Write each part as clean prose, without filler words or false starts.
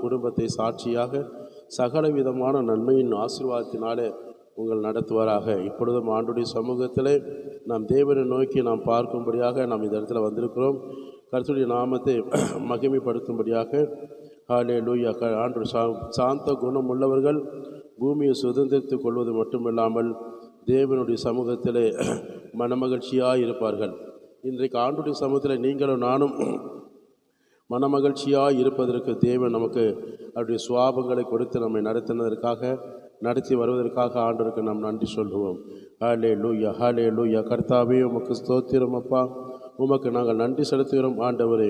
குடும்பத்தை சாட்சியாக சகல விதமான நன்மையின் ஆசீர்வாதத்தினாலே உங்கள் நடத்துவாராக. இப்பொழுதும் ஆண்டுடைய சமூகத்தில் நாம் தேவனை நோக்கி நாம் பார்க்கும்படியாக நாம் இந்த இடத்துல வந்திருக்கிறோம். கர்த்தருடைய நாமத்தை மகிமைப்படுத்தும்படியாக. ஹல்லேலூயா. ஆண்டு சாந்த குணம் உள்ளவர்கள் பூமியை சுதந்திரித்துக் கொள்வது மட்டுமில்லாமல் தேவனுடைய சமூகத்தில் மனமகிழ்ச்சியாக இருப்பார்கள். இன்றைக்கு ஆண்டுடைய சமூகத்தில் நீங்களும் நானும் மனமகிழ்ச்சியாக இருப்பதற்கு தேவன் நமக்கு அவருடைய சுவாபங்களை கொடுத்து நம்மை நடத்தி வருவதற்காக ஆண்டவருக்கு நாம் நன்றி சொல்லுவோம். ஹல்லேலூயா, ஹல்லேலூயா. கர்த்தாவே உமக்கு ஸ்தோத்திரம் அப்பா, உமக்கு நாங்கள் நன்றி செலுத்துகிறோம் ஆண்டவரே.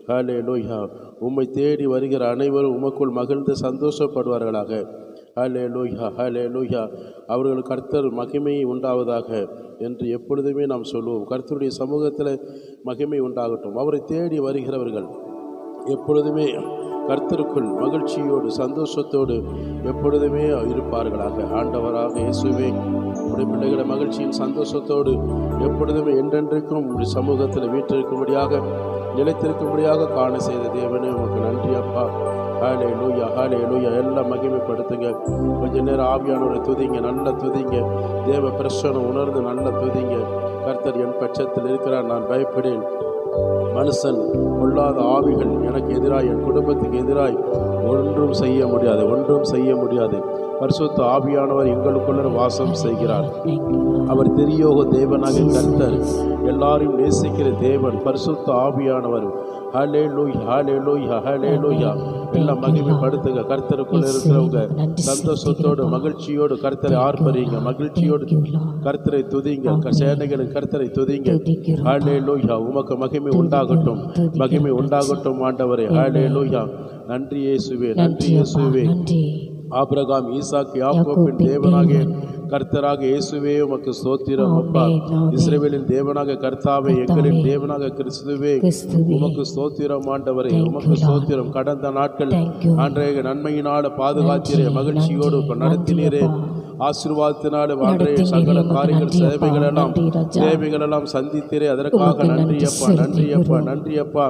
ஹல்லேலூயா. உம்மை தேடி வருகிற அனைவரும் உமக்குள் மகிழ்ந்து சந்தோஷப்படுவார்களாக. ஹல்லேலூயா, ஹல்லேலூயா. அவர்கள் கர்த்தர் மகிமை உண்டாவதாக என்று எப்பொழுதுமே நாம் சொல்லுவோம். கர்த்தருடைய சமூகத்தில் மகிமை உண்டாகட்டும். அவரை தேடி வருகிறவர்கள் எப்பொழுதுமே கர்த்தருக்குள் மகிழ்ச்சியோடு சந்தோஷத்தோடு எப்பொழுதுமே இருப்பார்களாக. ஆண்டவராக இயேசுவே, உடைய பிள்ளைகளை மகிழ்ச்சியின் சந்தோஷத்தோடு எப்பொழுதுமே என்றென்றைக்கும் உடைய சமூகத்தில் வீற்றிருக்கும்படியாக நிலைத்திருக்கும்படியாக காண செய்த தேவனே உமக்கு நன்றி அப்பா. ஹல்லேலூயா, ஹல்லேலூயா. எல்லாம் மகிமைப்படுத்துங்க. கொஞ்ச நேரம் ஆவியானவரை துதிங்க, நல்ல துதிங்க. தேவ பிரசன்னம் உணர்ந்து நல்ல துதிங்க. கர்த்தர் என் பட்சத்தில் இருக்கிறார், நான் பயப்படேன். மனுஷன் கொள்ளாத ஆவிகள் எனக்கு எதிராய், என் குடும்பத்துக்கு எதிராய் ஒன்றும் செய்ய முடியாது. பரிசுத்த ஆவியானவர் எங்களுக்குள்ள வாசம் செய்கிறார். அவர் தெரியோக தேவனாக கர்த்தர், எல்லாரையும் நேசிக்கிற தேவன், பரிசுத்த ஆவியானவர். ஹல்லேலூயா, ஹல்லேலூயா, ஹல்லேலூயா. எல்லாம் மகிமைப்படுத்துங்க. கர்த்தருக்குள்ள இருக்கிறவங்க சந்தோஷத்தோடு மகிழ்ச்சியோடு கர்த்தரை ஆர்ப்பரிங்க, மகிழ்ச்சியோடு கர்த்தரை துதிங்க, சேனைகளின் கர்த்தரை துதிங்க. ஹல்லேலூயா. உமக்கு மகிமை உண்டாகட்டும், மகிமை உண்டாகட்டும் ஆண்டவரே. ஹல்லேலூயா. நன்றி இயேசுவே, நன்றி இயேசுவே. ஆபிரகாம், ஈசாக்கு, யாக்கோபின் தேவனாகிய கர்த்தராக இயேசுவே உமக்கு ஸ்தோத்திரம் அப்பா. இஸ்ரவேலின் தேவனாக கர்த்தாவே, எங்களின் தேவனாக கிறிஸ்துவே உமக்கு ஸ்தோத்திரம் ஆண்டவரே, உமக்கு ஸ்தோத்திரம். கடந்த நாட்கள் அன்றைய நன்மையினால பாதுகாத்தீரே, மகிழ்ச்சியோடு நடத்தினீரே, ஆசீர்வாதத்தினால அன்றைய சகல காரியங்கள் தேவைகளெல்லாம் சந்தித்தீரே. அதற்காக நன்றி அப்பா, நன்றி அப்பா, நன்றி அப்பா.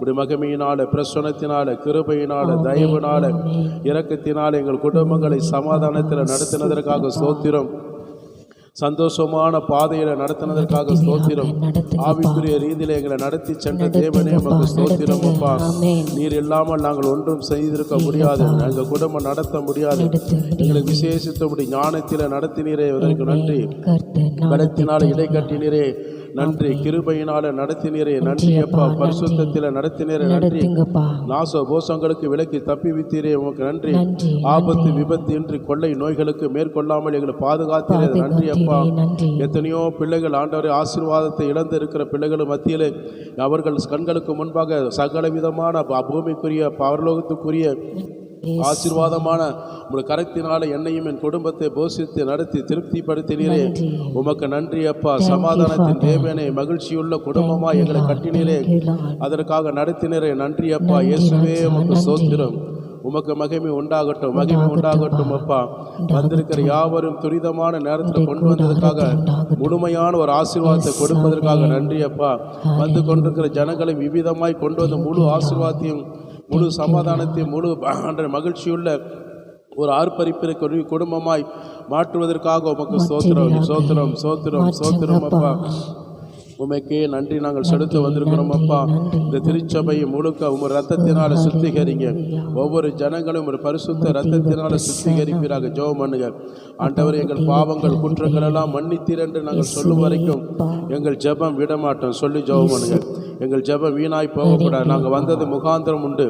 உடைய மகிமையினால, பிரசன்னத்தினால, கிருபையினால, தயவுனால, இரக்கத்தினால எங்கள் குடும்பங்களை சமாதானத்தில் நடத்தினதற்காக ஸ்தோத்திரம். சந்தோஷமான பாதையில நடத்தினதற்காக ஸ்தோத்திரம். ஆவிக்குரிய ரீதியில எங்களை நடத்தி சென்ற தேவனே உமக்கு ஸ்தோத்திரம் அப்பா. நீர் இல்லாமல் நாங்கள் ஒன்றும் செய்திருக்க முடியாது, எங்கள் குடும்பம் நடத்த முடியாது. எங்களுக்கு விசேஷித்தபடி ஞானத்தில நடத்தினீரே, அதற்கு நன்றி. பலத்தினால இடை கட்டினீரே, நன்றி. கிருபையினால நடத்தினீரே, நன்றி அப்பா. பரிசுத்தத்தில நடத்தினீரே, நன்றி. நாச கோஷங்களுக்கு விலக்கி தப்பி வித்தீரே, உமக்கு நன்றி. ஆபத்து விபத்து இன்றி கொள்ளை நோய்களுக்கு மேற்கொள்ளாமல் எங்களை பாதுகாத்தீரே, நன்றி அப்பா. எத்தனையோ பிள்ளைகள் ஆண்டவரே ஆசீர்வாதத்தை இழந்து இருக்கிற பிள்ளைகளும் மத்தியிலே அவர்கள் கண்களுக்கு முன்பாக சகல விதமான பூமிக்குரிய பரலோகத்துக்குரிய ஆசீர்வாதமான உங்கள் கரத்தினால என்னையும் என் குடும்பத்தை போஷித்து நடத்தி திருப்திப்படுத்தினீரே, உமக்கு நன்றி அப்பா. சமாதானத்தின் தேவனே, மகிழ்ச்சியுள்ள குடும்பமாய் எங்களை கட்டினீரே, அதற்காக நடத்தினரே, நன்றி அப்பா. இயேசுவே உமக்கு ஸ்தோத்திரம். உமக்கு மகிமை உண்டாகட்டும், மகிமை உண்டாகட்டும் அப்பா. வந்திருக்கிற யாவரும் துரிதமான நேரத்தில் கொண்டு வந்ததற்காக, முழுமையான ஒரு ஆசீர்வாதத்தை கொடுப்பதற்காக நன்றி அப்பா. வந்து கொண்டிருக்கிற ஜனங்களை விவிதமாய் கொண்டு வந்து முழு ஆசீர்வாதத்தையும், முழு சமாதானத்தையும், முழு மகிழ்ச்சியுள்ள ஒரு ஆர்ப்பரிப்பிற்கு குடும்பமாய் மாற்றுவதற்காக உமக்கு ஸ்தோத்திரம், ஸ்தோத்திரம், ஸ்தோத்திரம், ஸ்தோத்திரம் அப்பா. உமைக்கே நன்றி நாங்கள் செலுத்த வந்திருக்கிறோம் அப்பா. இந்த திருச்சபையை முழுக்க உங்கள் ரத்தத்தினால சுத்திகரிங்க. ஒவ்வொரு ஜனங்களும் ஒரு பரிசுத்த ரத்தத்தினால சுத்திகரிப்பீராக ஜெபம் பண்ணுங்க. ஆண்டவர், எங்கள் பாவங்கள் குற்றங்கள் எல்லாம் மன்னித்தீர் என்று நாங்கள் சொல்லும் வரைக்கும் எங்கள் ஜெபம் விடமாட்டோம். சொல்லி ஜெபம் பண்ணுங்க. எங்கள் ஜெபம் வீணாய் போகக்கூடாது. நாங்கள் வந்தது முகாந்திரம் உண்டு.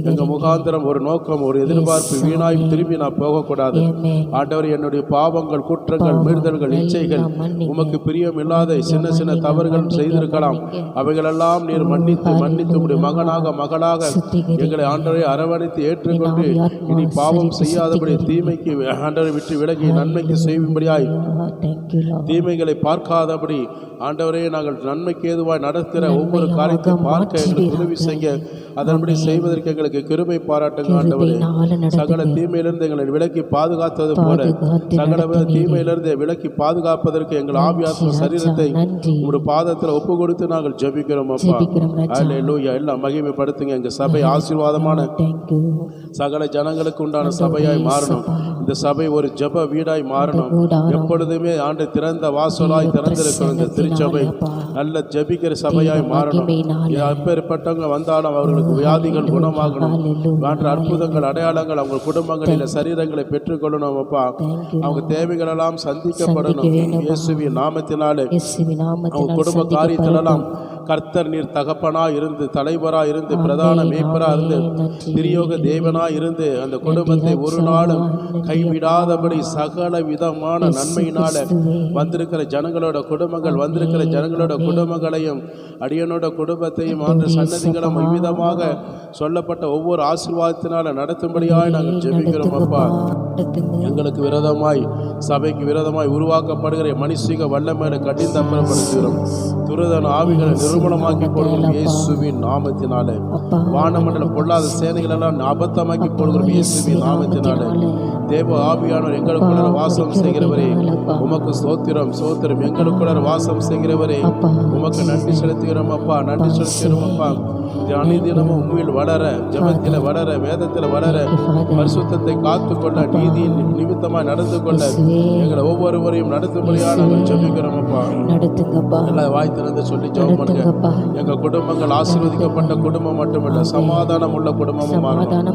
எங்கள் முகாந்திரம் ஒரு நோக்கம், ஒரு எதிர்பார்ப்பு. வீணாய் திரும்பி நான் போகக்கூடாது. ஆண்டவர், என்னுடைய பாவங்கள் குற்றங்கள் மீறுதல்கள் இச்சைகள் உமக்கு பிரியம் இல்லாத சின்ன சின்ன தவறுகள் செய்திருக்கலாம். அவைகளெல்லாம் நீர் மன்னித்து உடைய மகனாக மகளாக எங்களை ஆண்டவரை அரவணைத்து ஏற்றுக்கொண்டு இனி பாவம் செய்யாதபடி தீமைக்கு ஆண்டவரை விட்டு விலகி நன்மைக்கு செய்யும்படியாய், தீமைகளை பார்க்காதபடி ஆண்டவரே நாங்கள் நன்மைக்கு ஏதுவாய் நடக்கிற ஒவ்வொரு காரியத்தை பார்க்க எங்களுக்கு உதவி செய்ய, அதன்படி செய்வதற்கு எங்களுக்கு கிருபை பாராட்டுங்க ஆண்டவரே. சகல தீமையிலிருந்து எங்களை விலக்கி பாதுகாத்தது போல சகல தீமையிலிருந்து விலக்கி பாதுகாப்பதற்கு எங்கள் ஆவியாத்ம சரீரத்தை உங்களுடைய பாதத்தில் ஒப்பு கொடுத்து நாங்கள் ஜெபிக்கிறோம் அப்பா. அல்லேலூயா. எல்லாம் மகிமைப்படுத்துங்க. எங்க சபை ஆசீர்வாதமான சகல ஜனங்களுக்கு உண்டான சபையாய் மாறணும். இந்த சபை ஒரு ஜெப வீடாய் மாறணும். எப்பொழுதுமே ஆண்டு திறந்த வாசலாய் திறந்திருக்கணும். இந்த திருச்சபை நல்ல ஜெபிக்கிற சபையாய் மாறணும். எப்பேற்பட்டவங்க வந்தாலும் அவர்களுக்கு வியாதிகள் குணமாகணும். ஆண்டு அற்புதங்கள் அடையாளங்கள் அவங்க குடும்பங்களில் சரீரங்களை பெற்றுக்கொள்ளணும் அப்பா. அவங்க தேவைகள் எல்லாம் சந்திக்கப்படணும். இயேசுவின் நாமத்தினாலே அவங்க குடும்ப காரியத்திலெல்லாம் கர்த்தர் நீர் தகப்பனா இருந்து, தலைவரா இருந்து, பிரதான மேய்ப்பரா இருந்து, திரியோக தேவனா இருந்து அந்த குடும்பத்தை ஒரு நாளும் கைவிடாதபடி சகல விதமான நன்மையினால வந்திருக்கிற ஜனங்களோட குடும்பங்கள் வந்திருக்கிற ஜனங்களோட குடும்பங்களையும் அடியனோட குடும்பத்தையும் ஆண்டு சன்னதிகளும் இவ்விதமாக சொல்லப்பட்ட ஒவ்வொரு ஆசீர்வாதத்தினால நடத்தும்படியாய் நாங்கள் ஜெபிக்கிறோம் அப்பா. எங்களுக்கு விரோதமாய் சபைக்கு விரோதமாய் உருவாக்கப்படுகிற மனுஷிக வல்லமையை கடிந்து அப்புறப்படுத்துகிறோம். துரிதன ஆவிகளை நிர்மூலமாக்கி போடுகிறோம் இயேசுவின் நாமத்தினாலே. வானமண்டல பொல்லாத சேனைகள் எல்லாம் அபத்தமாக்கி போடுகிறோம் இயேசுவின் நாமத்தினாலே. தேவ ஆவியானவர் எங்களுக்குள்ள வாசம் செய்கிறவரே உமக்கு ஸ்தோத்திரம் ஸ்தோத்திரம். எங்களுக்குள்ள வாசம் செய்கிறவரே உமக்கு நன்றி செலுத்துகிறோம் அப்பா, நன்றி செலுத்துகிறோம் அப்பா. அனுதினமும் உண்மையில் வளர, ஜெபத்தில் வளர, வேதத்தில் வளர, பரிசுத்தத்தை காத்துக்கொள்ள, நீதியின் நிமித்தமாய் நடந்து கொள்ள எங்களை ஒவ்வொருவரையும் நடத்தும்படியாக நாங்கள் ஜெபிக்கிறோம் அப்பா. எல்லாம் வாய் திறந்து சொல்லி ஜெபம் பண்ணுங்க. எங்க குடும்பங்கள் ஆசீர்வதிக்கப்பட்ட குடும்பம் மட்டுமல்ல, சமாதானம் உள்ள குடும்பமும் மாறணும்.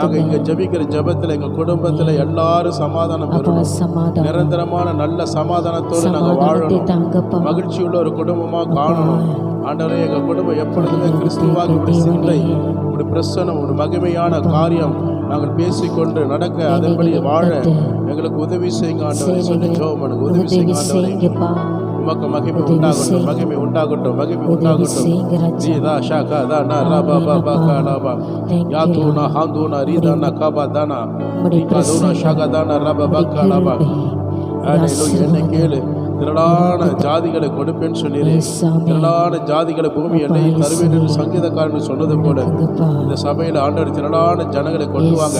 நாங்க இங்க ஜெபிக்கிற ஜெபத்தில் எங்க குடும்பத்தில் எல்லாரும் சமாதானம் பெறணும். நிரந்தரமான நல்ல சமாதானத்தோடு நாங்க வாழணும். மகிழ்ச்சி உள்ள ஒரு குடும்பமா காணணும். ஆண்டவரே, எங்க குடும்பம் எப்பொழுதுமே கிறிஸ்துவாக இப்படி சிந்தை, இப்படி பிரசனம், ஒரு மகிமையான காரியம் நாங்கள் பேசிக்கொண்டு நடக்க, அதன்படி வாழ எங்களுக்கு உதவி செய்யுங்க ஆண்டவரே. சொல்லி ஜெபம் பண்ணுங்க. உதவி செய்யுங்க ஆண்டவரே. உமக்கு மகிமை உண்டாகட்டும், மகிமை உண்டாகட்டும், மகிமை உண்டாகட்டும். ஜீதா ஷாகா தானா ரபா பாபா காலாபா யாதூனா ஹாந்தூனா ரீதானா காபா தானா ரிகாதூனா ஷாகா தானா ரபா பக்காலாபா. அல்லேலூயா. என்னை கேளு, திரளான ஜாதிகளை கொடுப்பேன்னு சொன்னீரே, திரளான ஜாதிகளை பூமி எல்லையை தருவேன் என்று சங்கீதக்காரன் சொன்னது போல இந்த சபையில் ஆண்டவர் திரளான ஜனங்களை கொண்டு வாங்க.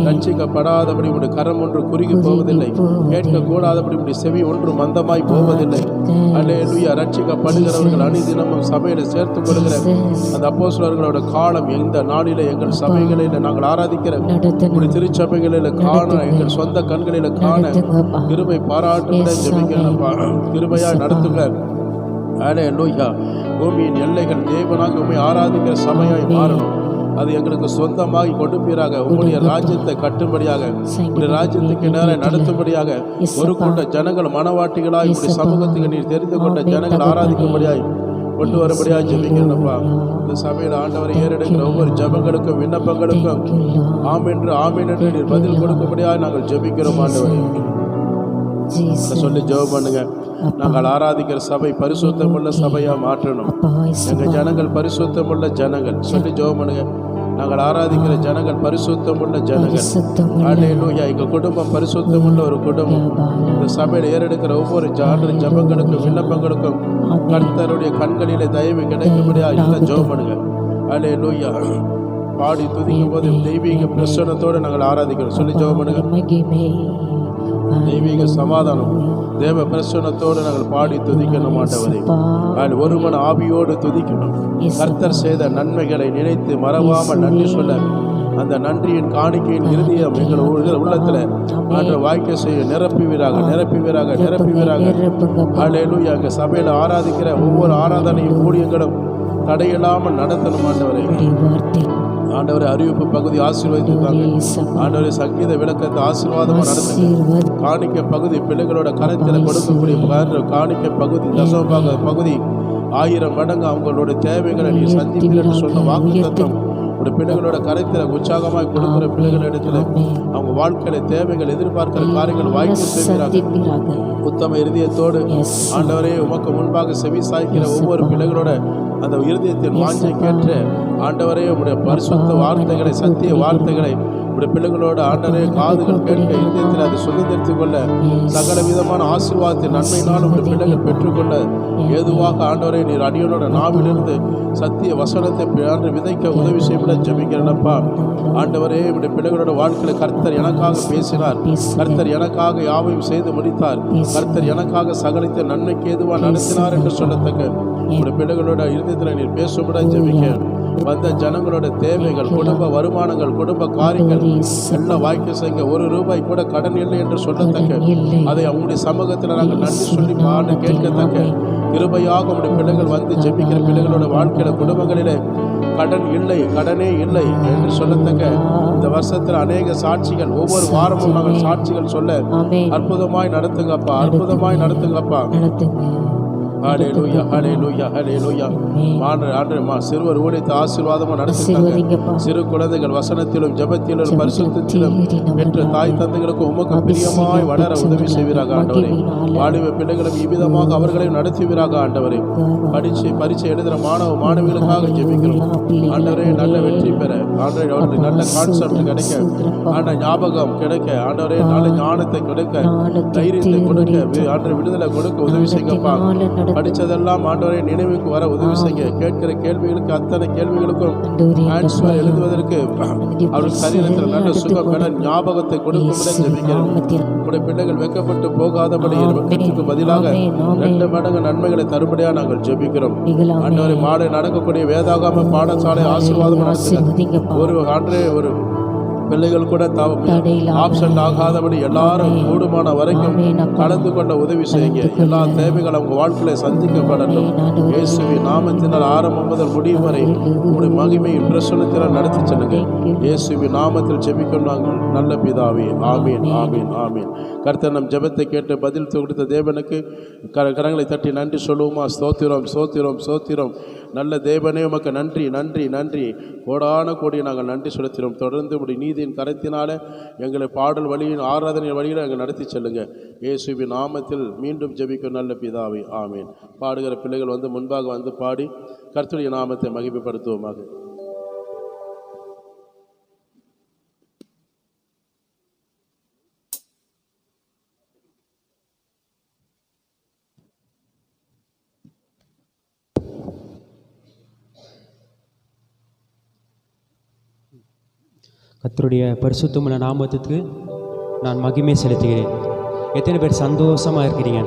ரட்சிக்கப்படாதபடி உடைய கரம் ஒன்று குறுகி போவதில்லை, கேட்கக்கூடாதபடி உடைய செவி ஒன்று மந்தமாய் போவதில்லை. அல்லேலூயா. ரட்சிக்கப்படுகிறவர்கள் அனுதினமும் சபையில சேர்த்து கொள்கிற அந்த அப்போஸ்தலர்களோட காலம் இந்த நாளிலே எங்கள் சபைகளில் நாங்கள் ஆராதிக்கிற உடைய திருச்சபைகளில் காண, எங்கள் சொந்த கண்களில் காண கிருபை பாராட்டுகிற ஜெபிக்கிறப்பா. கிருபையாய் நடத்துங்க. அல்லேலூயா. பூமியின் எல்லைகள் தேவனாக உம்மை ஆராதிக்கிற சபையாய் மாறணும். அது எங்களுக்கு சொந்தமாகி கொடுப்பீராக. உங்களுடைய ராஜ்யத்தை கட்டும்படியாக, உங்களுடைய ராஜ்யத்துக்கு நேரம் நடத்தும்படியாக ஒரு கொண்ட ஜனங்கள் மனவாட்டிகளாய் உங்களுடைய சமூகத்துக்கு நீர் தெரிந்து கொண்ட ஜனங்கள் ஆராதிக்கும்படியாய் கொண்டு வரும்படியாக ஜெபிக்கிறப்பா. இந்த சபையில் ஆண்டவரை ஏறெடுக்கிற ஒவ்வொரு ஜபங்களுக்கும் விண்ணப்பங்களுக்கும் ஆமென் என்று நீர் பதில் கொடுக்கும்படியாக நாங்கள் ஜெபிக்கிறோம் ஆண்டவரே. சொல்லி ஜெபம் பண்ணுங்க. நாங்கள் ஆராதிக்கிற சபை பரிசுத்தமுள்ள சபையா மாற்றணும். எங்க ஜனங்கள் பரிசுத்தமுள்ள ஜனங்கள். சொல்லி ஜெபம் பண்ணுங்க. நாங்கள் ஆராதிக்கிற ஜனங்கள் பரிசுத்தமுள்ள ஜனங்கள். அல்லேலூயா. எங்க குடும்பம் பரிசுத்தமுள்ள ஒரு குடும்பம். இந்த சபையில் ஏறெடுக்கிற ஒவ்வொரு ஜபங்களுக்கும் விண்ணப்பங்களுக்கும் கர்த்தருடைய கண்களிலே தயவு கிடைக்கும்படியா இல்லை ஜெபம் பண்ணுங்க. அல்லேலூயா. பாடி துதிக்கும் போது தெய்வீக பிரசன்னத்தோடு நாங்கள் ஆராதிக்கிறோம். சொல்லி ஜெபம் பண்ணுங்க. தெய்வீக சமாதானம், தேவ பிரசன்னத்தோடு நாங்கள் பாடி துதிக்கணும் ஆண்டவரே. ஒரு மன ஆவியோடு துதிக்கணும். கர்த்தர் செய்த நன்மைகளை நினைத்து மறவாமல் நன்றி சொல்ல, அந்த நன்றியின் காணிக்கையின் இறுதியம் எங்கள் உள்ளத்துல ஆண்டு வாய்க்க செய்ய நிரப்புவீராக, நிரப்புவீராக, நிரப்புவீராக. அல்லேலூயா. எங்க சபையில ஆராதிக்கிற ஒவ்வொரு ஆராதனையும் ஊழியங்களும் தடையில்லாமல் நடத்தணும் ஆண்டவரே. ஆண்டவரை அறிவிப்பு பகுதி ஆசீர்வதித்தாங்க. ஆண்டவரை சங்கீத விளக்கத்தை ஆசீர்வாதமாக நடத்துங்க. காணிக்க பகுதி பிள்ளைகளோட கரத்தில் கொடுக்கக்கூடிய காணிக்க பகுதி, தசமபாக பகுதி 1000 மடங்கு அவங்களோட தேவைகளை நீ சந்திப்பீர்கள் சொன்ன வாக்குத்தத்தம் ஒரு பிள்ளைகளோட கரைத்தில் உற்சாகமாக கொடுக்கிற பிள்ளைகள் இடத்துல அவங்க வாழ்க்கையில தேவைகள், எதிர்பார்க்கிற காரியங்கள் வாய்ப்பு செய்கிறாங்க. உத்தம இருதயத்தோடு ஆண்டவரே உமக்கு முன்பாக செவி சாய்க்கிற ஒவ்வொரு பிள்ளைகளோட அந்த இருதயத்தின் வாஞ்சை கேட்டு ஆண்டவரே உடைய பரிசுத்த வார்த்தைகளை, சத்திய வார்த்தைகளை உடைய பிள்ளைகளோட ஆண்டரே காதுகள் கேட்க இதயத்தில் அதை சுதந்திரித்துக் கொள்ள சகல விதமான ஆசீர்வாதத்தின் நன்மையினால் உடைய பிள்ளைகள் பெற்றுக்கொள்ள ஏதுவாக ஆண்டவரே நீர் அடியோட நாவிலிருந்து சத்திய வசனத்தை ஆண்டு விதைக்க உதவி செய்யப்பட ஜெபிக்கிறேனப்பா. ஆண்டவரே உடைய பிள்ளைகளோட வாழ்க்கையில கர்த்தர் எனக்காக பேசினார், கர்த்தர் எனக்காக யாவையும் செய்து முடித்தார், கர்த்தர் எனக்காக சகலித்த நன்மைக்கு ஏதுவா நடத்தினார் என்று சொல்லத்தக்க உடைய பிள்ளைகளோட இருதயத்தில் நீர் பேசும்பட ஜெபிக்க வந்த ஜனங்களோட தேவைகள், குடும்ப வருமானங்கள், குடும்ப காரியங்கள் எல்லாம் வாய்க்க செய்ய ஒரு ரூபாய் கூட கடன் இல்லை என்று சொல்லத்தக்க அதை அவங்களுடைய சமூகத்தில் நாங்கள் நன்றி சொல்லி பாடு கேட்கத்தக்க கிருபையாக உடைய பிள்ளைகள் வந்து ஜெபிக்கிற பிள்ளைகளோட வாழ்க்கையில குடும்பங்களிலே கடன் இல்லை, கடனே இல்லை என்று சொல்லத்தக்க இந்த வருஷத்தில் அநேக சாட்சிகள் ஒவ்வொரு வாரமும் நாங்கள் சாட்சிகள் சொல்ல அற்புதமாய் நடத்துங்கப்பா, அற்புதமாய் நடத்துங்கப்பா. ஹல்லேலூயா, ஹல்லேலூயா, ஹல்லேலூயா. சிறுவர் ஊழியத்தை ஆசீர்வாதமாக நடத்துகிறாங்க. சிறு குழந்தைகள் வசனத்திலும் ஜெபத்திலும் பரிசுத்தத்திலும் பெற்ற தாய் தந்தைகளுக்கு உமக்கு பிரியமாய் வளர உதவி செய்வீராக ஆண்டவரே. வாலிப பிள்ளைகளும் இவ்விதமாக அவர்களையும் நடத்துவீராக ஆண்டவரே. பரீட்சை எழுதுகிற மாணவ மாணவிகளுக்காக ஜெபிக்கிறோம் ஆண்டவரே. நல்ல வெற்றி பெற ஆண்டவரே, அவர்களுக்கு நல்ல கான்செப்ட் கிடைக்க, ஆண்ட ஞாபகம் கிடைக்க ஆண்டவரே, நல்ல ஞானத்தை கொடுக்க, தைரியத்தை கொடுக்க ஆண்டவரே, விடுதலை கொடுக்க உதவி செய்யப்பா. படித்ததெல்லாம் ஆண்டவரை நினைவுக்கு வர உதவி செய்ய, கேட்கிற கேள்விகளுக்கு அத்தனை கேள்விகளுக்கும் ஆன்சர் எழுதுவதற்கு அவருக்கு சரீரத்தில் நல்ல சுகம் பெற ஞாபகத்தை கொடுக்கும் ஜெபிக்கிறேன். உடைய பிள்ளைகள் வெக்கப்பட்டு போகாதபடி வெக்கத்துக்கு பதிலாக 2 மடங்கு நன்மைகளை தரும்படியா நாங்கள் ஜெபிக்கிறோம் ஆண்டவரை. மாலை நடக்கக்கூடிய வேதாகம பாடசாலை ஆசீர்வாதம் நடத்துங்க. ஒரு ஆண்டே ஒரு பிள்ளைகள் கூட ஆப்சென்ட் ஆகாதபடி எல்லாரும் கூடுமான வரைக்கும் கலந்து கொண்ட உதவி செய்யுங்க. எல்லா தேவைகள் அவங்க வாழ்க்கையில சந்திக்கப்படட்டும். இயேசுவின் நாமத்தினால் ஆரம்பம் முதல் முடியும் வரை உங்களுடைய மகிமையின் பிரசனத்தினால் நடத்தி செல்லுங்க. இயேசுவின் நாமத்தில் ஜெபிக்கும் நாங்கள் நல்ல பிதாவே. ஆமீன், ஆமீன், ஆமீன். கர்த்தர் நம் ஜெபத்தை கேட்டு பதில் கொடுத்த தேவனுக்கு கரங்களை தட்டி நன்றி சொல்லுவோமா? ஸ்தோத்திரம், ஸ்தோத்திரம், ஸ்தோத்திரம். நல்ல தேவனே உமக்கு நன்றி, நன்றி, நன்றி. கோடான கோடி நாங்கள் நன்றி செலுத்தினோம். தொடர்ந்து உடைய நீதியின் கரத்தினால எங்களை பாடல் வழியின் ஆராதனை வழியில் எங்கள் நடத்தி செல்லுங்க. இயேசுவின் நாமத்தில் மீண்டும் ஜெபிக்கும் நல்ல பிதாவே. ஆமீன். பாடுகிற பிள்ளைகள் வந்து முன்பாக வந்து பாடி கர்த்தருடைய நாமத்தை மகிமைப்படுத்துவோமாக. கர்த்தருடைய பரிசுத்தமுள்ள நாமத்துக்கு நான் மகிமை செலுத்துகிறேன். எத்தனை பேர் சந்தோஷமாக இருக்கிறீங்க?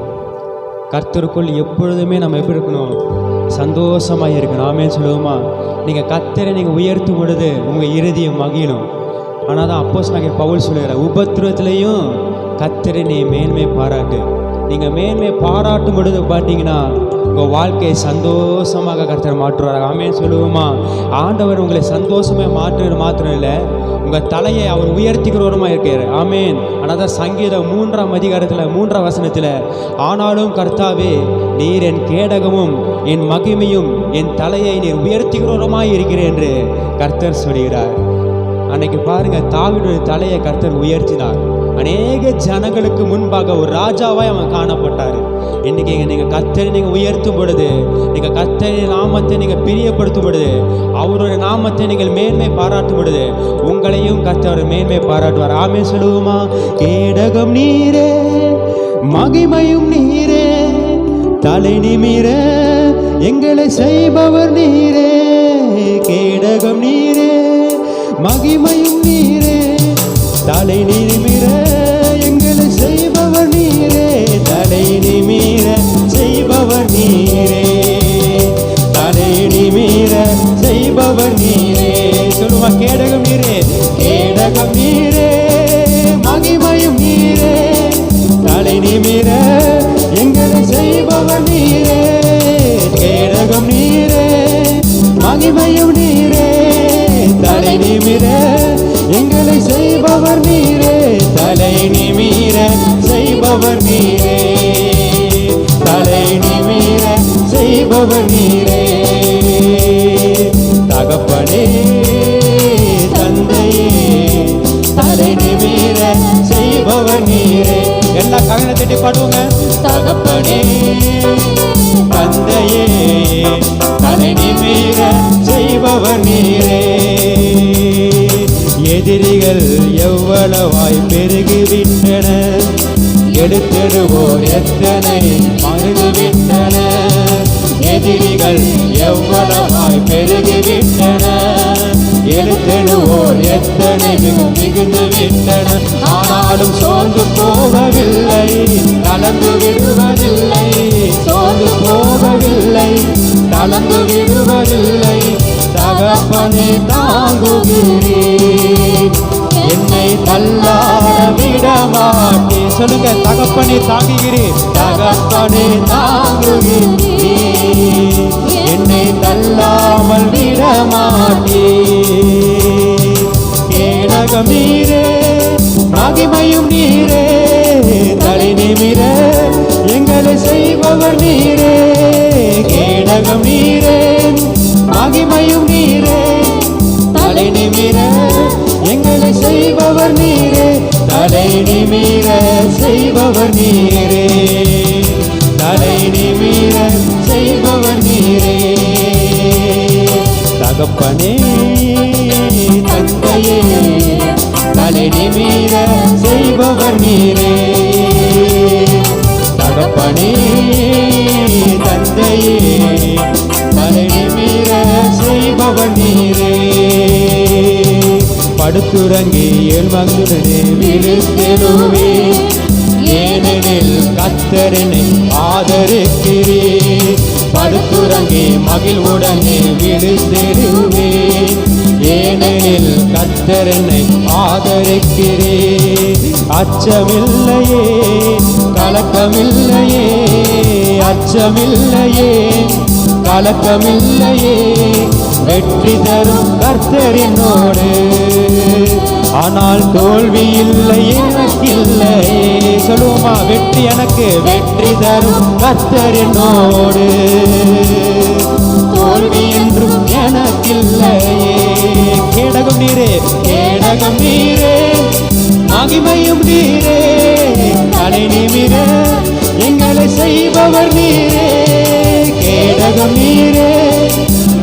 கர்த்தருக்குள் எப்பொழுதுமே நம்ம எப்படி இருக்கணும்? சந்தோஷமாக இருக்கணும். ஆமென் சொல்லுவோமா? நீங்கள் கர்த்தரை நீங்கள் உயர்த்தும் பொழுது உங்கள் இருதயம் மகிழும். ஆனால் தான் அப்போஸ்தலனாகிய பவுல் சொல்லுகிறார், உபத்திரவத்திலையும் கர்த்தரை நீ மேன்மை பாராட்டு. நீங்கள் மேன்மை பாராட்டும் பொழுது பார்த்தீங்கன்னா உங்கள் வாழ்க்கையை சந்தோஷமாக கர்த்தர் மாற்றுவார். ஆமென் சொல்லுவோமா? ஆண்டவர் உங்களை சந்தோஷமாக மாத்திரம் இல்லை, உங்கள் தலையை அவர் உயர்த்திக்கிறவருமா இருக்கிறார். ஆமேன். ஆனால் தான் சங்கீதம் 3ஆம் அதிகாரத்தில் 3ஆம் வசனத்தில், ஆனாலும் கர்த்தாவே நீர் என் கேடகமும் என் மகிமையும் என் தலையை நீர் உயர்த்திக்கிறவருமாய் இருக்கிறேன் என்று கர்த்தர் சொல்கிறார். அன்னைக்கு பாருங்க, தாவீதுடைய தலையை கர்த்தர் உயர்த்தினார். அநேக ஜனங்களுக்கு முன்பாக ஒரு ராஜாவாய் அவன் காணப்பட்டார். இன்னைக்கு நீங்கள் கர்த்தரை நீங்கள் உயர்த்தும் பொழுது, நீங்கள் கர்த்தரின் நாமத்தை நீங்கள் பிரியப்படுத்தும் பொழுது, அவருடைய நாமத்தை நீங்கள் மேன்மை பாராட்டும் பொழுது உங்களையும் கர்த்தர் மேன்மை பாராட்டுவார். ஆமென் சொல்லுவோமா? கேடகம் நீரே, மகிமையும் நீரே, தலை நிமிர எங்களை செய்பவர் நீரே. கேடகம் நீரே, மகிமையும் நீரே, தலை நிமிர எங்களை செய்பவர் நீரே. தலை நிமிர செய்பவர் நீரே, தலை நிமிர செய்பவர் நீரே. சொல்லுமா? கேடகம் நீரே, கேடகம் நீரே, மகிமையும் நீரே, தலை நிமிர எங்களை செய்பவர் நீரே. கேடகம் நீரே, மகிமையும் நீரே, தலை நிமிர எங்களை செய்பவர் நீரே. தலை நிமிர செய்பவர் நீரே, தலை நிமிர செய்பவர் நீரே. தகப்பனே தந்தையே, தலை நிமிர செய்பவர் நீரே. எல்லா கவன தட்டி பாடுவோங்க. தகப்பனே தந்தையே, தலை நிமிர செய்பவர் நீரே. எதிரிகள் எவ்வளவாய் பெருகிவிட்டன, எடுத்திடுவோர் எத்தனை மருகிவிட்டன. எதிரிகள் எவ்வளவாய் பெருகிவிட்டன, எடுத்திடுவோர் எத்தனை மிகுந்து விட்டன. ஆனாலும் சோர்ந்து போகவில்லை, கலந்து விடுவதில்லை. சோர்ந்து போகவில்லை, கலந்து விடுவதில்லை. தகப்பனே தாங்குகிறேன், என்னை தள்ளாட விட மாட்டேன். சொல்லுங்க, தகப்பனே தாங்குகிறேன். தகப்பனே தாங்குகிறேன், என்னை தள்ளாமல் விட மாட்டேன். கேடகம் நீரே, மகிமையும் நீரே, தலை நிமிர எங்களை செய்பவர் நீரே. கேடகம் நீரே, மகிமையும் நீரே, தலை நிமிர எங்களை செய்பவர் நீரே. தலை நிமிர செய்பவர் நீரே, தலை நிமிர செய்பவர் நீரே. தகப்பனே தந்தையே, தலை நிமிர செய்பவர் நீரே. தகப்பனே தந்தையே, தலை நிமிர செய்பவர் நீரே. படுத்துறங்கி ஏழ்மங்குடனே விழுத்திடுவே, ஏனெனில் கர்த்தரனை ஆதரிக்கிறேன். படுத்துறங்கி மகிழ்வுடனே விழுத்திடுவே, ஏனெனில் கர்த்தரனை ஆதரிக்கிறேன். அச்சமில்லையே, கலக்கமில்லையே, அச்சமில்லையே, கலக்கமில்லையே. வெற்றி தரும் கர்த்தர் என்னோடு, ஆனால் தோல்வி இல்லை எனக்கில்லையே. சொல்லுவோமா, வெற்றி எனக்கு, வெற்றி தரும் கர்த்தர் என்னோடு, தோல்வி என்றும் எனக்கில்லையே. கேடகம் நீரே, கேடகம் நீரே, மகிமையும் நீரே, தலை நிமிர எங்களை செய்பவர் நீரே. கேடகம் நீரே,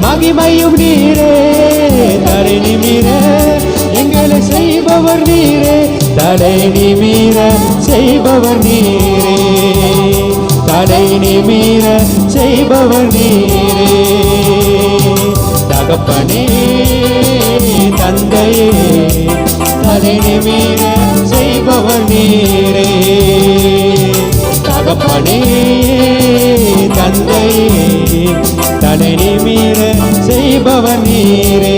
மகிமையும் நீரே, தலை நிமிர எங்களை செய்பவர் நீரே. தலை நிமிர செய்பவர் நீரே, தலை நிமிர செய்பவர் நீரே. தகப்பனே தந்தையே, தலை நிமிர செய்பவர் நீரே. தகப்பனே தந்தையே, தலை நிமிர செய்பவர் நீரே.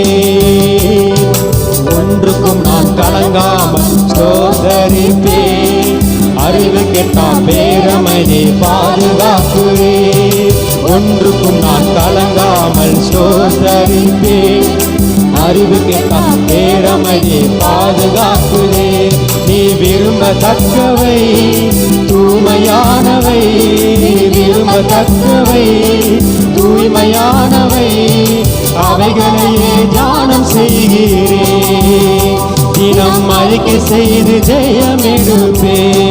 ஒன்றுக்கும் நான் கலங்காமல் ஸ்தோத்தரிப்பேன், அறிவு கெட்டான் பேரமையை பாதுகாக்கிறேன். ஒன்றுக்கும் நான் கலங்காமல் ஸ்தோத்தரிப்பேன், அறிவு கெட்டான் பேரமையை பாதுகாக்கிறேன். நீ விரும்பத்தக்கவை தூய்மையானவை, விரும்பத்தக்கவை தூய்மையானவை, அவைகளையே தியானம் செய்கிறேன். தினம் அறிக்கை செய்து ஜெயமெடுப்பேன்,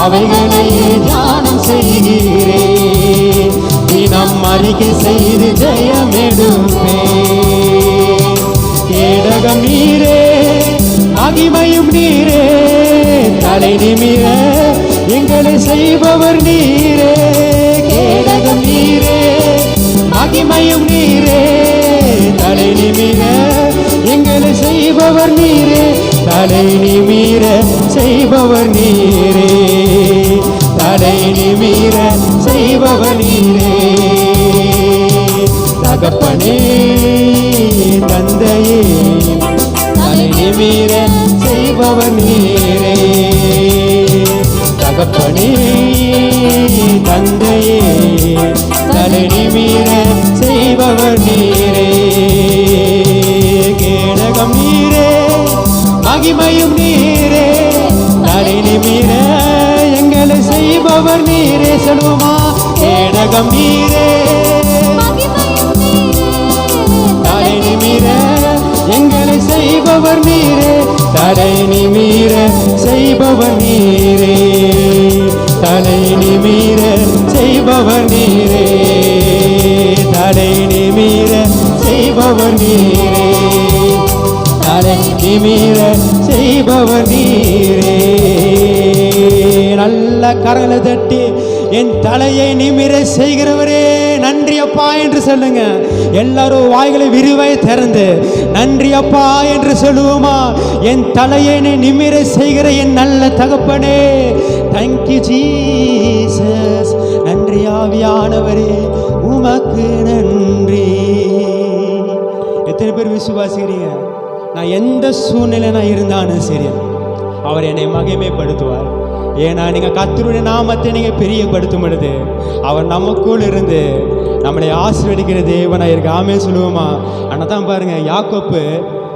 அவைகளையே தியானம் செய்கிறேன். தினம் அறிக்கை செய்து ஜெயமெடுப்பேன். கேடகம் நீரே, மகிமையும் நீரே, தலை நிமிர எங்களை செய்பவர் நீரே. கேடகம் நீரே, மகிமையும் நீரே, தலை நிமிர எங்களை செய்பவர் நீரே. தலை நிமிர செய்பவர் நீரே, தலை நிமிர செய்பவர் நீரே. தகப்பனே தந்தையே, தலை நிமிர செய்பவர் நீரே. தகப்பனே தந்தையே, தலை நிமிர செய்பவர் நீரே. கேடகம் நீரே, மகிமையும் நீரே, தலை நிமிர எங்களை செய்பவர் நீரே. சொல்லுவோமா, கேடகம் நீரே, தலை நிமிர எங்களை செய்பவர் நீரே. தலை நிமிர செய்பவர் நீரே, தலை நிமிர செய்பவர் நீரே. தலை நிமிர செய்பவர் நீரே, தலை நிமிர செய்பவர் நீரே. நல்ல கரங்களை தட்டி என் தலையை நிமிர செய்கிறவரே நன்றி அப்பா என்று சொல்லுங்க. எல்லாரும் வாய்களை விரிவாய் திறந்து நன்றி அப்பா என்று சொல்லுவோமா? என் தலையை நிமிர செய்கிற என் நல்ல தகப்பனே, தேங்க்யூ ஜீசஸ். நன்றி ஆவியானவரே, உமக்கு நன்றி. எத்தனை பேர் விசுவாசிக்கிறீங்க? நான் எந்த சூழ்நிலை நான் இருந்தாலும் சரி, அவர் என்னை மகிமைப்படுத்துவார். ஏன்னா நீங்கள் கர்த்தருடைய நாமத்தை நீங்கள் பிரியப்படுத்தும் பொழுது அவர் நமக்குள் இருந்து நம்மளை ஆசீர்வதிக்கிற தேவனாக இருக்கு. ஆமே சொல்லுவோமா? ஆனால் தான் பாருங்க, யாக்கோப்பு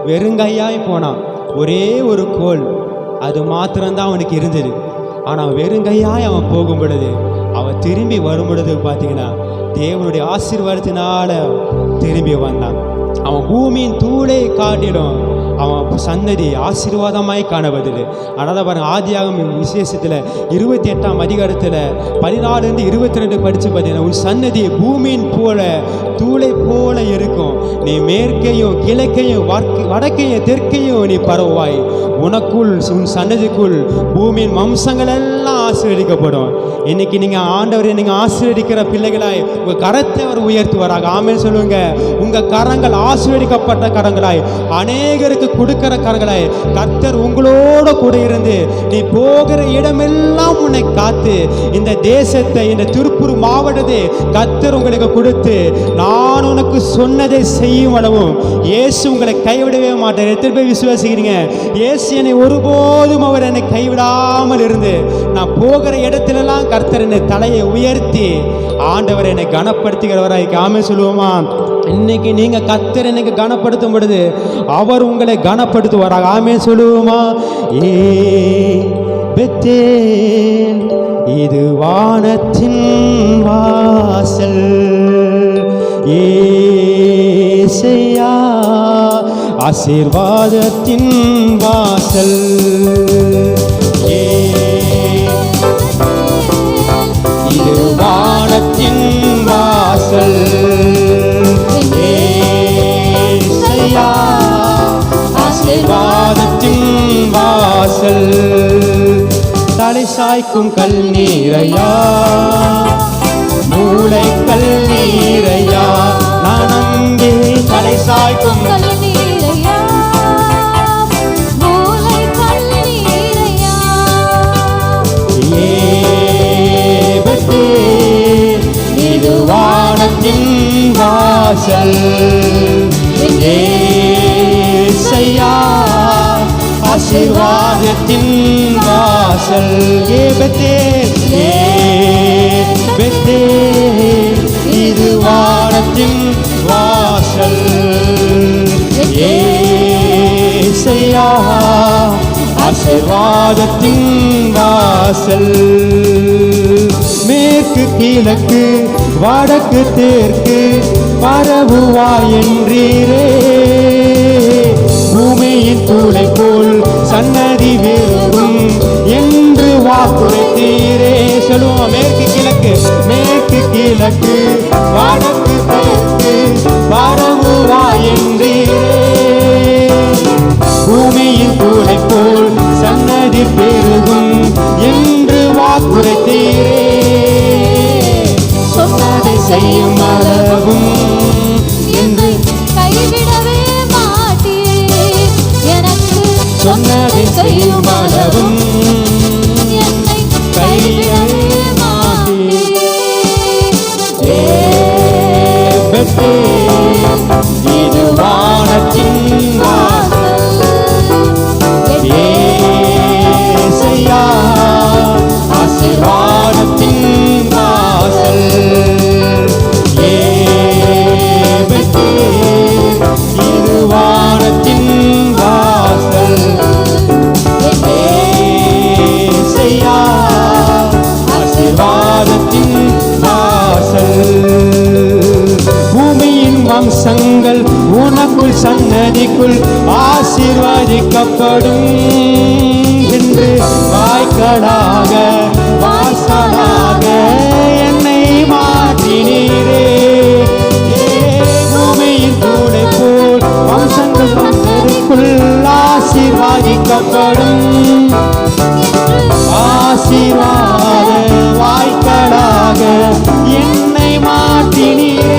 வெறுங்கையாய் போனான். ஒரே ஒரு கோல் அது மாத்திரம்தான் அவனுக்கு இருந்தது. ஆனால் வெறுங்கையாய் அவன் போகும் பொழுது, அவன் திரும்பி வரும் பொழுது பார்த்தீங்கன்னா தேவனுடைய ஆசீர்வாதத்தினால திரும்பி வந்தான். அவன் பூமியின் தூளை காட்டிலும் அவன் சன்னதி ஆசீர்வாதமாய் காணப்படுது. அதனால் பாருங்கள், ஆதியாகமம் விசேஷத்தில் 28ஆம் அதிகாரத்தில் 14-22 படித்து பார்த்தீங்கன்னா, உன் சன்னதி பூமியின் போல தூளை போல இருக்கும். நீ மேற்கையும் கிழக்கையும் வடக்கையும் தெற்கையும் நீ பரவாய். உனக்குள் உன் சன்னதிக்குள் பூமியின் வம்சங்கள் எல்லாம் ஆசீர்வதிக்கப்படும். இன்னைக்கு நீங்கள் ஆண்டவரை நீங்கள் ஆசீர்வதிக்கிற பிள்ளைகளாய் உங்கள் கரத்தை அவர் உயர்த்துவாராக. ஆமென் சொல்லுங்க. உங்கள் கரங்கள் ஆசீர்வதிக்கப்பட்ட கரங்களாய், அநேகருக்கு கொடுக்கிற கரங்களாய் கர்த்தர் உங்களோட கூட இருந்து நீ போகிற இடமெல்லாம் உன்னை காத்து இந்த தேசத்தை, இந்த திருப்பூர் மாவட்டத்தை கர்த்தர் உங்களுக்கு கொடுத்து, நான் உனக்கு சொன்னதை செய்யும் அளவும் இயேசு உங்களை கைவிடவே மாட்டார். எத்தனை பேர் விசுவாசிக்கிறீங்க? இயேசு என்னை ஒருபோதும் அவர் என்னை கைவிடாமல் இருந்து நான் போகிற இடத்திலெல்லாம் கர்த்தர் என்னை தலையை உயர்த்தி ஆண்டவர் என்னை கனப்படுத்துகிறவராய். ஆமென் சொல்லுவோமா? இன்னைக்கு நீங்க கர்த்தர் இன்னைக்கு கனப்படுத்தும் பொழுது அவர் உங்களை கனப்படுத்துவாராக. ஆமென் சொல்லுவோமா? ஏ பெத்தேல் இது வானத்தின் வாசல், ஏசையா ஆசீர்வாதத்தின் வாசல். இது வானத்தின் வாசல், ஏசையா ஆசீர்வாதத்தின் வாசல். தலை சாய்க்கும் கல் நீரையா, மூளை கல் நீரையா, நான் அங்கே தலை சாய்க்கும் இது வானத்தின் வாசல், ஏசையா ஆசீர்வாதத்தின் வாசல். ஏ பெத்தேல், ஏ பெத்தேல் இது வானத்தின் வாசல், ஏசையா ஆசீர்வாதத்தின் வாசல். மேற்கு கிழக்கு வடக்கு தெற்கு பரவுவாய் என்றீரே, பூமியின் தூளை போல் சன்னதி வேறும் என்று வாக்குரைத்தீரே. சொல்லுவோம், மேற்கு கிழக்கு, மேற்கு கிழக்கு வடக்கு தெற்கு பரவுவாய் என்றீரே, பூமியின் தூளை போல் சன்னதி பெருகும் என்று வாக்குரைத்தீரே. சொன்னதை செய்யும் அளவும் என்று கைவிடவே மாட்டீர். எனக்கு சொன்னதை செய்யும் அளவும் என்னை கைவிடவே மாட்டீர். இது வானத்தின் வாசல், ஏசையா ஆசீர்வாதத்தின் வாசல், இது வானத்தின் வாசல், ஏசையா ஆசீர்வாதத்தின் வாசல். பூமியின் வம்சங்கள் உனக்குள் சன்னதிக்குள் ஆசீர்வதிக்கப்படும் என்று வாய்க்களாக வாசலாக என்னை மாற்றினீரே. பூமியின் தூளை போல் வம்சங்கள் உமக்குள் ஆசீர்வதிக்கப்படும் ஆசீர்வாத வாய்க்களாக என்னை மாற்றினீரே.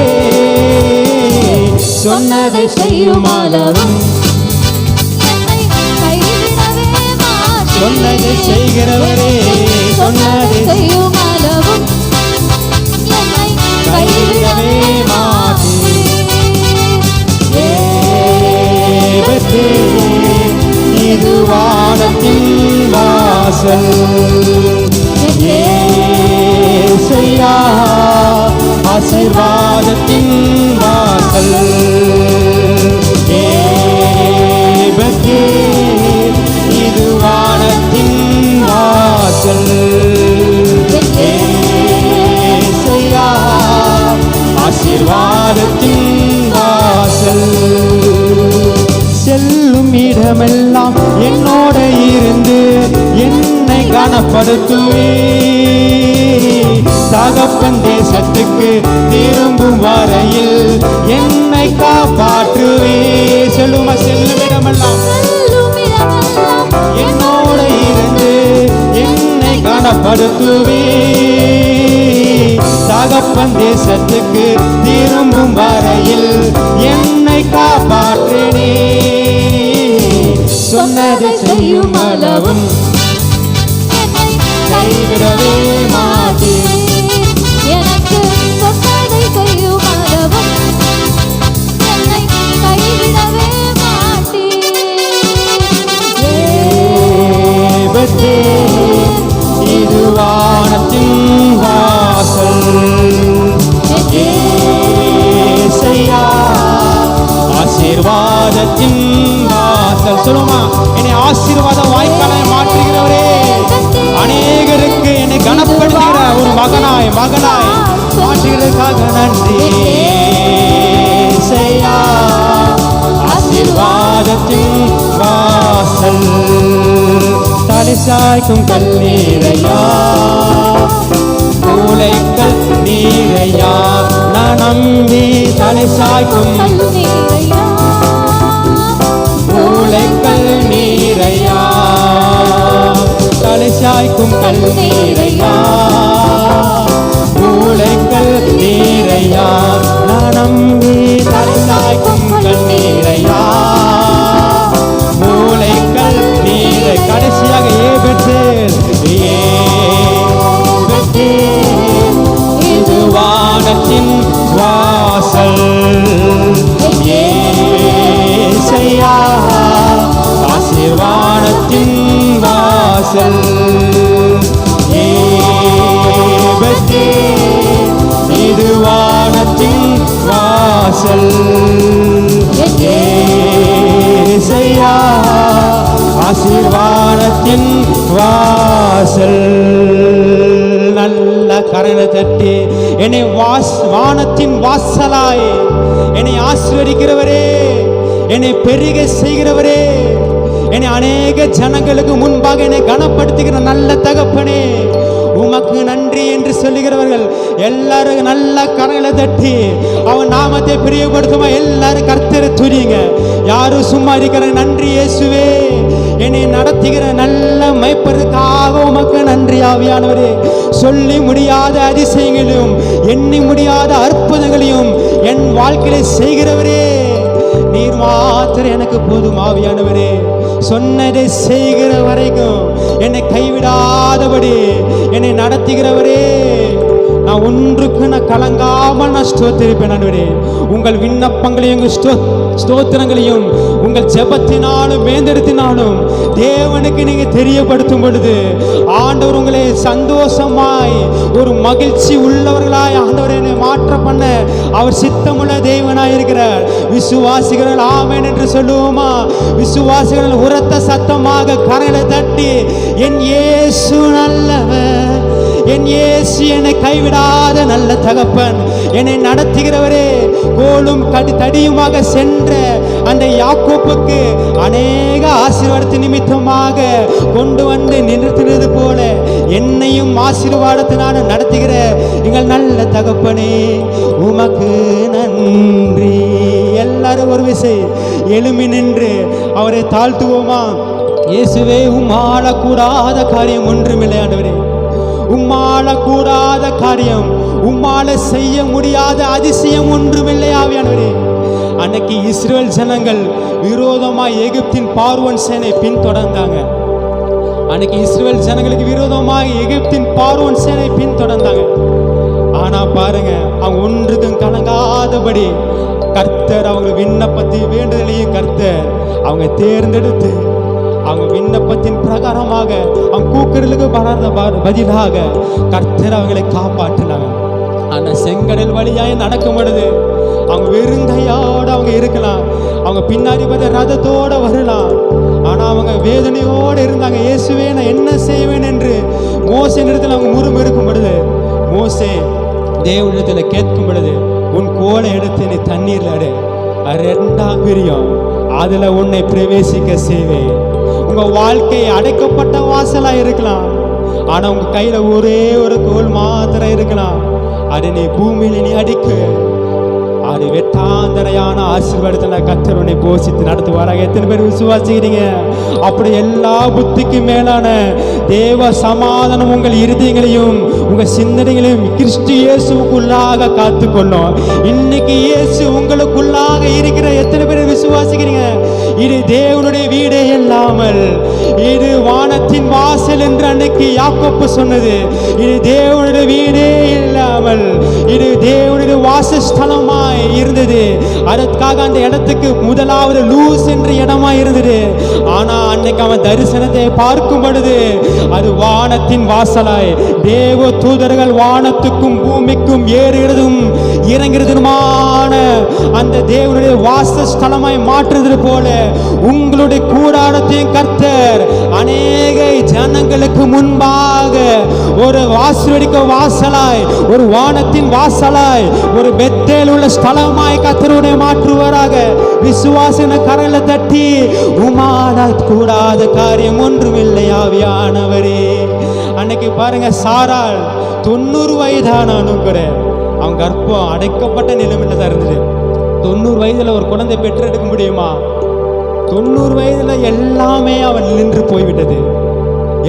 சொன்னதை செய்யும் அளவும் என்னை கைவிடவே மாட்டீர். சொன்னதை செய்கிறவரே சொன்னதை செய்யும் அளவும் என்னை கைவிடவே மாட்டீர். தேவத்தே இது வானத்தின் வாசல் ஏசையா ஆசீர்வாதத்தின் வாசல் தேவத்தே இது வானத்தின் வாசல் ஏசையா ஆசீர்வாதத்தின் வாசல். செல்லும் இடமெல்லாம் என்னோட இருந்து என்னை கனப்படுத்துவே. தகப்பன் தேசத்துக்கு திரும்பும் வரையில் என்னை காப்பாற்றுவே. செல்லும் இடமெல்லாம் என்னோட இருந்து என்னை கனப்படுத்துவே. தகப்பன் தேசத்துக்கு திரும்பும் வரையில் என்னை காப்பாற்றினே. சொன்னதை செய்யும் அளவும் என்னை கைவிடவே மாட்டீர். எனக்கு சொன்னதை செய்யும் அளவும் என்னை கைவிடவே மாட்டீர். தேவத்தே இது வானத்தின் வாசல் ஏசையா ஆசீர்வாதத்தின் வாசல். சொல்லுமா, என்னை ஆசீர்வாத வாய்க்காலை மாற்றுகிறவரே, அநேகருக்கு என்னை கனப்படுத்துகிற ஒரு மகனாய் மாற்றுகிறதுக்காக நன்றி. ஏசையா ஆசீர்வாதத்தின் வாசல் தலை சாய்க்கும் கல்லீரையா மூளைக்கல் நீரையா நான் நம்பி தலை சாய்க்கும் மூளைக்கல் நீரையா தலை சாய்க்கும் கல் நீரையா மூளைக்கல் நீரையா நான் நம்பி தலை சாய்க்கும் கல் நீரையா மூளைக்கல் நீரை. கடைசியாக ஏபெத்தேல் இது வானத்தின் வாசல் ஏசையா ஆசீர்வாதத்தின் வாசல் ஏபெத்தேல் இது வானத்தின் வாசல் ஏசையா ஆசீர்வாதத்தின் வாசல். நல்ல கரங்களை தட்டி என்னை வானத்தின் வாசலாய் என்னை ஆசீர்வதிக்கிறவரே, என்னை பெருக செய்கிறவரே, என்னை அநேக ஜனங்களுக்கு முன்பாக என்னை கனப்படுத்துகிற நல்ல தகப்பனே, உமக்கு நன்றி என்று சொல்லுகிறவர்கள் எல்லாரும் நல்ல கரங்களை தட்டி அவன் நாமத்தை பிரியப்படுத்துமா. எல்லாரும் கர்த்தரை துதிங்க. யாரும் சும்மா இருக்கிற நன்றி இயேசுவே, என்னை நடத்துகிற நல்ல மைப்பதற்காக உமக்கு நன்றி ஆவியானவரே. சொல்லி முடியாத அதிசயங்களையும் எண்ணி முடியாத அற்புதங்களையும் என் வாழ்க்கையில செய்கிறவரே, நீர் மாத்திரம் எனக்கு போதும் ஆவியானவரே. சொன்னதை செய்கிற வரைக்கும் என்னை கைவிடாதபடி என்னை நடத்துகிறவரே, நான் ஒன்றுக்கு நான் கலங்காமல் நான் ஸ்தோத்திரிப்பேன் ஆண்டவரே. உங்கள் விண்ணப்பங்களையும் ஸ்தோத்திரங்களையும் உங்கள் ஜெபத்தினாலும் வேந்தெடுத்தினாலும் தேவனுக்கு நீங்க தெரியப்படுத்தும் பொழுது ஆண்டவர் உங்களை சந்தோஷமாய் ஒரு மகிழ்ச்சி உள்ளவர்களாய் ஆண்டவர் என்னை மாற்ற பண்ண அவர் சித்தமுள்ள தேவனாய் இருக்கிறார். விசுவாசிகள் ஆமென் என்று சொல்லுவோமா? விசுவாசிகள் உரத்த சத்தமாக கரங்களை தட்டி என் இயேசு நல்லவர், என் இயேசு என்னை கைவிடாத நல்ல தகப்பன், என்னை நடத்துகிறவரே. கோலும் தடியுமாக சென்ற அந்த யாக்கோப்புக்கு அநேக ஆசீர்வாதத்து நிமித்தமாக கொண்டு வந்து நிறுத்தினது போல என்னையும் ஆசீர்வாதத்தினால நடத்துகிற எங்கள் நல்ல தகப்பனே, உமக்கு நன்றி. எல்லாரும் ஒரு விசை எழுமி நின்று அவரை தாழ்த்துவோமா? இயேசுவே, உம்மால கூடாத காரியம் ஒன்றுமில்லை ஆண்டவரே. உம்மால கூடாத காரியம், உம்மால செய்ய முடியாத அதிசயம் ஒன்றுமில்லை ஆவியானவரே. அன்னைக்கு இஸ்ரேல் ஜனங்கள் விரோதமாய் எகிப்தின் பார்வோன் சேனை பின்தொடர்ந்தாங்க. அன்னைக்கு இஸ்ரேல் ஜனங்களுக்கு விரோதமாக எகிப்தின் பார்வோன் சேனை பின்தொடர்ந்தாங்க. ஆனா பாருங்க, அவங்க ஒன்றுக்கும் கலங்காதபடி கர்த்தர் அவங்க விண்ணப்பத்தையும் வேண்டுதலையும் கர்த்தர் அவங்க தேர்ந்தெடுத்து அவங்க விண்ணப்பத்தின் பிரகாரமாக அவங்க கூக்குறலுக்கு பதிலாக கர்த்தர் அவங்களை காப்பாற்றினாங்க. ஆனா செங்கடல் வழியாய் நடக்கும் பொழுது அவங்க வெறுங்கையோடு அவங்க இருக்கலாம், அவங்க பின்னாடி பார்த்த ரதத்தோடு வரலாம். ஆனால் அவங்க வேதனையோடு இருந்தாங்க. இயேசுவே, நான் என்ன செய்வேன் என்று மோசே இடத்துல அவங்க முறுமுறுக்கும் பொழுது, மோசே தேவனிடத்தில் கேட்கும் பொழுது, உன் கோலை எடுத்து நீ தண்ணீரில் அடு, அது 2ஆம் பிரியம், அதில் உன்னை பிரவேசிக்க செய்வேன். உங்கள் வாழ்க்கை அடைக்கப்பட்ட வாசலாக இருக்கலாம், ஆனால் உங்கள் கையில் ஒரே ஒரு கோல் மாத்திரம் இருக்கலாம். அதை நீ பூமியில் நீ அடிக்க, அது வெட்டாந்தரையான ஆசீர்வாதத்தில் கர்த்தர் உன்னை போஷித்து நடத்துவாராக. எத்தனை பேர் விசுவாசிக்கிறீங்க? அப்படி எல்லா புத்திக்கு மேலான தேவ சமாதானம் உங்கள் இருதயங்களையும் உங்கள் சிந்தனைகளையும் கிறிஸ்து இயேசுக்குள்ளாக காத்துக்கொள்ளும். இன்னைக்கு இயேசு உங்களுக்குள்ளாக இருக்கிற எத்தனை பேர் விசுவாசிக்கிறீங்க? இது தேவனுடைய வீடே இல்லாமல் இது வானத்தின் வாசல் என்று அன்னைக்கு யாக்கோப்பு சொன்னது. இது தேவனுடைய வீடே இல்லாமல் இது தேவனுடைய வாசஸ்தலமாய் இருந்தது. அதற்காக அந்த இடத்துக்கு முதலாவது லூஸ் என்ற இடமாய் இருந்தது. ஆனா அன்னைக்கு அவன் தரிசனத்தை பார்க்கும் பொழுது அது வானத்தின் வாசலாய் தேவ தூதர்கள் வானத்துக்கும் பூமிக்கும் ஏறுகிறதும் இறங்குறதுமான அந்த தேவனுடைய வாசஸ்தலமாய் மாற்றுவது போல உங்களுடைய கூடாரத்தையும் கர்த்தர் அநேக ஜனங்களுக்கு முன்பாக ஒரு ஆசீர்வதிக்க வாசலாய், ஒரு வானத்தின் வாசலாய், ஒரு பெத்தேல் உள்ள ஸ்தலமாய் கர்த்தருடைய மாற்றுவாராக. விசுவாசன கரல தட்டி, உமால கூடாத காரியம் ஒன்றுமில்லை ஆவியானவரே. அன்னைக்கு பாருங்க, சாராள் 90 வயதானாலும் கூட அவங்க கர்ப்பம் அடைக்கப்பட்ட நிலைமையில தான் இருந்தது. 90 வயதுல ஒரு குழந்தை பெற்றெடுக்க முடியுமா? 90 வயதுல எல்லாமே அவன் நின்று போய்விட்டது,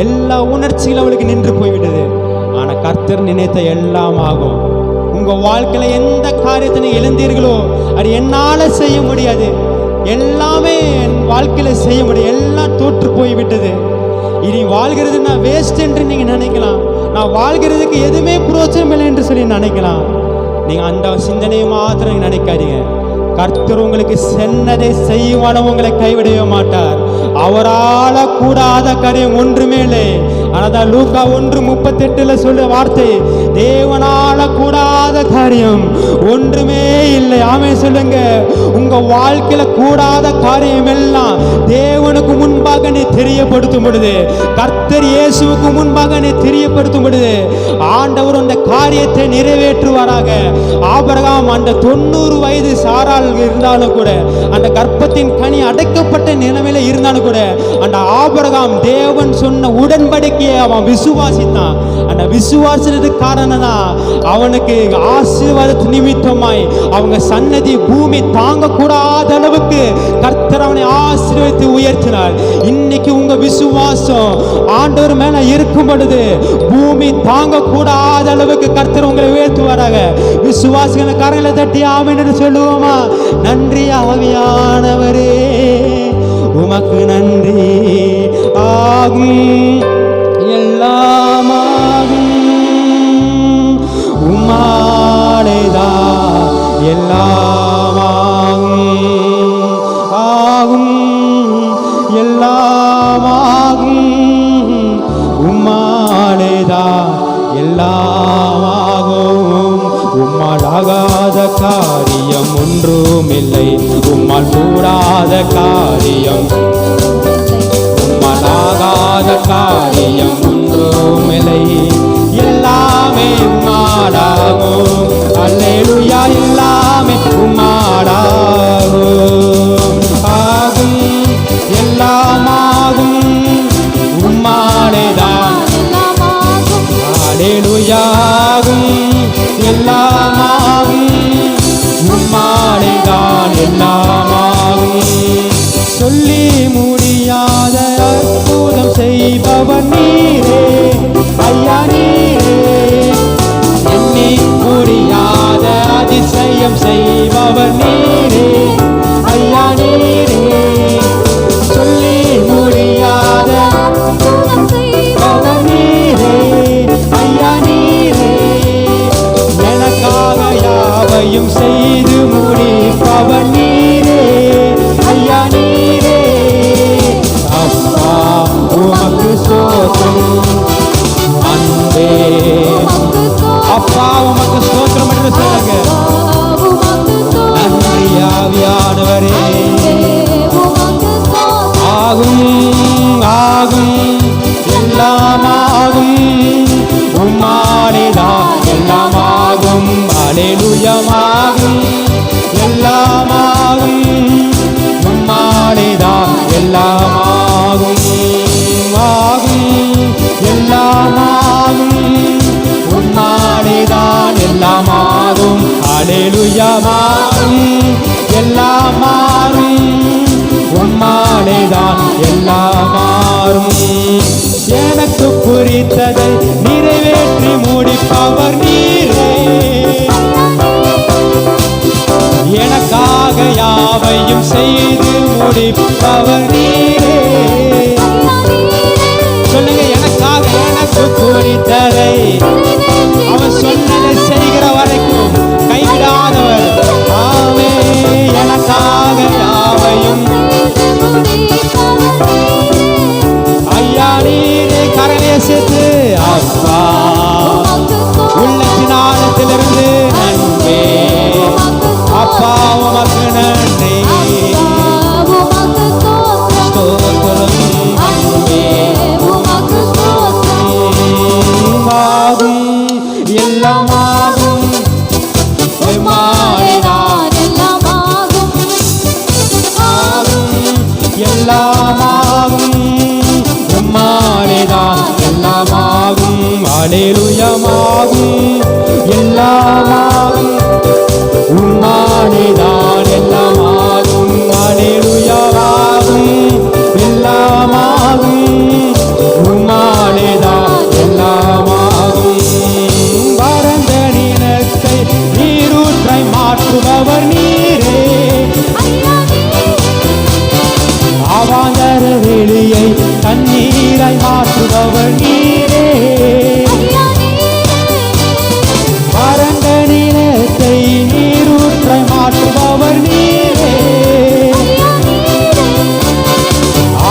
எல்லா உணர்ச்சிகளும் அவளுக்கு நின்று போய்விட்டது. ஆனா கர்த்தர் நினைத்த எல்லாம் ஆகும். உங்க வாழ்க்கையில எந்த காரியத்தை நீங்க இழந்தீர்களோ அது என்னால செய்ய முடியாது, எல்லாமே என் வாழ்க்கையில செய்ய முடியும், எல்லாம் தோற்று போய்விட்டது, இனி வாழ்கிறது நான் வேஸ்ட் என்று நீங்க நினைக்கலாம், நான் வாழ்கிறதுக்கு எதுவுமே பிரோஜனம் இல்லை என்று சொல்லி நினைக்கலாம். நீங்க அந்த சிந்தனையை மாத்திரம் நினைக்காதீங்க. கர்த்தர் உங்களுக்கு சொன்னதை செய்வான உங்களை கைவிடவே மாட்டார். அவரால கூடாத காரியம் ஒன்றுமே இல்லை. ஆனால் லூக்கா 1:38 சொல்ற வார்த்தை, தேவனால கூடாத காரியம் ஒன்றுமே இல்லை. ஆமே சொல்லுங்க. உங்க வாழ்க்கையில கூடாத காரியம் எல்லாம் தேவனுக்கு முன்பாக நீ தெரியப்படுத்தும் பொழுது, கர்த்தர் இயேசுவுக்கு முன்பாக நீ தெரியப்படுத்தும் பொழுது ஆண்டவர் அந்த காரியத்தை நிறைவேற்றுவாராக. ஆபிரகாம் அந்த 90 வயது சாரால் இருந்தாலும் கூட, அந்த கர்ப்பத்தின் கனி அடைக்கப்பட்ட நிலைமையில இருந்தாலும் கூட, அந்த ஆபிரகாம் தேவன் சொன்ன உடன்படிக்கையை அவன் விசுவாசித்தான். அந்த விசுவாசத்துக்கு காரணம் தான் அவனுக்கு ஆசீர்வாத நிமித்தமாய் அவங்க சன்னதி பூமி தாங்க கூடாத அளவுக்கு கர்த்தர் அவனை ஆசீர்வதித்து உயர்த்தினார். இன்னைக்கு உங்க விசுவாசம் ஆண்டவர் மேல இருக்கும் பொழுது பூமி தாங்க கூடாத அளவுக்கு கர்த்தர் உங்களை உயர்த்துவாராக. விசுவாசிகளை கரங்களை தட்டி ஆமென் என்று சொல்லுவோமா? நன்றி ஆவியானவரே, உமக்கு நன்றி ஆகும், எல்லாமாகும், உம்மாலேதா எல்லாமாகும், ஆகும் எல்லாமாகும், உம்மாலேதா எல்லாமாகும். உம்மால் ஆகாத காரியம் ஒன்றுமில்லை, உம்மால் கூடாத காரியம், உம்மால் ஆகாத காரியம் ஒன்றுமில்லை, எல்லாமே உம்மாலாகும். அல்லேலூயா, எல்லாமே உம்மாலாகும். ஆகும், எல்லாமாகும், உம்மாலேதான். அல்லேலூயாகும், எல்லாமாகும், உம்மாலேதான் எல்லாம் அல்லேலூயா மாறும், எல்லாம் மாறும், உம்மாலேதான் எல்லாம் மாறும். எனக்கு குறித்ததை நிறைவேற்றி முடிப்பவர் நீரே, எனக்காக யாவையும் செய்து முடிப்பவர் நீரே. சொல்லுங்க, எனக்காக எனக்கு குறித்ததை அவர் சொன்னதை செய்கிற வரைக்கும் கைவிடாதவர். ஆமே, எனக்காக யாவையும் ஐயா நீரே. கரநேசித்து அப்பா உள்ளத்தின் ஆழத்திலிருந்து நன்றி அப்பா, உமக்கு நன்றி ஸ்தோத்திரம் நன்றி. ஆகும் எல்லாமாகும் உம்மாலேதான் எல்லாமாகும். ஆகும் எல்லாமாகும் உம்மாலேதான் எல்லாமாகும். அல்லேலூயாமாகும் எல்லாமாகும் உம்மாலேதான் எல்லாமாகும். அல்லேலூயாமாகும் எல்லாமாகும் உம்மாலேதான் எல்லாமாகும். வறண்ட நிலத்தை நீரூற்றை மாற்றுபவர் நீரே, அவாந்தர வெளியை தண்ணீரை மாற்றுபவர் நீரே. வறண்ட நிலத்தை நீரூற்றை மாற்றுபவர் நீரே,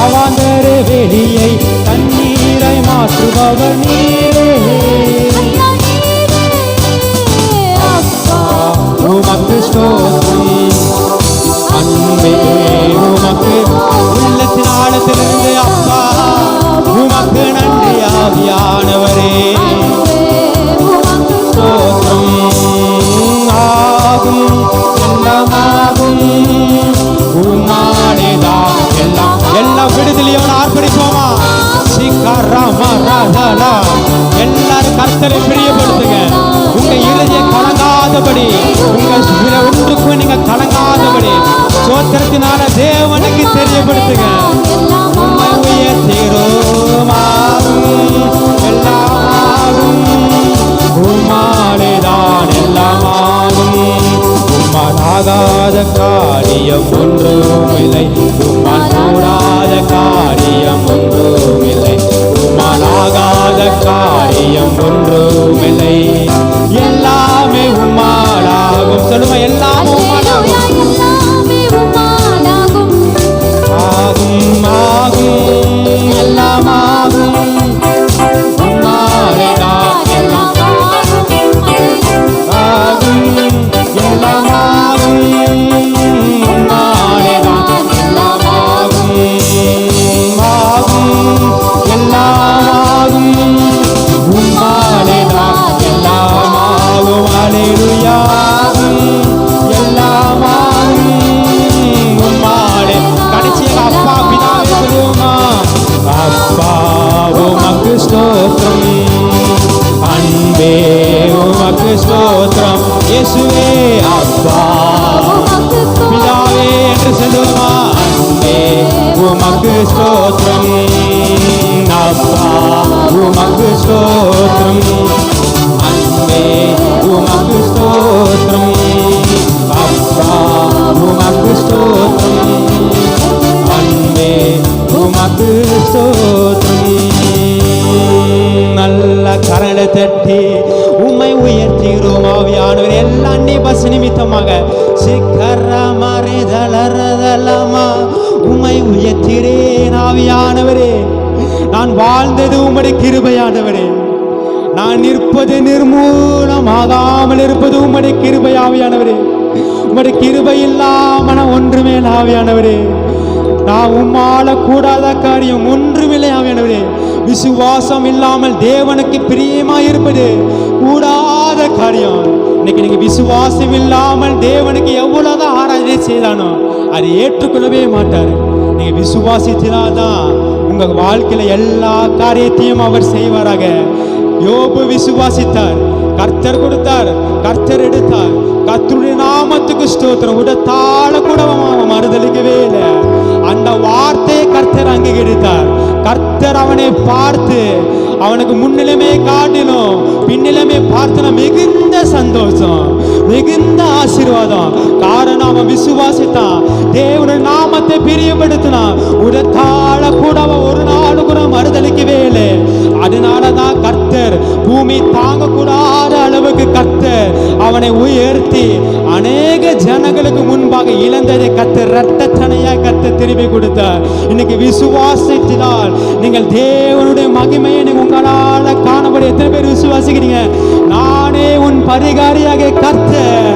அவாந்தர வெளியை தண்ணீரை மாற்றுபவர் நீரே. உமக்கு ஸ்தோத்திரம் அன்பே, உமக்கு உள்ளத்தின் ஆழத்திலிருந்து அப்பா உமக்கு நன்றி ஆவியானவரே. ஸ்தோத்திரம் ஆகும் எல்லாமாகும் உம்மாலேதான் எல்லாம். எல்லா விடுதலையோடு ஆர்ப்பரிப்போமா? சிக்கரமரதலா. எல்லாரும் கர்த்தரை பிரியப்படுத்துங்க. உங்க இருதய கலங்காதபடி, உங்க ஒன்றுக்கும் நீங்க கலங்காதபடி ஸ்தோத்திரத்தினால தேவனுக்கு தெரியப்படுத்துங்க. உம்மை உயர்த்திரோமாகும் எல்லாமாகும் உம்மாலேதான் எல்லாமாகும். உம்மாலாகாத காரியம் ஒன்றும் இல்லை, உம்மால் கூடாத காரியம் ஒன்றும் இல்லை, உம்மாலாகாத காரியம் ஒன்றும் இல்லை. எல்லாமே உம்மாலாகும். சொல்லுங்க, எல்லாமே உம்மாலாகும். ஆகும் ஆகும் எல்லாமாகும் உம்மாலேதான் எல்லாமாகும். ஆகும் எல்லாமாகும் உம்மாலேதான் எல்லாமாகும். ஆகும் எல்லாமாகும் உம்மாலேதான் எல்லாமாகும். அல்லேலூயாகும் எல்லாமாகும் உம்மாலே. கடைசியாக அப்பா பிதாவே சொல்லுவோமா? அப்பா உமக்கு ஸ்தோத்திரம் அன்பே, உமக்கு ஸ்தோத்திரம் இயேசுவே. அப்பா பிதாவே என்று சொல்லுவோமா? அன்பே உமக்கு ஸ்தோத்திரம் அப்பா உமக்கு ஸ்தோத்திரம் அன்பே உமக்கு ஸ்தோத்திரம் அப்பா உமக்கு ஸ்தோத்திரம் அன்பே உமக்கு ஸ்தோத்திரம். நல்ல கரங்களை தட்டி உம்மை உயர்த்துகிறோம் ஆவியானவர். எல்லா பஸ் நிமித்தமாக சிக்கரமரிதலரதலமா உம்மை உயர்த்திறேன் ஆவியானவரே. நான் வாழ்ந்தது உம்முடைய கிருபையானவரே, நான் நிற்பது நிர்மூலமாகாமல் இருப்பது உம்முடைய கிருபை ஆவியானவரே. உம்முடைய கிருபை இல்லாமல் ஒன்றுமே ஆவியானவரே. நான் உம்மால கூடாத காரியம் ஒன்றுமில்லை ஆவியானவரே. விசுவாசம் இல்லாமல் தேவனுக்கு பிரியமாய் இருப்பது கூடாத காரியம். இன்னைக்கு நீங்க விசுவாசம் இல்லாமல் தேவனுக்கு எவ்வளவுதான் ஆராதனை செய்தானோ அதை ஏற்றுக்கொள்ளவே மாட்டார். நீங்க விசுவாசித்தால்தான் உங்க வாழ்க்கையில எல்லா காரியத்தையும் அவர் செய்வாராக. யோபு விசுவாசித்தார், கர்த்தர் கொடுத்தார், கர்த்தர் எடுத்தார். கர்த்தருடைய நாமத்துக்கு ஸ்தோத்திரம். உடத்தால கூட அவன் மறுதளிக்கவே இல்லை. அந்த வார்த்தையை கர்த்தர் அங்கீகரித்தார். கர்த்தர் அவனை பார்த்து அவனுக்கு முன்னிலைமே காட்டிலும் பின்னிலைமே பார்த்து மிகுந்த சந்தோஷம், மிகுந்த ஆசீர்வாதம். காரணம் அவன் விசுவாசித்தான், தேவனுடைய நாமத்தை பிரியப்படுத்தினான். உடத்தால கூட அவன் ஒரு நாள் கூட மறுதளிக்கவே இல்லை. அதனாலதான் கர்த்தர் பூமி தாங்கக்கூடாத அளவுக்கு கர்த்தர் அவனை உயர்த்தி அநேக ஜனங்களுக்கு முன்பாக இழந்ததை கர்த்தர் இரட்டத்தனையா கர்த்தர் திருப்பி கொடுத்தார். இன்னைக்கு விசுவாசத்தினால் நீங்கள் தேவனுடைய மகிமையை உங்களால காணப்பட எத்தனை பேர் விசுவாசிக்கிறீங்க? நானே உன் பரிகாரியாக கர்த்தர்,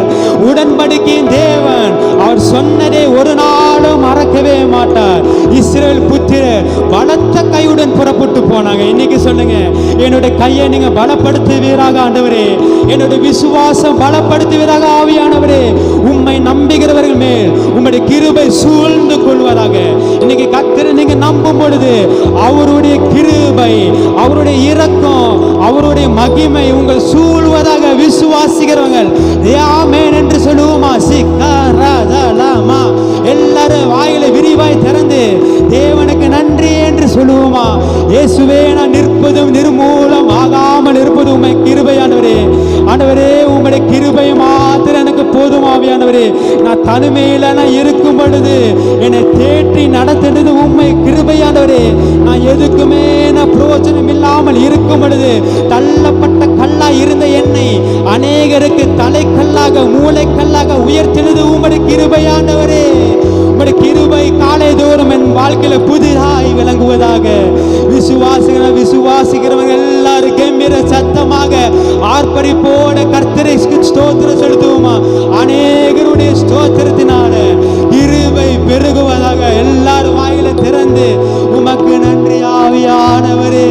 உடன்படிக்கையின் தேவன். அவர் சொன்னதை ஒரு நாளும் மறக்கவே மாட்டார். இஸ்ரவேல் புத்திரர் பலத்த கையுடன் புறப்பட்டு போனாங்க. இன்னைக்கு சொல்லுங்க, என்னுடைய கையை நீங்க பலப்படுத்துவீராக ஆண்டவரே, என்னுடைய விசுவாசம் பலப்படுத்துவீராக ஆவியானவரே. உம்மை நம்புகிறவர்கள் மேல் உம்முடைய கிருபை சூழ்ந்து கொள்வதாக. இன்னைக்கு கர்த்தரை நீங்க நம்பும் பொழுது அவருடைய கிருபை, அவருடைய இரக்கம், அவருடைய மகிமை உங்கள் சூழ்வதாக விசுவாசிக்கிறவர்கள் ஆமென் என்று சொல்லுவோமா? சிக்கரதலமா எல்லாரும் வாயில விரிவாய் திறந்து தேவனுக்கு நன்றி என்று சொல்லுவோமா? இயேசுவே, நான் நிற்பதும் நிர்மூலம் ஆகாமல் இருப்பதும் உம்மை கிருபையானவரே. ஆண்டவரே, உம்முடைய கிருபை மாத்திரம் எனக்கு போதும் ஆவியானவரே. நான் தனிமையில நான் இருக்கும் பொழுது என்னை தேற்றி நடத்துறது உம்மை கிருபையானவரே. நான் எதுக்குமே நான் பிரயோஜனம் இல்லாமல் இருக்கும் பொழுது தள்ளப்பட்ட கல்லா இருந்த என்னை அநேகருக்கு தலைக்கல்லாக மூளைக்கல்லாக உயர்த்தினது உம்முடைய கிருபையானவரே. உம்முடைய கிருபை காலை தோறும் என் வாழ்க்கையில புதிதாய் விளங்குவதாக. விசுவாசிக்கிறவங்க எல்லாரும் கம்பீர சத்தமாக ஆர்ப்பரிப்போட கர்த்தரை ஸ்தோத்திரம் செலுத்துவோமா? அநேகருடைய ஸ்தோத்திரத்தினால கிருபை பெருகுவதாக. எல்லாரும் வாயில திறந்து உமக்கு நன்றி ஆவியானவரே,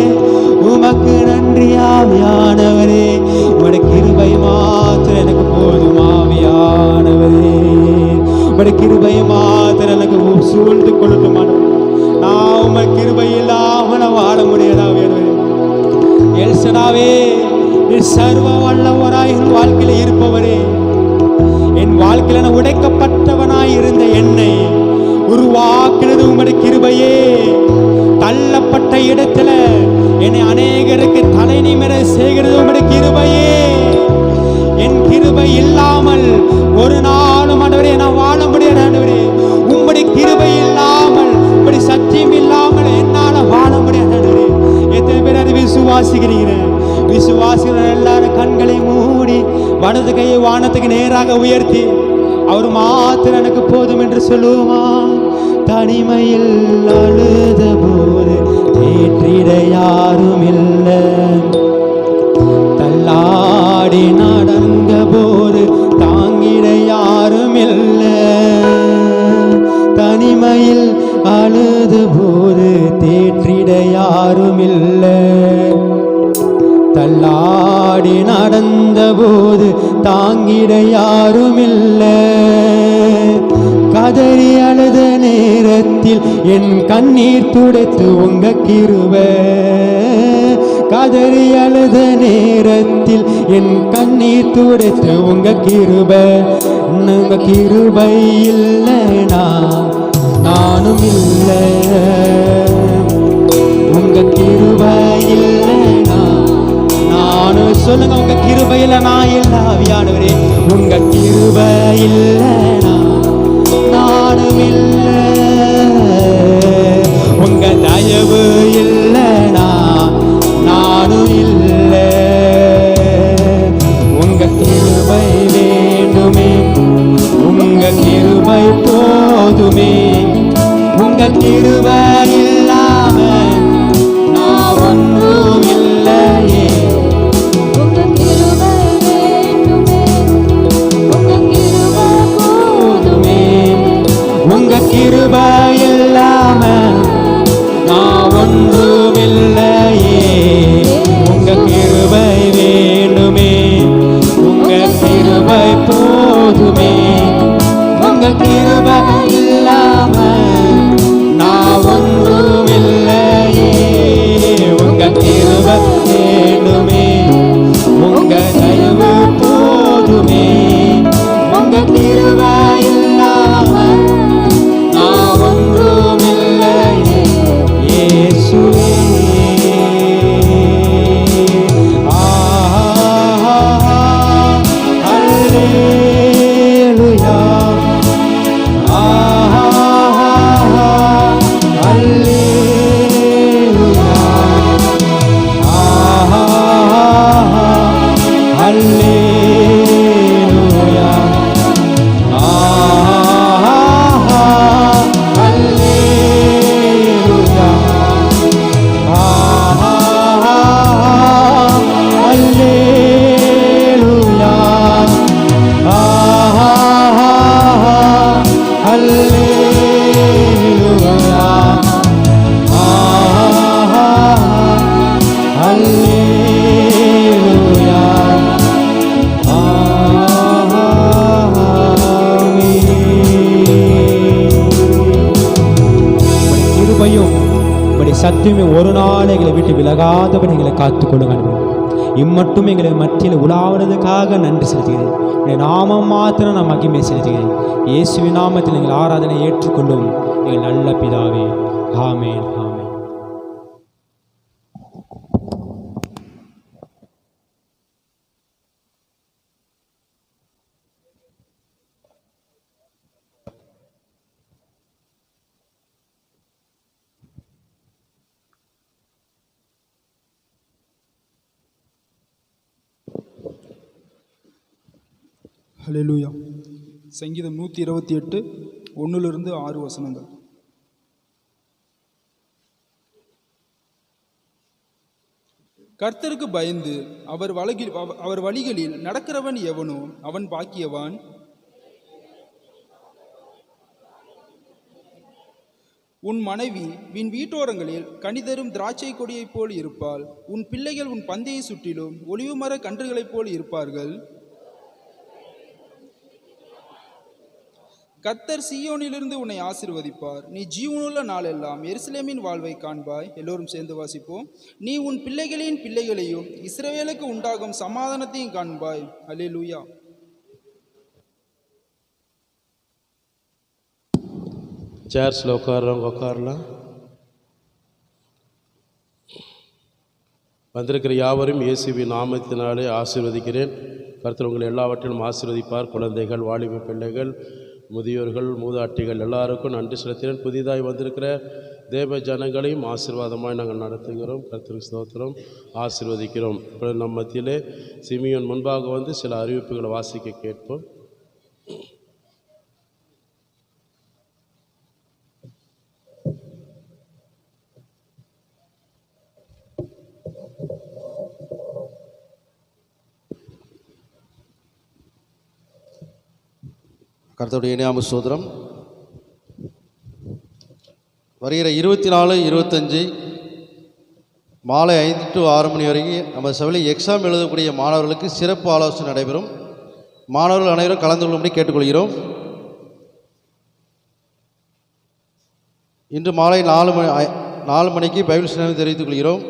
உமக்கு நன்றி ஆவியானவரே. உம்முடைய கிருபை மாத்திரம் எனக்கு போதும் ஆவியானவரே. உம்முடைய கிருபை மாத்திரம் எனக்கு சூழ்ந்து கொள்ளட்டுமான. நான் உம்மை கிருபை இல்லாம நான் வாழ முடியாதாவே. எல்சடாவே, நீ சர்வ வல்லவராய் என் வாழ்க்கையில இருப்பவரே. என் வாழ்க்கையில நான் உடைக்கப்பட்டவனாய் இருந்த என்னை உருவாக்குறது உம்முடைய கிருபையே. தள்ளப்பட்ட இடத்துல என்னை அநேகருக்கு தலை நிமிர செய்கிறது உம்முடைய கிருபையே. என் கிருபை இல்லாமல் ஒரு நாளும் ஆண்டவரே நான் வாழ முடியாது ஆண்டவரே. உம்முடைய கிருபை இல்லாமல், உம்முடைய சத்தியம் இல்லாமல் என்னால வாழ முடியாது ஆண்டவரே. எத்தனை பேர் அதை விசுவாசிக்கிறீங்க? விசுவாசிக்கிற எல்லாரும் கண்களை மூடி வலது கையை வானத்துக்கு நேராக உயர்த்தி அவர் மாத்திரம் எனக்கு போதும் என்று சொல்லுவோமா? தனிமையில் அழுத போது தேற்றிட யாரும் இல்லை, தள்ளாடி நடந்த போது தாங்கிட யாரும் இல்லை. தனிமையில் அழுத போது தேற்றிட யாரும் இல்லை, தள்ளாடி நடந்த போது தாங்கிட யாரும் இல்லை. கதறி அழுத நேரத்தில் என் கண்ணீர் துடைத்து உங்க கிருபை, கதறி அழுத நேரத்தில் என் கண்ணீர் துடைத்து உங்க கிருபை. உங்க கிருபை இல்லைனா நானும் இல்லை, உங்க கிருபை இல்லைனா நானும். சொல்லுங்க, உங்க கிருபையில நான் இல்லை ஆவியானவரே. உங்க கிருபை இல்லைனா நானும் இல்லை, உங்க தயவு இல்லைனா நானும் இல்லை. உங்க கிருபை வேண்டுமே, உங்க கிருபை போதுமே. உங்க கிருபை இல்லாம நான் ஒன்றும் இல்லையே. உங்க கிருபை வேண்டுமே, உங்க கிருபை போதுமே. உங்க கிருபை இல்லாம நான் நாள் எங்களை விட்டு விலகாதவன் எங்களை காத்துக்கொள்ளுங்க ஆண்டவரே. இம்மட்டும் எங்களை மத்தியில் உலாவுறதுக்காக நன்றி செலுத்துகிறேன். உடைய நாமம் மாத்திரம் நான் மகிமை செலுத்துகிறேன். இயேசுவின் நாமத்தில் எங்கள் ஆராதனை ஏற்றுக்கொள்ளும் எங்கள் நல்ல பிதாவே. ஆமென், ஆமென். ஹல்லேலூயா. சங்கீதம் 128 1-6 வசனங்கள். கர்த்தருக்கு பயந்து அவர் வழிகளில் நடக்கிறவன் எவனோ அவன் பாக்கியவான். உன் மனைவி உன் வீட்டோரங்களில் கனிதரும் திராட்சை கொடியைப் போல் இருப்பாள். உன் பிள்ளைகள் உன் பந்தையை சுற்றிலும் ஒலிவுமர கன்றுகளைப் போல் இருப்பார்கள். கர்த்தர் சீயோனிலிருந்து உன்னை ஆசீர்வதிப்பார். நீ ஜீவனுள்ள நாளெல்லாம் எருசலேமின் வாழ்வை காண்பாய். எல்லோரும் சேர்ந்து வாசிப்போம். நீ உன் பிள்ளைகளின் பிள்ளைகளையும் இஸ்ரவேலுக்கு உண்டாகும் சமாதானத்தையும் காண்பாய். அல்லேலூயா. சேர்ஸில் உட்காரலாம். வந்திருக்கிற யாவரும் இயேசுவின் நாமத்தினாலே ஆசீர்வதிக்கிறேன். கர்த்தர் உங்களை எல்லாவற்றிலும் ஆசீர்வதிப்பார். குழந்தைகள், வாலிப பிள்ளைகள், முதியோர்கள், மூதாட்டிகள் எல்லாருக்கும் நன்றி செலுத்தினேன். புதிதாய் வந்திருக்கிற தேவ ஜனங்களையும் ஆசீர்வாதமாய் நாங்கள் நடத்துகிறோம். கர்த்தருக்கு ஸ்தோத்திரம், ஆசீர்வதிக்கிறோம். இப்போ நம்ம மத்தியிலே சிமியோன் முன்பாக வந்து சில அறிவிப்புகளை வாசிக்க கேட்போம். கர்த்தருடைய இணையாம சோதரம். வருகிற 24, 25 மாலை 5 to 6 மணி வரைக்கும் நம்ம சபையில் எக்ஸாம் எழுதக்கூடிய மாணவர்களுக்கு சிறப்பு ஆலோசனை நடைபெறும். மாணவர்கள் அனைவரும் கலந்து கொள்ளும்படி கேட்டுக்கொள்கிறோம். இன்று மாலை 4 மணிக்கு பைபிள் சிந்தனை தெரிவித்துக் கொள்கிறோம்.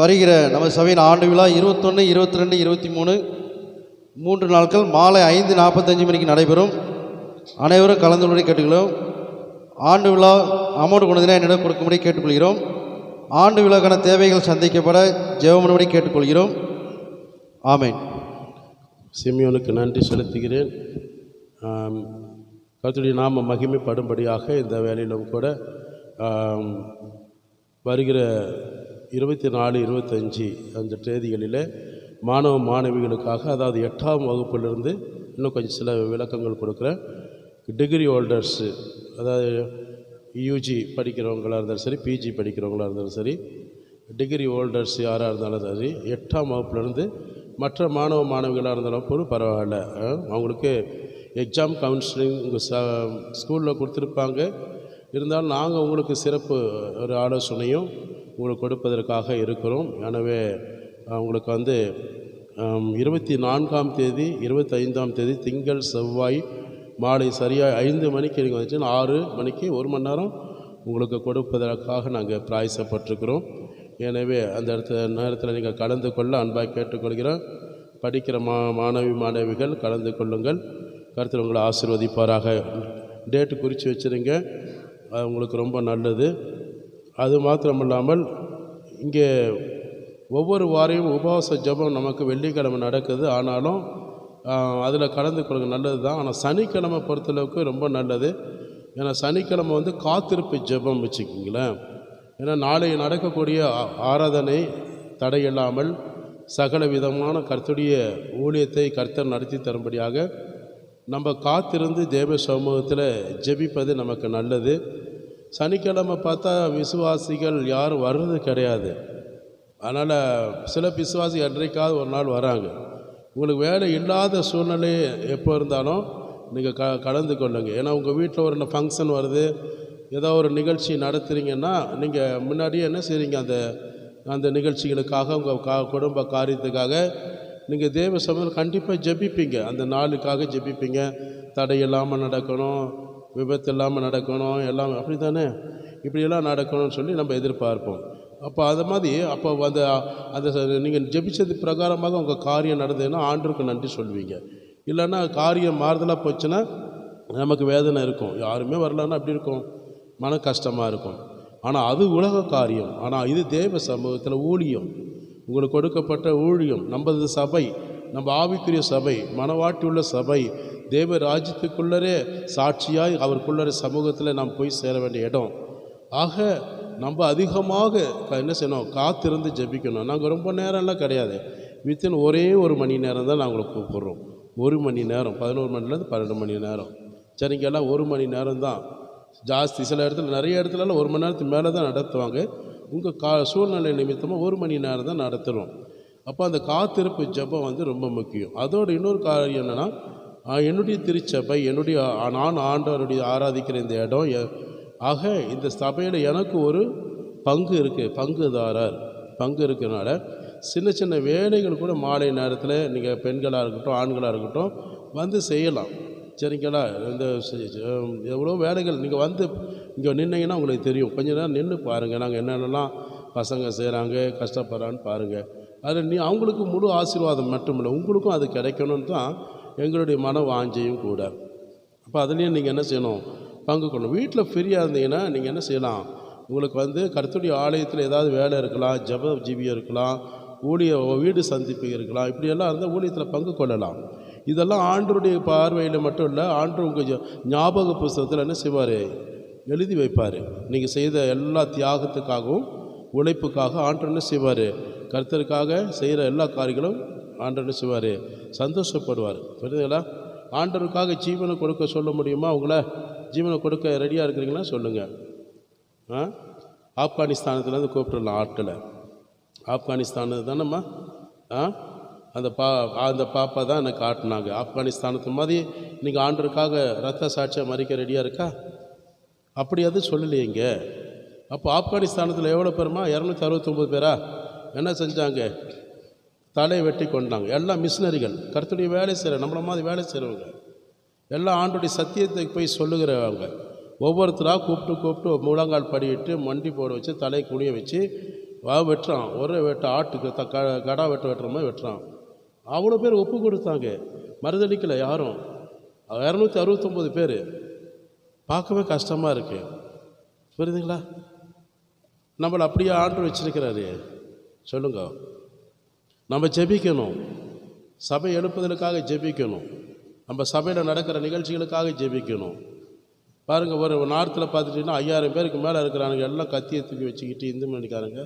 வருகிற நம்ம சபையின் ஆண்டு விழா 21, 22, 23 3 நாட்கள் மாலை 5:45 மணிக்கு நடைபெறும். அனைவரும் கலந்து கொள்ளும்படி கேட்டுக்கொள்கிறோம். ஆண்டு விழா அமௌண்ட் கொண்டதினா என்னிடம் கொடுக்கும்படி கேட்டுக்கொள்கிறோம். ஆண்டு விழாக்கான தேவைகள் சந்திக்கப்பட ஜெபம் பண்ணும்படி கேட்டுக்கொள்கிறோம். ஆமென். சிமியோனுக்கு நன்றி செலுத்துகிறேன். கர்த்தருடைய நாம மகிமைப்படும்படியாக இந்த வேலையிலும் கூட வருகிற 24, 25 அந்த தேதிகளில் மாணவ மாணவிகளுக்காக, அதாவது 8ஆம் வகுப்பிலிருந்து இன்னும் கொஞ்சம் சில விளக்கங்கள் கொடுக்குறேன். டிகிரி ஹோல்டர்ஸு, அதாவது யூஜி படிக்கிறவங்களாக இருந்தாலும் சரி, பிஜி படிக்கிறவங்களாக இருந்தாலும் சரி, டிகிரி ஹோல்டர்ஸ் யாராக இருந்தாலும் சரி, 8ஆம் வகுப்புலேருந்து மற்ற மாணவ மாணவிகளாக இருந்தாலும் போதும் பரவாயில்ல. அவங்களுக்கு எக்ஸாம் கவுன்சிலிங் உங்கள் ஸ்கூலில் கொடுத்துருப்பாங்க. இருந்தாலும் நாங்கள் உங்களுக்கு சிறப்பு ஒரு ஆலோசனையும் உங்களுக்கு கொடுப்பதற்காக இருக்கிறோம். எனவே உங்களுக்கு வந்து 24ஆம் தேதி 25ஆம் தேதி திங்கள் செவ்வாய் மாலை சரியாக 5 மணிக்கு நீங்கள் வந்துச்சு 6 மணிக்கு 1 மணி நேரம் உங்களுக்கு கொடுப்பதற்காக நாங்கள் பிராயசப்பட்டிருக்கிறோம். எனவே அந்த நேரத்தில் நீங்கள் கலந்து கொள்ள அன்பாக கேட்டுக்கொள்கிறோம். படிக்கிற மாணவிகள் கலந்து கொள்ளுங்கள். கர்த்தர் உங்களை ஆசீர்வதிப்பாராக. டேட்டு குறித்து வச்சுருங்க, அது உங்களுக்கு ரொம்ப நல்லது. அது மாத்திரமில்லாமல் இங்கே ஒவ்வொரு வாரையும் உபவாச ஜெபம் நமக்கு வெள்ளிக்கிழமை நடக்குது. ஆனாலும் அதில் கலந்து கொள்ளுங்க, நல்லது தான். ஆனால் சனிக்கிழமை பொறுத்தளவுக்கு ரொம்ப நல்லது. ஏன்னா சனிக்கிழமை வந்து காத்திருப்பு ஜெபம் வச்சுக்கிங்களேன். ஏன்னா நாளை நடக்கக்கூடிய ஆராதனை தடையில்லாமல் சகல விதமான கர்த்தருடைய ஊழியத்தை கர்த்தர் நடத்தி தரும்படியாக நம்ம காத்திருந்து தேவ சமூகத்தில் ஜெபிப்பது நமக்கு நல்லது. சனிக்கிழமை பார்த்தா விசுவாசிகள் யாரும் வர்றது கிடையாது. அதனால் சில விசுவாசி அன்றைக்காவது ஒரு நாள் வராங்க. உங்களுக்கு வேலை இல்லாத சூழ்நிலை எப்போ இருந்தாலும் நீங்கள் கலந்து கொள்ளுங்க. ஏன்னா உங்கள் வீட்டில் ஒரு ஃபங்க்ஷன் வருது, ஏதோ ஒரு நிகழ்ச்சி நடத்துகிறீங்கன்னா நீங்கள் முன்னாடியே என்ன செய்கிறீங்க, அந்த நிகழ்ச்சிகளுக்காக உங்கள் குடும்ப காரியத்துக்காக நீங்கள் தேவ சமூகத்தில் கண்டிப்பாக ஜெபிப்பீங்க. அந்த நாளுக்காக ஜெபிப்பீங்க. தடை இல்லாமல் நடக்கணும், விபத்து இல்லாமல் நடக்கணும், எல்லாம் அப்படி தானே, இப்படியெல்லாம் நடக்கணும்னு சொல்லி நம்ம எதிர்பார்ப்போம். அப்போ அது மாதிரி அப்போ அந்த அந்த நீங்கள் ஜெபிச்சது பிரகாரமாக உங்கள் காரியம் நடந்ததுன்னா ஆண்டவருக்கு நன்றி சொல்வீங்க. இல்லைன்னா காரியம் மாறுதலாக போச்சுன்னா நமக்கு வேதனை இருக்கும். யாருமே வரலன்னா அப்படி இருக்கும், மன கஷ்டமாக இருக்கும். ஆனால் அது உலக காரியம். ஆனால் இது தேவ சமூகத்தில் ஊழியம், உங்களுக்கு கொடுக்கப்பட்ட ஊழியம். நம்மது சபை, நம்ம ஆவிக்குரிய சபை, மனவாட்டி உள்ள சபை, தேவ ராஜ்யத்துக்குள்ளரே சாட்சியாய் அவருக்குள்ளர சமூகத்தில் நாம் போய் சேர வேண்டிய இடம். ஆக நம்ம அதிகமாக என்ன செய்யணும், காத்திருந்து ஜெபிக்கணும். நாங்கள் ரொம்ப நேரம்லாம் கிடையாது, வித்தின் ஒரே 1 மணி நேரம் தான் நாங்கள் கூப்பிட்றோம். 1 மணி நேரம், 11 மணிலேருந்து 12 மணி நேரம். சரிங்கெல்லாம் 1 மணி நேரம் தான் ஜாஸ்தி. சில இடத்துல, நிறைய இடத்துலலாம் 1 மணி நேரத்துக்கு மேலே தான் நடத்துவாங்க. உங்கள் சூழ்நிலை நிமித்தமாக 1 மணி நேரம் தான் நடத்துகிறோம். அப்போ அந்த காத்திருப்பு ஜெபம் வந்து ரொம்ப முக்கியம். அதோடு இன்னொரு காரியம் என்னென்னா, என்னுடைய திருச்சபை, என்னுடைய நான் ஆண்டவருடைய ஆராதிக்கிற இந்த இடம், ஆக இந்த சபையில் எனக்கு ஒரு பங்கு இருக்குது, பங்கு இருக்கிறனால சின்ன சின்ன வேலைகள் கூட மாலை நேரத்தில் நீங்கள் பெண்களாக இருக்கட்டும் ஆண்களாக இருக்கட்டும் வந்து செய்யலாம். சரிங்களா? இந்த எவ்வளோ வேலைகள் நீங்கள் வந்து இங்கே நின்னீங்கன்னா உங்களுக்கு தெரியும். கொஞ்ச நேரம் நின்று பாருங்கள், நாங்கள் என்னென்னலாம் பசங்க செய்கிறாங்க, கஷ்டப்படுறான்னு பாருங்கள். அதில் அவங்களுக்கு முழு ஆசீர்வாதம் மட்டுமில்லை, உங்களுக்கும் அது கிடைக்கணும்னு தான் எங்களுடைய மன வாஞ்சையும் கூட. அப்போ அதுலேயும் நீங்கள் என்ன செய்யணும், பங்கு கொள்ளணும். வீட்டில் ஃப்ரீயாக இருந்தீங்கன்னா நீங்கள் என்ன செய்யலாம், உங்களுக்கு வந்து கர்த்தருடைய ஆலயத்தில் ஏதாவது வேலை இருக்கலாம், ஜெப ஜீவியம் இருக்கலாம், வீடு சந்திப்பு இருக்கலாம். இப்படியெல்லாம் இருந்தால் ஊழியத்தில் பங்கு கொள்ளலாம். இதெல்லாம் ஆண்டருடைய பார்வையில் மட்டும் இல்லை, ஆண்டு உங்கள் ஞாபக புஸ்தகத்தில் என்ன செய்வார், எழுதி வைப்பார். நீங்கள் செய்த எல்லா தியாகத்துக்காகவும் உழைப்புக்காக ஆண்டு என்ன செய்வார், கர்த்தருக்காக செய்கிற எல்லா காரியங்களும் ஆண்டு என்ன செய்வார், சந்தோஷப்படுவார். புரியுதுங்களா? ஆண்டவருக்காக ஜீவனை கொடுக்க சொல்ல முடியுமா? உங்களை ஜீவனை கொடுக்க ரெடியாக இருக்கிறீங்களா சொல்லுங்கள். ஆப்கானிஸ்தானத்துலேருந்து கூப்பிட்டுடலாம் ஆட்களை. ஆப்கானிஸ்தானு தானேம்மா? அந்த பாப்பா தான் எனக்கு காட்டினாங்க. ஆப்கானிஸ்தானத்து மாதிரி நீங்கள் ஆண்டருக்காக ரத்த சாட்சியாக மறிக்க ரெடியாக இருக்கா? அப்படி அது சொல்லலையேங்க. அப்போ ஆப்கானிஸ்தானத்தில் எவ்வளோ பேருமா? 269 பேரா? என்ன செஞ்சாங்க? தலையை வெட்டி கொண்டாங்க. எல்லாம் மிஷினரிகள், கர்த்தருடைய வேலை செய்கிற, நம்மள மாதிரி வேலை செய்கிறவங்க, எல்லாம் ஆண்டுடைய சத்தியத்தை போய் சொல்லுகிறவங்க. ஒவ்வொருத்தராக கூப்பிட்டு முழங்கால் படிவிட்டு மண்டி போட வச்சு தலையை குனிய வச்சு வெட்டுறான். ஒரே ஆட்டுக்கு கடா வெட்டுற மாதிரி வெட்டுறான். அவ்வளோ பேர் ஒப்பு கொடுத்தாங்க, மறுதளிக்கலை யாரும். 269 பேர். பார்க்கவே கஷ்டமாக இருக்குது. புரியுதுங்களா? நம்மளை அப்படியே ஆண்டு வச்சிருக்கிறாரு. சொல்லுங்க. நம்ம ஜெபிக்கணும், சபை எழுப்புதலுக்காக ஜெபிக்கணும், நம்ம சபையில் நடக்கிற நிகழ்ச்சிகளுக்காக ஜெபிக்கணும். பாருங்கள், ஒரு நார்த்தில் பார்த்துட்டிங்கன்னா 5000 பேருக்கு மேலே இருக்கிறானுங்க. எல்லாம் கத்தியை தூக்கி வச்சுக்கிட்டு இந்து மணிக்காரங்க,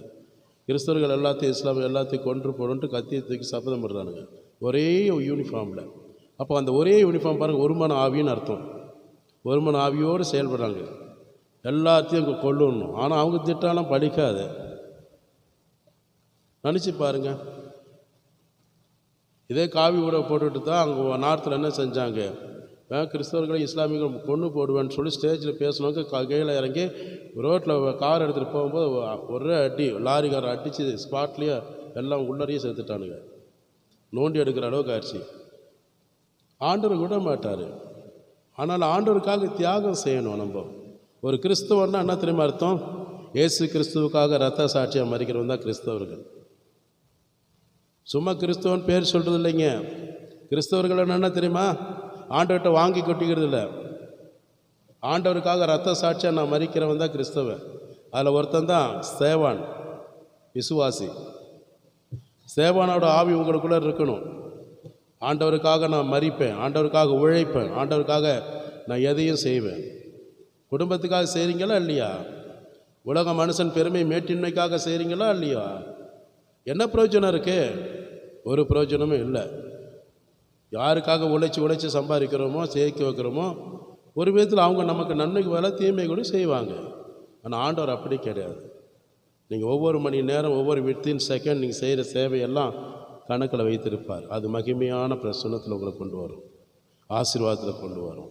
கிறிஸ்தவர்கள் எல்லாத்தையும் இஸ்லாமிய எல்லாத்தையும் கொன்று போடுன்ட்டு கத்தியை தூக்கி சபதம் பண்ணுறானுங்க ஒரே யூனிஃபார்மில். அப்போ அந்த ஒரே யூனிஃபார்ம் பாருங்கள், ஒருமன ஆவின்னு அர்த்தம். ஒருமன ஆவியோடு செயல்படுறாங்க, எல்லாத்தையும் அங்கே கொள்ளணும். ஆனால் அவங்க திட்டாலும் படிக்காது. நினச்சி பாருங்கள். இதே காவி உறவை போட்டுட்டு தான் அங்கே நார்த்தில் என்ன செஞ்சாங்க, கிறிஸ்தவர்களை இஸ்லாமியர்கள் கொன்று போடுவேன்னு சொல்லி ஸ்டேஜில் பேசினவங்க கையில் இறங்கி ரோட்டில் கார் எடுத்துகிட்டு போகும்போது ஒரே அடி, லாரிக்காரர் அடித்து ஸ்பாட்லேயே எல்லாம் உள்ளறையே சேர்த்துட்டானுங்க. நோண்டி எடுக்கிற அளவுக்கு ஆயிடுச்சு. ஆண்டவர் விட மாட்டார். ஆனால் ஆண்டவருக்காக தியாகம் செய்யணும். நம்ம ஒரு கிறிஸ்தவன்னா என்ன தெரியுமா அர்த்தம்? இயேசு கிறிஸ்துவுக்காக ரத்த சாட்சியாக மறிக்கிறவன் தான் கிறிஸ்தவர்கள். சும்மா கிறிஸ்தவன் பேர் சொல்கிறது இல்லைங்க. கிறிஸ்தவர்கள் என்ன தெரியுமா? ஆண்டவர்கிட்ட வாங்கி கொட்டிக்கிறது இல்லை. ஆண்டவருக்காக ரத்த சாட்சியாக நான் மறிக்கிறவன் தான் கிறிஸ்தவன். அதில் ஒருத்தன் தான் சேவான், விசுவாசி. சேவானோட ஆவி உங்களுக்குள்ளே இருக்கணும். ஆண்டவருக்காக நான் மறிப்பேன், ஆண்டவருக்காக உழைப்பேன், ஆண்டவருக்காக நான் எதையும் செய்வேன். குடும்பத்துக்காக செய்கிறீங்களா இல்லையா? உலக மனுஷன் பெருமை மேட்டின்மைக்காக செய்கிறீங்களா இல்லையா? என்ன பிரயோஜனம் இருக்குது? ஒரு பிரயோஜனமும் இல்லை. யாருக்காக உழைச்சி சம்பாதிக்கிறோமோ சேர்க்க வைக்கிறோமோ ஒரு விதத்தில் அவங்க நமக்கு நன்மைக்கு வேலை தீமை கூட செய்வாங்க. ஆனால் ஆண்டவர் அப்படி கிடையாது. நீங்கள் ஒவ்வொரு மணி நேரம், ஒவ்வொரு வித்தின் செகண்ட் நீங்கள் செய்கிற சேவையெல்லாம் கணக்கில் வைத்திருப்பார். அது மகிமையான பிரசன்னத்தில் உங்களை கொண்டு வரும், ஆசீர்வாதத்தில் கொண்டு வரும்.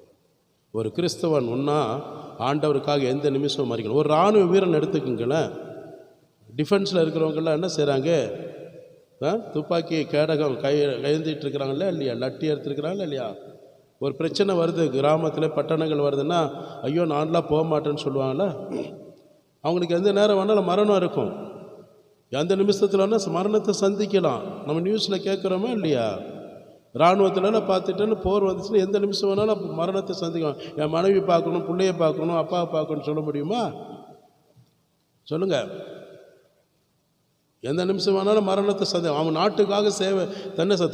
ஒரு கிறிஸ்தவன் ஒன்றா ஆண்டவருக்காக எந்த நிமிஷமும் மறிக்கணும். ஒரு இராணுவ வீரன் எடுத்துக்குங்களேன். டிஃபென்ஸில் இருக்கிறவங்கெல்லாம் என்ன செய்கிறாங்க? துப்பாக்கி கேடகம் கையெழுந்திட்டு இருக்கிறாங்களே இல்லையா? லட்டி எடுத்துருக்கிறாங்களே இல்லையா? ஒரு பிரச்சனை வருது, கிராமத்தில் பட்டணங்கள் வருதுன்னா, ஐயோ நான்லாம் போக மாட்டேன்னு சொல்லுவாங்கள்ல. அவங்களுக்கு எந்த நேரம் வேணாலும் மரணம் இருக்கும். எந்த நிமிஷத்துலன்னா மரணத்தை சந்திக்கலாம். நம்ம நியூஸில் கேட்குறோமா இல்லையா? இராணுவத்துலலாம் பார்த்துட்டேன்னு போர் வந்துச்சுன்னா எந்த நிமிஷம் வேணாலும் மரணத்தை சந்திக்கலாம். என் மனைவி பார்க்கணும், பிள்ளைய பார்க்கணும், அப்பாவை பார்க்கணும்னு சொல்ல முடியுமா? சொல்லுங்கள். எந்த நிமிஷம் வேணாலும் மரணத்தை அவன் நாட்டுக்காக சேவை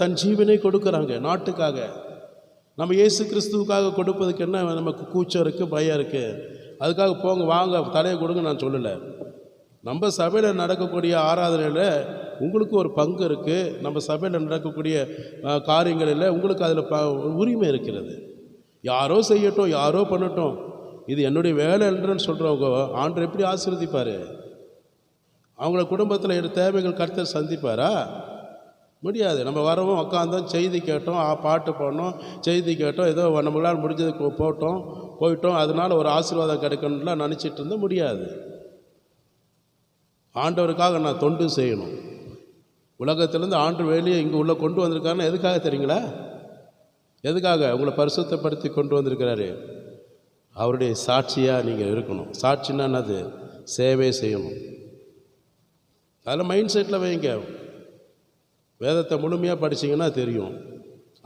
தன் ஜீவனை கொடுக்குறாங்க நாட்டுக்காக. நம்ம இயேசு கிறிஸ்துவுக்காக கொடுப்பதுக்கு என்ன நமக்கு கூச்சம் இருக்குது, பயம் இருக்குது? அதுக்காக போங்க வாங்க தலையை கொடுங்க நான் சொல்லலை. நம்ம சபையில் நடக்கக்கூடிய ஆராதனையில் உங்களுக்கு ஒரு பங்கு இருக்குது. நம்ம சபையில் நடக்கக்கூடிய காரியங்களில் உங்களுக்கு அதில் உரிமை இருக்கிறது. யாரோ செய்யட்டும், யாரோ பண்ணட்டும், இது என்னுடைய வேலை என்றுன்னு சொல்கிறவங்க ஆண்டவர் எப்படி ஆசீர்வதிப்பார்? அவங்கள குடும்பத்தில் தேவைகள் கர்த்தர் சந்திப்பாரா? முடியாது. நம்ம வரவும் உட்காந்தோம், செய்தி கேட்டோம், பாட்டு பாடினோம், செய்தி கேட்டோம், ஏதோ நம்மளால் முடிஞ்சது போயிட்டோம், அதனால் ஒரு ஆசீர்வாதம் கிடைக்கணும்லாம் நினச்சிட்டு இருந்தால் முடியாது. ஆண்டவருக்காக நான் தொண்டு செய்யணும். உலகத்திலேருந்து ஆண்டு வெளியே இங்கே உள்ளே கொண்டு வந்திருக்காருன்னு எதுக்காக தெரியுங்களா? எதுக்காக? உங்களை பரிசுத்தப்படுத்தி கொண்டு வந்திருக்கிறாரு. அவருடைய சாட்சியாக நீங்கள் இருக்கணும். சாட்சின்னா என்னது? சேவை செய்யணும். அதில் மைண்ட் செட்டில் வைங்க. வேதத்தை முழுமையாக படிச்சிங்கன்னா தெரியும்.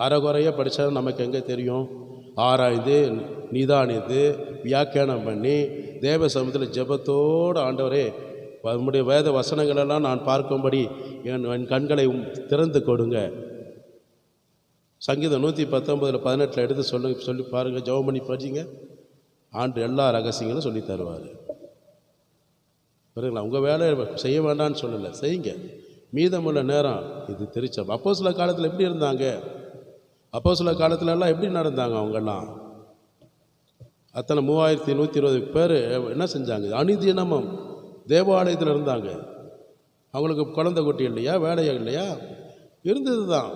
அரைகுறையாக படித்தா நமக்கு எங்கே தெரியும்? ஆராய்ந்து நிதானித்து வியாக்கியானம் பண்ணி தேவ சமூகத்தில் ஜெபத்தோடு ஆண்டவரே நம்முடைய வேத வசனங்களெல்லாம் நான் பார்க்கும்படி என் கண்களை திறந்து கொடுங்க. சங்கீதம் 119:18 எடுத்து சொல்லி பாருங்கள், ஜெபம் பண்ணி படிச்சிங்க. ஆண்டு எல்லா ரகசியங்களும் சொல்லி தருவார். புரியுங்களா? உங்கள் வேலையை செய்ய வேண்டாம்னு சொல்லலை, செய்யுங்க. மீதமுள்ள நேரம் இது திருச்சபை. அப்போஸ்தலர் காலத்தில் எப்படி இருந்தாங்க? அப்போஸ்தலர் காலத்துலலாம் எப்படி நடந்தாங்க? அவங்கெல்லாம் அத்தனை 3120 பேர் என்ன செஞ்சாங்க? அனுதினமும் தேவாலயத்தில் இருந்தாங்க. அவங்களுக்கு குழந்தை குட்டி இல்லையா? வேலையாக இல்லையா? இருந்தது தான்.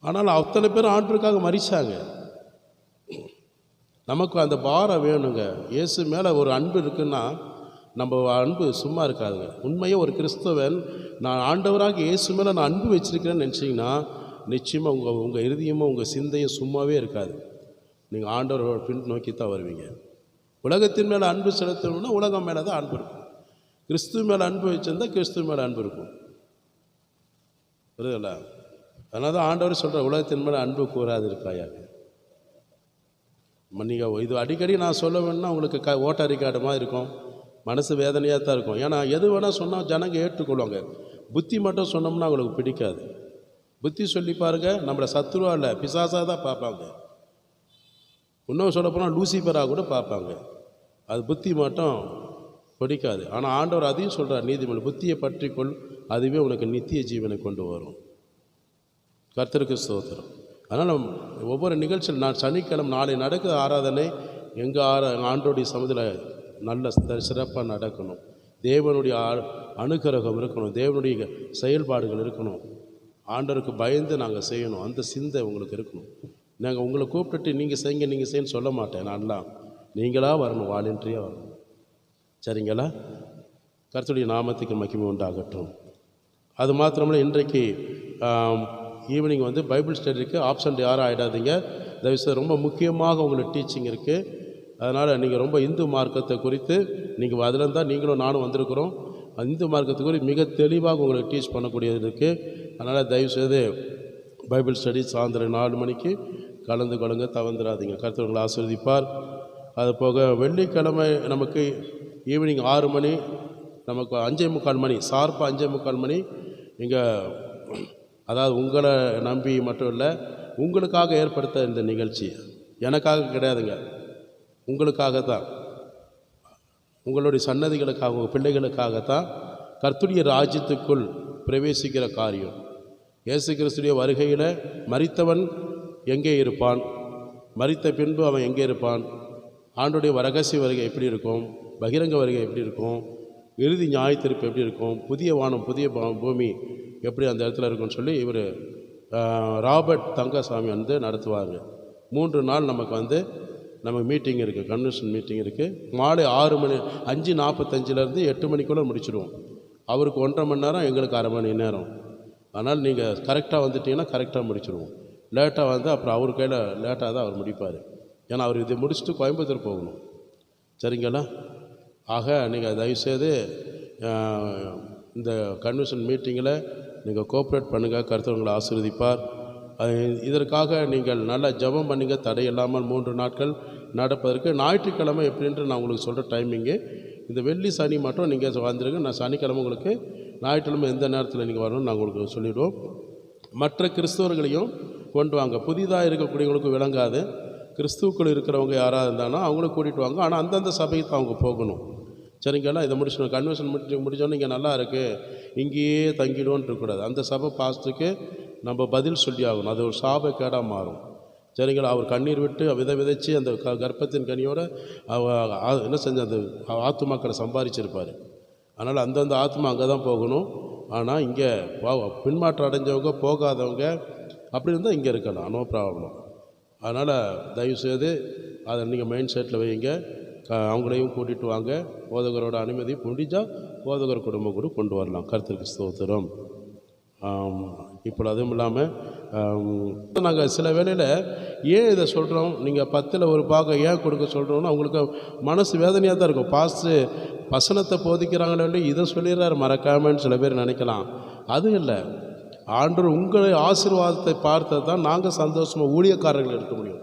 ஆனால் அத்தனை பேர் ஆண்டவருக்காக மரிச்சாங்க. நமக்கு அந்த பாரம் வேணுங்க. இயேசு மேலே ஒரு அன்பு இருக்குன்னா நம்ம அன்பு சும்மா இருக்காதுங்க. உண்மையாக ஒரு கிறிஸ்தவன் நான் ஆண்டவராக இயேசு மேலே நான் அன்பு வச்சுருக்கிறேன்னு நினச்சிங்கன்னா நிச்சயமாக உங்கள் இறுதியமும் உங்கள் சிந்தையும் சும்மாவே இருக்காது. நீங்கள் ஆண்டவரோட பின் நோக்கி தான் வருவீங்க. உலகத்தின் மேலே அன்பு செலுத்தணும்னா உலகம் மேலே தான் அன்பு இருக்கும். கிறிஸ்துவ மேலே அன்பு வச்சுருந்தா கிறிஸ்துவ மேலே அன்பு இருக்கும். புரியுதுல்ல? அதனால தான் ஆண்டவர் சொல்கிற உலகத்தின் மேலே அன்பு கூறாது இருக்காயாக. நீங்கள் இது அடிக்கடி நான் சொல்ல வேணும்னா உங்களுக்கு ஓட்ட ரிக்கார்டு மாதிரி இருக்கும், மனசு வேதனையாக தான் இருக்கும். ஏன்னா எது வேணால் சொன்னால் ஜனங்க ஏற்றுக்கொள்வாங்க. புத்தி மட்டும் சொன்னோம்னா அவங்களுக்கு பிடிக்காது. புத்தி சொல்லி பாருங்க, நம்மளை சத்துருவா இல்லை பிசாசாக தான் பார்ப்பாங்க. இன்னும் சொல்லப்போனால் லூசிபராக கூட பார்ப்பாங்க. அது புத்தி மட்டும் பிடிக்காது. ஆனால் ஆண்டவர் அதையும் சொல்கிறார் நீதிமன்றம், புத்தியை பற்றிக்கொள், அதுவே உனக்கு நித்திய ஜீவனை கொண்டு வரும். கர்த்தருக்கு ஸ்தோத்திரம். அதனால் ஒவ்வொரு நிகழ்ச்சியில் நான் சனிக்கிழமை நாளை நடக்கிற ஆராதனை எங்கள் ஆண்டோடைய சமுதியில் நல்ல சிறப்பாக நடக்கணும். தேவனுடைய அனுகிரகம் இருக்கணும், தேவனுடைய செயல்பாடுகள் இருக்கணும். ஆண்டவருக்கு பயந்து நாங்கள் செய்யணும். அந்த சிந்தை உங்களுக்கு இருக்கணும். நாங்கள் உங்களை கூப்பிட்டுட்டு நீங்கள் செய்யுன்னு சொல்ல மாட்டேன். நான்லாம் நீங்களாக வரணும், வாலண்டரியாக வரணும். சரிங்களா? கர்த்தருடைய நாமத்துக்கு மகிமை உண்டாகட்டும். அது மாத்திரமில்லை, இன்றைக்கு ஈவினிங் பைபிள் ஸ்டடி இருக்குது. ஆப்சண்ட் யாரும் ஆகிடாதீங்க தயவுசெய்து. ரொம்ப முக்கியமாக உங்களுக்கு டீச்சிங் இருக்குது. அதனால் நீங்கள் ரொம்ப இந்து மார்க்கத்தை குறித்து நீங்கள் அதில் இருந்தால் நீங்களும் நானும் வந்திருக்கிறோம். இந்து மார்க்கத்தை குறித்து மிக தெளிவாக உங்களுக்கு டீச் பண்ணக்கூடியது இருக்குது. அதனால் தயவுசெய்து பைபிள் ஸ்டடி சாயந்தரம் 4 மணிக்கு கலந்து கொள்ளுங்க, தவந்துடாதீங்க. கர்த்தர் உங்களை ஆசீர்வதிப்பார். அது போக வெள்ளிக்கிழமை நமக்கு ஈவினிங் 6 மணி, நமக்கு 5:45 மணி, ஷார்ப்பாக 5:45 மணி இங்கே, அதாவது உங்களை நம்பி மட்டும் இல்லை, உங்களுக்காக ஏற்படுத்த இந்த நிகழ்ச்சி. எனக்காக கிடையாதுங்க, உங்களுக்காக தான், உங்களுடைய சன்னதிகளுக்காக, உங்கள் பிள்ளைகளுக்காகத்தான் கர்த்தருடைய ராஜ்யத்துக்குள் பிரவேசிக்கிற காரியம். இயேசு கிறிஸ்துடைய வருகையில் மரித்தவன் எங்கே இருப்பான், மரித்த பின்பு அவன் எங்கே இருப்பான், ஆண்டுடைய ரகசிய வருகை எப்படி இருக்கும், பகிரங்க வருகை எப்படி இருக்கும், இறுதி நியாயத்தீர்ப்பு எப்படி இருக்கும், புதிய வானம் புதிய பூமி எப்படி அந்த இடத்துல இருக்குன்னு சொல்லி இவர் ராபர்ட் தங்கசாமி நடத்துவாங்க. 3 நாள் நமக்கு மீட்டிங் இருக்குது, கன்வென்ஷன் மீட்டிங் இருக்குது. மாலை 6 மணி 5:45 8 மணிக்குள்ளே முடிச்சிடுவோம். அவருக்கு 1.5 மணி நேரம், எங்களுக்கு 1/2 மணி நேரம். அதனால் நீங்கள் கரெக்டாக வந்துட்டீங்கன்னா கரெக்டாக முடிச்சிடுவோம். லேட்டாக அப்புறம் அவர் கையில் லேட்டாக தான் அவர் முடிப்பார். ஏன்னா அவர் இதை முடிச்சுட்டு கோயம்புத்தூர் போகணும். சரிங்களா? ஆக நீங்கள் தயவுசெய்து இந்த கன்வென்ஷன் மீட்டிங்கில் நீங்கள் கோஆப்ரேட் பண்ணுங்கள். கர்த்தர் உங்களை ஆசீர்வதிப்பார். இதற்காக நீங்கள் நல்லா ஜெபம் பண்ணுங்க. தடையில்லாமல் 3 நாட்கள் நடப்பதற்கு. ஞாயிற்றுக்கிழமை எப்படின்ட்டு நான் உங்களுக்கு சொல்கிற டைமிங்கு, இந்த வெள்ளி சனி மட்டும் நீங்கள் வந்துடுங்க. நான் சனிக்கிழமை உங்களுக்கு, ஞாயிற்றுக்கிழமை எந்த நேரத்தில் நீங்கள் வரணும்னு நான் உங்களுக்கு சொல்லிவிடுவோம். மற்ற கிறிஸ்தவர்களையும் கொண்டு வாங்க. புதிதாக இருக்கக்கூடியவங்களுக்கு விளங்காது. கிறிஸ்துவுக்குள் இருக்கிறவங்க யாராக இருந்தாலும் அவங்களும் கூட்டிகிட்டு வாங்க. ஆனால் அந்தந்த சபைக்கு தான் அவங்க போகணும். சரிங்களா? இதை முடிச்சிடணும். கன்வென்ஷன் முடிச்சோன்னு இங்கே நல்லா இருக்குது, இங்கேயே தங்கிடுவோன்னு இருக்கக்கூடாது. அந்த சபை பாஸ்ட்டுக்கு நம்ம பதில் சொல்லி ஆகணும். அது ஒரு சாபக்கேடாக மாறும். சரிங்களா? அவர் கண்ணீர் விட்டு விதைச்சி அந்த கர்ப்பத்தின் கனியோடு என்ன செஞ்ச அந்த ஆத்துமாக்களை சம்பாதிச்சிருப்பார். அதனால் அந்தந்த ஆத்மா அங்கே தான் போகணும். ஆனால் இங்கே பின்மாற்றம் அடைஞ்சவங்க, போகாதவங்க அப்படி இருந்தால் இங்கே இருக்கலாம், நோ ப்ராப்ளம். அதனால் தயவுசெய்து அதை நீங்கள் மைண்ட் செட்டில் வைங்க. அவங்களையும் கூட்டிகிட்டு வாங்க. போதகரோட அனுமதி முடிஞ்சால் போதகர் குடும்பம் கூட கொண்டு வரலாம். கர்த்தருக்கு ஸ்தோத்திரம். இப்போ அதுவும் இல்லாமல் நாங்கள் சில வேளையில் ஏன் இதை சொல்கிறோம், நீங்கள் 10ல் ஒரு பாகம் ஏன் கொடுக்க சொல்கிறோம்னா அவங்களுக்கு மனசு வேதனையாக தான் இருக்கும். வசனத்தை போதிக்கிறாங்களே இதை சொல்லிடுறாரு மறக்காமன்னு சில பேர் நினைக்கலாம். அது இல்லை. ஆண்டவர் உங்களை ஆசீர்வாதத்தை பார்த்தது தான் நாங்கள் சந்தோஷமாக ஊழியக்காரர்கள் இருக்க முடியும்.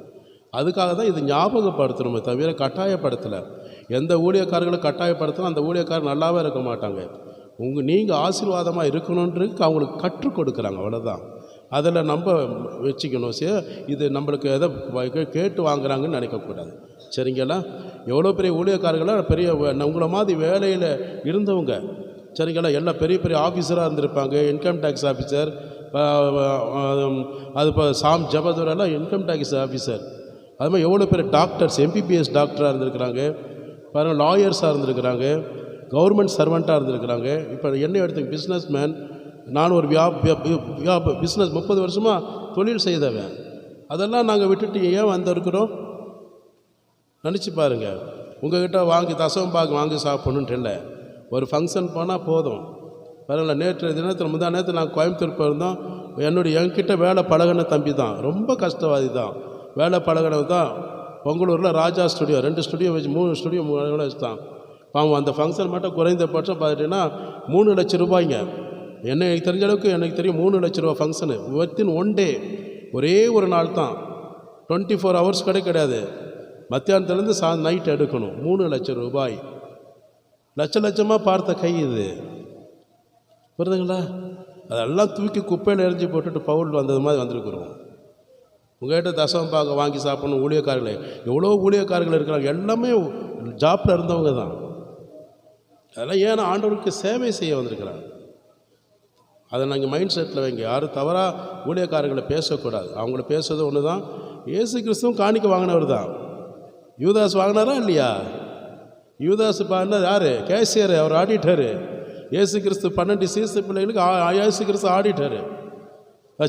அதுக்காக தான் இது ஞாபகப்படுத்தணுமே தவிர கட்டாயப்படுத்தலை. எந்த ஊழியக்காரர்களை கட்டாயப்படுத்தினா அந்த ஊழியக்காரர் நல்லாவே இருக்க மாட்டாங்க. நீங்கள் ஆசீர்வாதமாக இருக்கணுன்றதுக்கு அவங்களுக்கு கற்றுக் கொடுக்குறாங்க, அவ்வளோதான். அதில் நம்ம வச்சுக்கணும். இது நம்மளுக்கு எதை கேட்டு வாங்குறாங்கன்னு நினைக்கக்கூடாது. சரிங்களா? எவ்வளோ பெரிய ஊழியக்காரர்களாக பெரிய உங்களை மாதிரி வேலையில் இருந்தவங்க, சரிங்களா, எல்லாம் பெரிய பெரிய ஆஃபீஸராக இருந்திருப்பாங்க. இன்கம் டேக்ஸ் ஆஃபீஸர், அது இப்போ சாம் ஜபதுரெல்லாம் இன்கம் டேக்ஸ் ஆஃபீஸர். அது மாதிரி எவ்வளோ பெரிய டாக்டர்ஸ், எம்பிபிஎஸ் டாக்டராக இருந்திருக்கிறாங்க பாருங்கள், லாயர்ஸாக இருந்திருக்கிறாங்க, கவர்மெண்ட் சர்வெண்ட்டாக இருந்திருக்கிறாங்க. இப்போ என்ன எடுத்து பிஸ்னஸ் மேன், நான் ஒரு பிஸ்னஸ் 30 வருஷமாக தொழில் செய்தவன். அதெல்லாம் நாங்கள் விட்டுட்டு ஏன் வந்திருக்கிறோம் நினச்சி பாருங்கள். உங்கள்கிட்ட வாங்கி தசவம்பாக்கு வாங்கி சாப்பிடணுன்ட்டு இல்லை. ஒரு ஃபங்க்ஷன் போனால் போதும். பரவாயில்ல. நேற்று தினத்தில் முந்தா நேரத்தில் நாங்கள் கோயம்புத்தூர் போயிருந்தோம். என்கிட்ட வேலை பழகின தம்பி தான், ரொம்ப கஷ்டவாதி தான். வேலை பழகினது தான். பொங்கலூரில் ராஜா ஸ்டுடியோ 2 ஸ்டுடியோ வச்சு 3 ஸ்டுடியோ வச்சு தான் பாவம். அந்த ஃபங்க்ஷன் மட்டும் குறைந்தபட்சம் பார்த்துட்டிங்கன்னா 3 லட்சம் ரூபாய்ங்க. எனக்கு தெரிஞ்ச அளவுக்கு எனக்கு தெரியும் 3 லட்ச ரூபா ஃபங்க்ஷனு வித்தின் 1 டே. ஒரே ஒரு நாள் தான், 24 ஹவர்ஸ் கிடையாது. மத்தியானத்துலேருந்து நைட் எடுக்கணும். 3 லட்சம் ரூபாய். லட்சமாக பார்த்த கை இது, புரியுதுங்களா? அதெல்லாம் தூக்கி குப்பையில் எரிஞ்சு போட்டுட்டு பவுல் வந்தது மாதிரி வந்திருக்கிறோம். உங்கள்கிட்ட தசவம் பார்க்க வாங்கி சாப்பிடணும். ஊழியக்காரர்களே எவ்வளோ ஊழியக்காரர்கள் இருக்கிறாங்க, எல்லாமே ஜாப்பில் இருந்தவங்க தான். அதெல்லாம் ஏன்னா ஆண்டவருக்கு சேவை செய்ய வந்திருக்கிறாங்க. அதை நாங்கள் மைண்ட் செட்டில் வைங்க. யாரும் தவறாக ஊழியக்காரர்களை பேசக்கூடாது. அவங்கள பேசுறது ஒன்று தான். இயேசு கிறிஸ்துவும் காணிக்க வாங்கினவர் தான். யூதாஸ் வாங்கினாரா இல்லையா? யூதாஸ் பாடினது யார்? கேசியர், அவர் ஆடிட்டரு. இயேசு கிறிஸ்து 12 சீசு பிள்ளைகளுக்கு இயேசு கிறிஸ்து ஆடிட்டரு.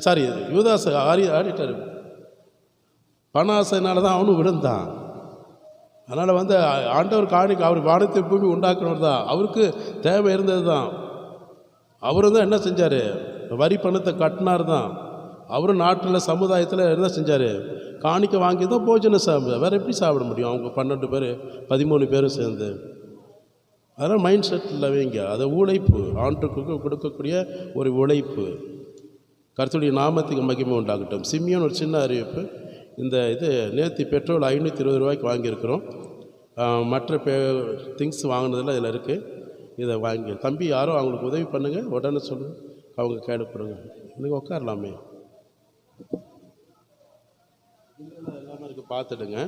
சாரி, யூதாஸ் ஆடிட்டரு. பண ஆசைனால தான் அவனும் விழுந்தான். அதனால் ஆண்டவர் காணிக்க, அவர் வானத்தை பூமி உண்டாக்குனவர் தான். அவருக்கு தேவை இருந்தது தான். அவரும் தான் என்ன செஞ்சார்? வரி பணத்தை கட்டினார் தான். அவரும் நாட்டில் சமுதாயத்தில் என்ன செஞ்சார்? காணிக்க வாங்கி தான் போஜனம் சாப்பிட. வேறு எப்படி சாப்பிட முடியும்? அவங்க 12 பேர் 13 பேரும் சேர்ந்து. அதெல்லாம் மைண்ட் செட்டில் வைங்க. அதை உழைப்பு, ஆண்டுக்கு கொடுக்கக்கூடிய ஒரு உழைப்பு. கர்த்தருடைய நாமத்துக்கு மகிமை உண்டாகட்டும். சிம்மியோன் ஒரு சின்ன அறிவிப்பு. இந்த நேற்று பெட்ரோல் 520 ரூபாய்க்கு வாங்கியிருக்கிறோம். மற்ற திங்ஸ் வாங்கினதில் இதில் இருக்குது. இதை வாங்கி தம்பி யாரோ அவங்களுக்கு உதவி பண்ணுங்கள், உடனே சொல்லுங்கள், அவங்க கேடு கொடுங்க. நீங்கள் உட்காரலாமே, எல்லாமே இருக்குது, பார்த்துடுங்க.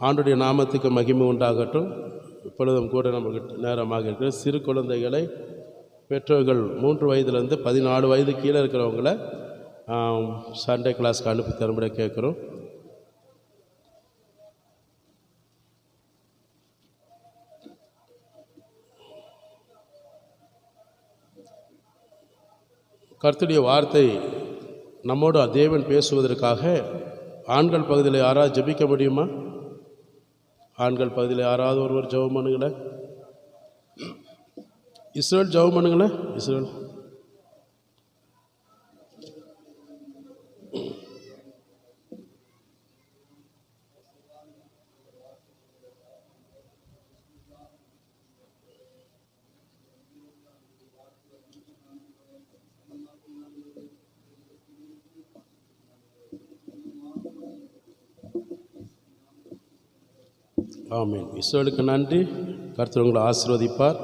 ஆண்டுடைய நாமத்துக்கு மகிமை உண்டாகட்டும். இப்பொழுதும் கூட நமக்கு நேரமாக இருக்கிற சிறு குழந்தைகளை பெற்றோர்கள் 3 வயதுலேருந்து 14 வயது கீழே இருக்கிறவங்கள சண்டே கிளாஸ்க்கு அனுப்பி தரும்படி கேட்குறோம். கர்த்தருடைய வார்த்தை நம்மோடு தேவன் பேசுவதற்காக ஆண்கள் பகுதியில் யாராவது ஜெபிக்க முடியுமா? ஆண்கள் பகுதியில் யாராவது ஒருவர் ஜெபம் பண்ணுங்களேன். இஸ்ரேல் ஜெபம் பண்ணுங்களேன். இஸ்ரேல் ஆமென். இஸ்ரவேலுக்கு நன்றி. கர்த்தர் உங்களை ஆசீர்வதிப்பார்.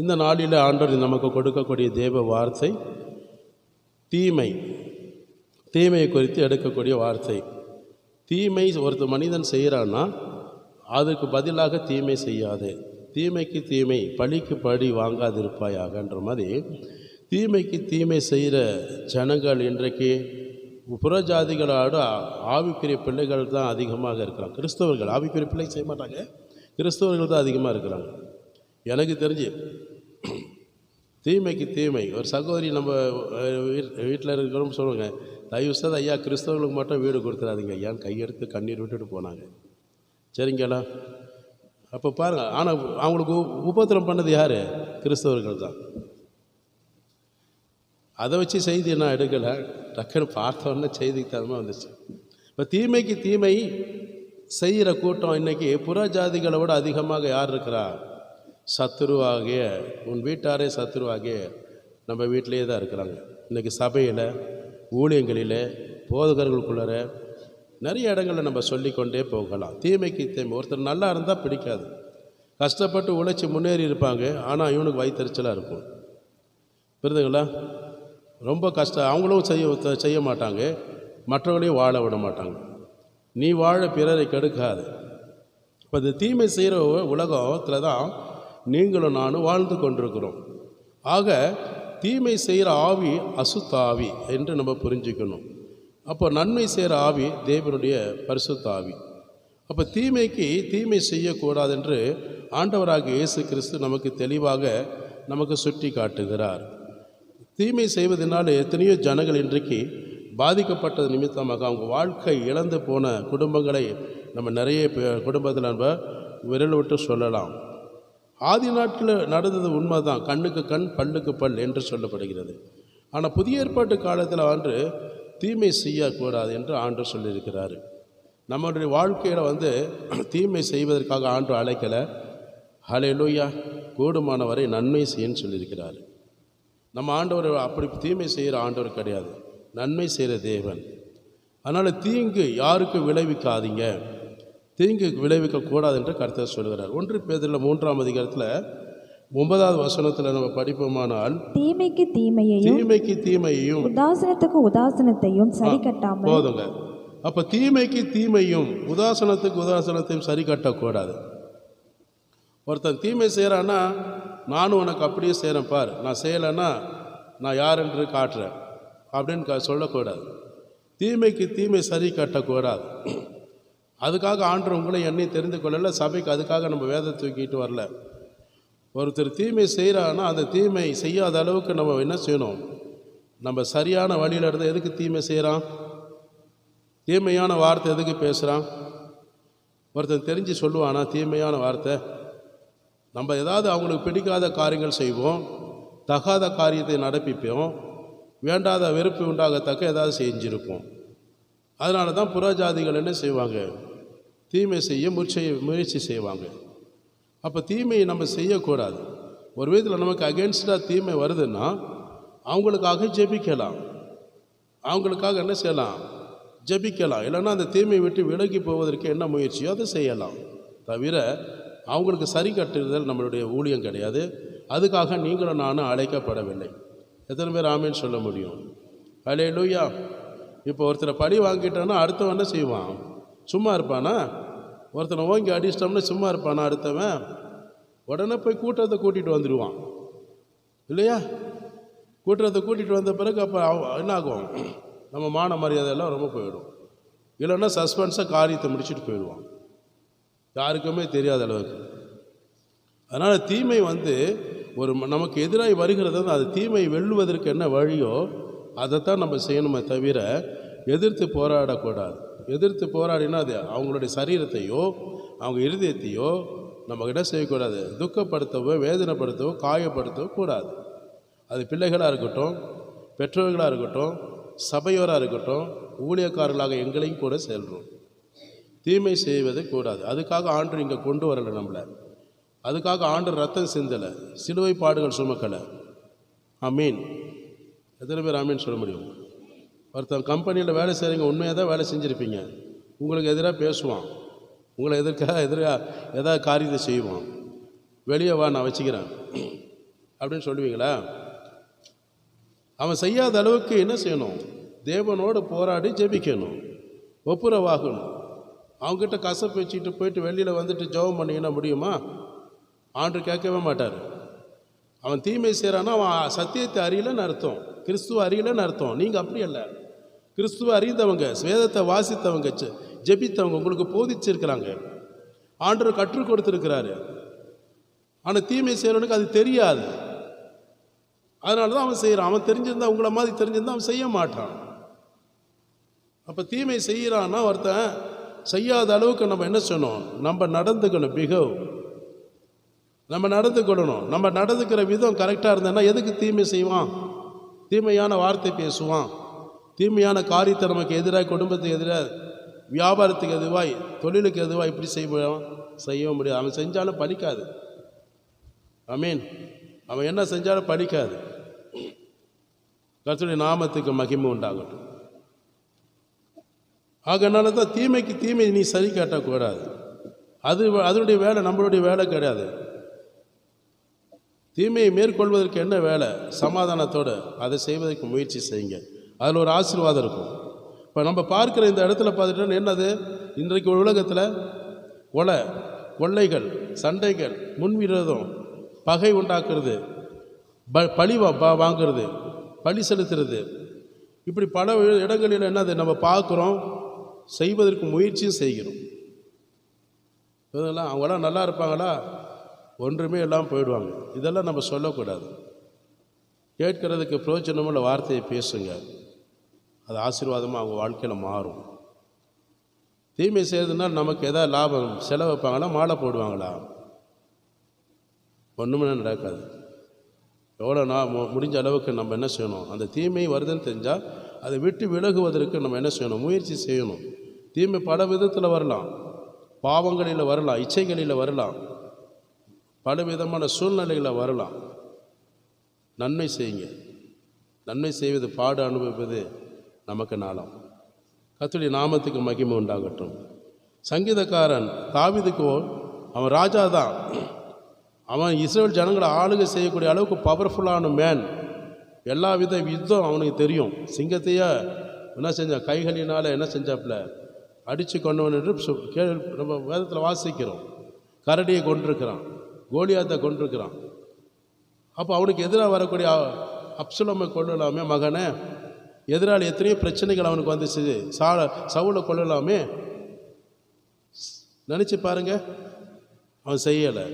இந்த நாளில் ஆண்டவர் நமக்கு கொடுக்கக்கூடிய தேவ வார்த்தை தீமையை குறித்து எடுக்கக்கூடிய வார்த்தை. தீமை ஒருத்தர் மனிதன் செய்கிறான்னா அதுக்கு பதிலாக தீமை செய்யாதே, தீமைக்கு தீமை பழிக்கு பழி வாங்காதிருப்பாயாகன்ற மாதிரி தீமைக்கு தீமை செய்கிற ஜனங்கள் இன்றைக்கு புறஜாதிகளோட ஆவிக்குரிய பிள்ளைகள் தான் அதிகமாக இருக்கிறாங்க. கிறிஸ்தவர்கள் ஆவிக்குரிய பிள்ளை செய்ய மாட்டாங்க, கிறிஸ்தவர்கள் தான் அதிகமாக இருக்கிறாங்க. எனக்கு தெரிஞ்சு தீமைக்கு தீமை ஒரு சகோதரி நம்ம வீட்டில் இருக்கிறோம்னு சொல்லுவாங்க, தயவு செய்து ஐயா கிறிஸ்தவர்களுக்கு மட்டும் வீடு கொடுத்துடாதீங்க ஐயான்னு கையெடுத்து கண்ணீர் விட்டுட்டு போனாங்க. சரிங்களா? அப்போ பாருங்கள், ஆனால் அவங்களுக்கு உபத்திரம் பண்ணது யார்? கிறிஸ்தவர்கள் தான். அதை வச்சு செய்தி நான் எடுக்கலை, டக்குன்னு பார்த்தோன்னே செய்திக்கு தரமாக வந்துச்சு. இப்போ தீமைக்கு தீமை செய்கிற கூட்டம் இன்றைக்கி புற ஜாதிகளை விட அதிகமாக யார் இருக்கிறா? சத்துருவாகிய உன் வீட்டாரே சத்துருவாகிய நம்ம வீட்டிலேயே தான் இருக்கிறாங்க. இன்றைக்கி சபையில், ஊழியங்களில், போதகர்களுக்குள்ளே நிறைய இடங்களில் நம்ம சொல்லிக்கொண்டே போகலாம். தீமைக்கு தீமை. ஒருத்தர் நல்லா இருந்தால் பிடிக்காது, கஷ்டப்பட்டு உழைச்சி முன்னேறி இருப்பாங்க, ஆனால் இவனுக்கு வயிற்றுச்சலாக இருக்கும். புரியுதுங்களா? ரொம்ப கஷ்டம், அவங்களும் செய்ய மாட்டாங்க, மற்றவர்களையும் வாழ விட மாட்டாங்க. நீ வாழ பிறரை கெடுக்காது. இப்போ இந்த தீமை செய்கிற உலகத்தில் தான் நீங்களும் நானும் வாழ்ந்து கொண்டிருக்கிறோம். ஆக தீமை செய்கிற ஆவி அசுத்த ஆவி என்று நம்ம புரிஞ்சுக்கணும். அப்போ நன்மை செய்கிற ஆவி தேவனுடைய பரிசுத்த ஆவி. அப்போ தீமைக்கு தீமை செய்யக்கூடாது என்று ஆண்டவராகிய இயேசு கிறிஸ்து நமக்கு தெளிவாக நமக்கு சுட்டி காட்டுகிறார். தீமை செய்வதனால் எத்தனையோ ஜனங்கள் இன்றைக்கு பாதிக்கப்பட்டது நிமித்தமாக அவங்க வாழ்க்கை இழந்து போன குடும்பங்களை நம்ம நிறைய குடும்பத்தில் நம்ம விரல் விட்டு சொல்லலாம். ஆதி நாட்களில் நடந்தது உண்மை தான், கண்ணுக்கு கண் பல்லுக்கு பல் என்று சொல்லப்படுகிறது. ஆனால் புதிய ஏற்பாட்டு காலத்தில் ஆண்டு தீமை செய்யக்கூடாது என்று ஆண்டு சொல்லியிருக்கிறார். நம்மளுடைய வாழ்க்கையில் தீமை செய்வதற்காக ஆண்டு அழைக்கலை. ஹல்லேலூயா, கூடுமானவரை நன்மை செய்யன்னு சொல்லியிருக்கிறார். நம்ம ஆண்டவர் அப்படி தீமை செய்கிற ஆண்டவர் கிடையாது, நன்மை செய்கிற தேவன். அதனால் தீங்கு யாருக்கு விளைவிக்காதீங்க, தீங்கு விளைவிக்கக்கூடாது என்று கர்த்தர் சொல்கிறார். 1 பேதுரு 3ஆம் அதிகாரத்தில் 9வது வசனத்தில் நம்ம படிப்போமானால், தீமைக்கு தீமையையும் உதாசனத்துக்கு உதாசனத்தையும் சரி கட்டாமல். போதுங்க. அப்போ தீமைக்கு தீமையும் உதாசனத்துக்கு உதாசனத்தையும் சரி கட்டக்கூடாது. ஒருத்தன் தீமை செய்கிறான்னா நானும் உனக்கு அப்படியே செய்கிறேன் பார், நான் செய்யலைன்னா நான் யார் என்று காட்டுறேன் அப்படின்னு சொல்லக்கூடாது. தீமைக்கு தீமை சரி கட்டக்கூடாது. அதுக்காக ஆண்டவர் உங்களை என்னையும் தெரிந்து கொள்ளலை, சபைக்கு அதுக்காக நம்ம வேதத்தை தூக்கிட்டு வரல. ஒருத்தர் தீமை செய்கிறான்னா அந்த தீமை செய்யாத அளவுக்கு நம்ம என்ன செய்யணும்? நம்ம சரியான வழியில் இருந்து எதுக்கு தீமை செய்கிறான், தீமையான வார்த்தை எதுக்கு பேசுகிறான்? ஒருத்தர் தெரிஞ்சு சொல்லுவானா தீமையான வார்த்தை? நம்ம ஏதாவது அவங்களுக்கு பிடிக்காத காரியங்கள் செய்வோம், தகாத காரியத்தை நடப்பிப்போம், வேண்டாத வெறுப்பு உண்டாகத்தக்க ஏதாவது செஞ்சுருப்போம். அதனால தான் புறஜாதிகள் என்ன செய்வாங்க? தீமை செய்ய முயற்சி செய்வாங்க. அப்போ தீமையை நம்ம செய்யக்கூடாது. ஒரு விதத்தில் நமக்கு அகென்ஸ்டாக தீமை வருதுன்னா அவங்களுக்காக ஜெபிக்கலாம், அவங்களுக்காக என்ன செய்யலாம்? ஜெபிக்கலாம். இல்லைன்னா அந்த தீமையை விட்டு விலகி போவதற்கு என்ன முயற்சியோ அதை செய்யலாம். தவிர அவங்களுக்கு சரி கட்டுதல் நம்மளுடைய ஊழியம் கிடையாது. அதுக்காக நீங்களும் நானும் அழைக்கப்படவில்லை. எத்தனை பேர் ஆமேன்னு சொல்ல முடியும்? ஹல்லேலூயா. இப்போ ஒருத்தரை பழி வாங்கிட்டோன்னா அடுத்தவன் என்ன செய்வான்? சும்மா இருப்பானா? ஒருத்தனை ஓங்கி அடிச்சிட்டோம்னா சும்மா இருப்பானா? அடுத்தவன் உடனே போய் கூட்டத்தை கூட்டிகிட்டு வந்துடுவான் இல்லையா? கூட்டத்தை கூட்டிகிட்டு வந்த பிறகு அப்போ என்ன ஆகும்? நம்ம மான மரியாதையெல்லாம் ரொம்ப போயிடும். இல்லைன்னா சஸ்பென்ஸாக காரியத்தை முடிச்சுட்டு போயிடுவான், யாருக்குமே தெரியாத அளவுக்கு. அதனால் தீமை ஒரு நமக்கு எதிராக வருகிறது, அது தீமை வெல்லுவதற்கு என்ன வழியோ அதைத்தான் நம்ம செய்யணுமே தவிர எதிர்த்து போராடக்கூடாது. எதிர்த்து போராடினா அது அவங்களுடைய சரீரத்தையோ அவங்க இருதயத்தையோ நம்ம என்ன செய்யக்கூடாது? துக்கப்படுத்தவோ வேதனைப்படுத்தவோ காயப்படுத்தவோ கூடாது. அது பிள்ளைகளாக இருக்கட்டும், பெற்றோர்களாக இருக்கட்டும், சபையோராக இருக்கட்டும், ஊழியக்காரர்களாக எங்களையும் கூட செல்றோம். தீமை செய்வது கூடாது. அதுக்காக ஆண்டு இங்கே கொண்டு வரலை நம்மளை. அதுக்காக ஆண்டு ரத்தம் சிந்தலை, சிலுவை பாடுகள் சுமக்கலை. ஆமீன். எத்தனை பேர் ஆமீன் சொல்ல முடியும்? ஒருத்தன் கம்பெனியில் வேலை செய்கிறீங்க, உண்மையாக தான் வேலை செஞ்சுருப்பீங்க, உங்களுக்கு எதிராக பேசுவான், உங்களை எதிராக ஏதாவது காரியத்தை செய்வான். வெளியே வா, நான் வச்சுக்கிறேன் அப்படின்னு சொல்லுவீங்களா? அவன் செய்யாத அளவுக்கு என்ன செய்யணும்? தேவனோடு போராடி ஜெபிக்கணும், ஒப்புரவாகணும். அவங்ககிட்ட கசப்பு வச்சுக்கிட்டு போயிட்டு வெளியில் வந்துட்டு ஜெபம் பண்ணிங்கன்னா முடியுமா? ஆண்டவர் கேட்கவே மாட்டார். அவன் தீமை செய்கிறான்னா அவன் சத்தியத்தை அறியலன்னு அர்த்தம், கிறிஸ்துவ அறியலன்னு அர்த்தம். நீங்கள் அப்படி அல்ல. கிறிஸ்துவ அறிந்தவங்க, வேதத்தை வாசித்தவங்க, ஜெபித்தவங்க, உங்களுக்கு போதிச்சிருக்கிறாங்க, ஆண்டவர் கற்றுக் கொடுத்துருக்கிறாரு. ஆனால் தீமை செய்கிறவனுக்கு அது தெரியாது. அதனால தான் அவன் செய்கிறான். அவன் தெரிஞ்சிருந்தா, உங்களை மாதிரி தெரிஞ்சிருந்தா அவன் செய்ய மாட்டான். அப்போ தீமை செய்கிறான்னா ஒருத்தன் செய்யாத அளவுக்கு நம்ம என்ன செய்யணும்? நம்ம நடந்துக்கணும். நம்ம நடந்துக்கொள்ளணும். நம்ம நடந்துக்கிற விதம் கரெக்டாக இருந்தேன்னா எதுக்கு தீமை செய்வான்? தீமையான வார்த்தை பேசுவான், தீமையான காரியத்தை நமக்கு எதிராக, குடும்பத்துக்கு எதிராக, வியாபாரத்துக்கு எதுவாய், தொழிலுக்கு எதுவாய் இப்படி செய்ய முடியாது. அவன் செஞ்சாலும் பலிக்காது. ஆமீன். அவன் என்ன செஞ்சாலும் பலிக்காது. கர்த்தருடைய நாமத்துக்கு மகிமை உண்டாகட்டும். ஆகனால தான் தீமைக்கு தீமை நீ சரி காட்டக்கூடாது. அதனுடைய வேலை நம்மளுடைய வேலை கிடையாது. தீமையை மேற்கொள்வதற்கு என்ன வேலை? சமாதானத்தோடு அதை செய்வதற்கு முயற்சி செய்யுங்க. அதில் ஒரு ஆசீர்வாதம் இருக்கும். இப்போ நம்ம பார்க்குற இந்த இடத்துல பார்த்துட்டோன்னா என்னது? இன்றைக்கு உலகத்தில் கொள்ளைகள், சண்டைகள், முன்விரோதம், பகை உண்டாக்குறது, பழி வாங்கிறது, பழி செலுத்துறது, இப்படி பல இடங்களில் என்னது நம்ம பார்க்குறோம், செய்வதற்கு முயற்சியும் செய்கிறோம். இதெல்லாம் அவங்களாம் நல்லா இருப்பாங்களா? ஒன்றுமே எல்லாம் போயிடுவாங்க. இதெல்லாம் நம்ம சொல்லக்கூடாது. கேட்கறதுக்கு பிரயோஜனமுள்ள வார்த்தையை பேசுங்க. அது ஆசீர்வாதமாக அவங்க வாழ்க்கையில் மாறும். தீமை செய்யறதுனால நமக்கு எதாவது லாபம்? செலவு வைப்பாங்களா? மாலை போடுவாங்களா? ஒன்றுமே நடக்காது. எவ்வளோ முடிஞ்ச அளவுக்கு நம்ம என்ன செய்யணும்? அந்த தீமை வருதுன்னு தெரிஞ்சால் அதை விட்டு விலகுவதற்கு நம்ம என்ன செய்யணும்? முயற்சி செய்யணும். தீமை பல விதத்தில் வரலாம். பாவங்களில் வரலாம், இச்சைகளில் வரலாம், பல விதமான சூழ்நிலைகளில் வரலாம். நன்மை செய்யுங்க. நன்மை செய்வது பாடு அனுபவிப்பது நமக்கு நாளாம். கர்த்தருடைய நாமத்துக்கு மகிமை உண்டாகட்டும். சங்கீதக்காரன் தாவீதுக்கு, அவன் ராஜா தான், அவன் இஸ்ரவேல் ஜனங்களை ஆளுகை செய்யக்கூடிய அளவுக்கு பவர்ஃபுல்லான மேன். எல்லா வித யுத்தம் அவனுக்கு தெரியும். சிங்கத்தையே என்ன செஞ்சான்? கைகளினால் என்ன செஞ்சாப்புல அடித்து கொண்டவன் என்று நம்ம வேதத்தில் வாசிக்கிறோம். கரடியை கொண்டிருக்கிறான், கோலியாத்தை கொண்டிருக்கிறான். அப்போ அவனுக்கு எதிராக வரக்கூடிய அப்சலோமை கொள்ளலாமே மகனே. எதிராளி எத்தனையோ பிரச்சனைகள் அவனுக்கு வந்துச்சு. சவுலை கொள்ளலாமே. நினச்சி பாருங்க. அவன் செய்யலை,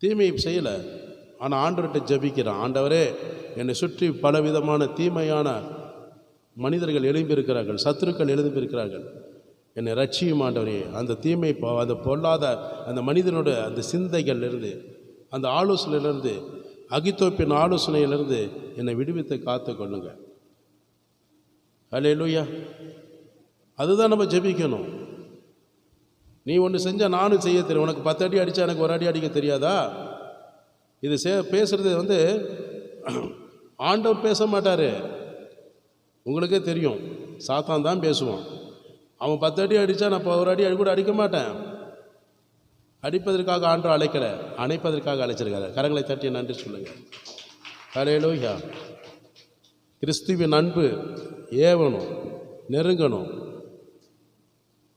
தீமையை செய்யலை. ஆனால் ஆண்டவர்கிட்ட ஜெபிக்கிறான். ஆண்டவரே, என்னை சுற்றி பலவிதமான தீமையான மனிதர்கள் எழும்பியிருக்கிறார்கள், சத்துருக்கள் எழும்பியிருக்கிறார்கள், என்னை ரட்சியும் ஆண்டவரே. அந்த தீமை, அந்த பொல்லாத அந்த மனிதனோட அந்த சிந்தைகளிலிருந்து, அந்த ஆலோசனையிலிருந்து, அகித்தோப்பின் ஆலோசனையிலிருந்து என்னை விடுவித்து காத்து கொள்ளுங்க. அல்லேலூயா. அதுதான் நம்ம ஜெபிக்கணும். நீ ஒன்று செஞ்சால் நானும் செய்ய தெரியும். உனக்கு 10 அடி அடித்தா எனக்கு ஒரு அடி அடிக்க தெரியாதா? இது பேசுகிறது ஆண்டவர் பேச மாட்டார். உங்களுக்கே தெரியும், சாத்தான் தான் பேசுவான். அவன் 10 அடி அடித்தா நான் ஒரு அடி கூட அடிக்க மாட்டேன். அடிப்பதற்காக ஆண்டவர் அழைக்கலை, அணைப்பதற்காக அழைச்சிருக்காரு. கரங்களை தட்டி நன்றி சொல்லுங்கள். அல்லேலூயா. கிறிஸ்துவின் அன்பு ஏவணும், நெருங்கணும்.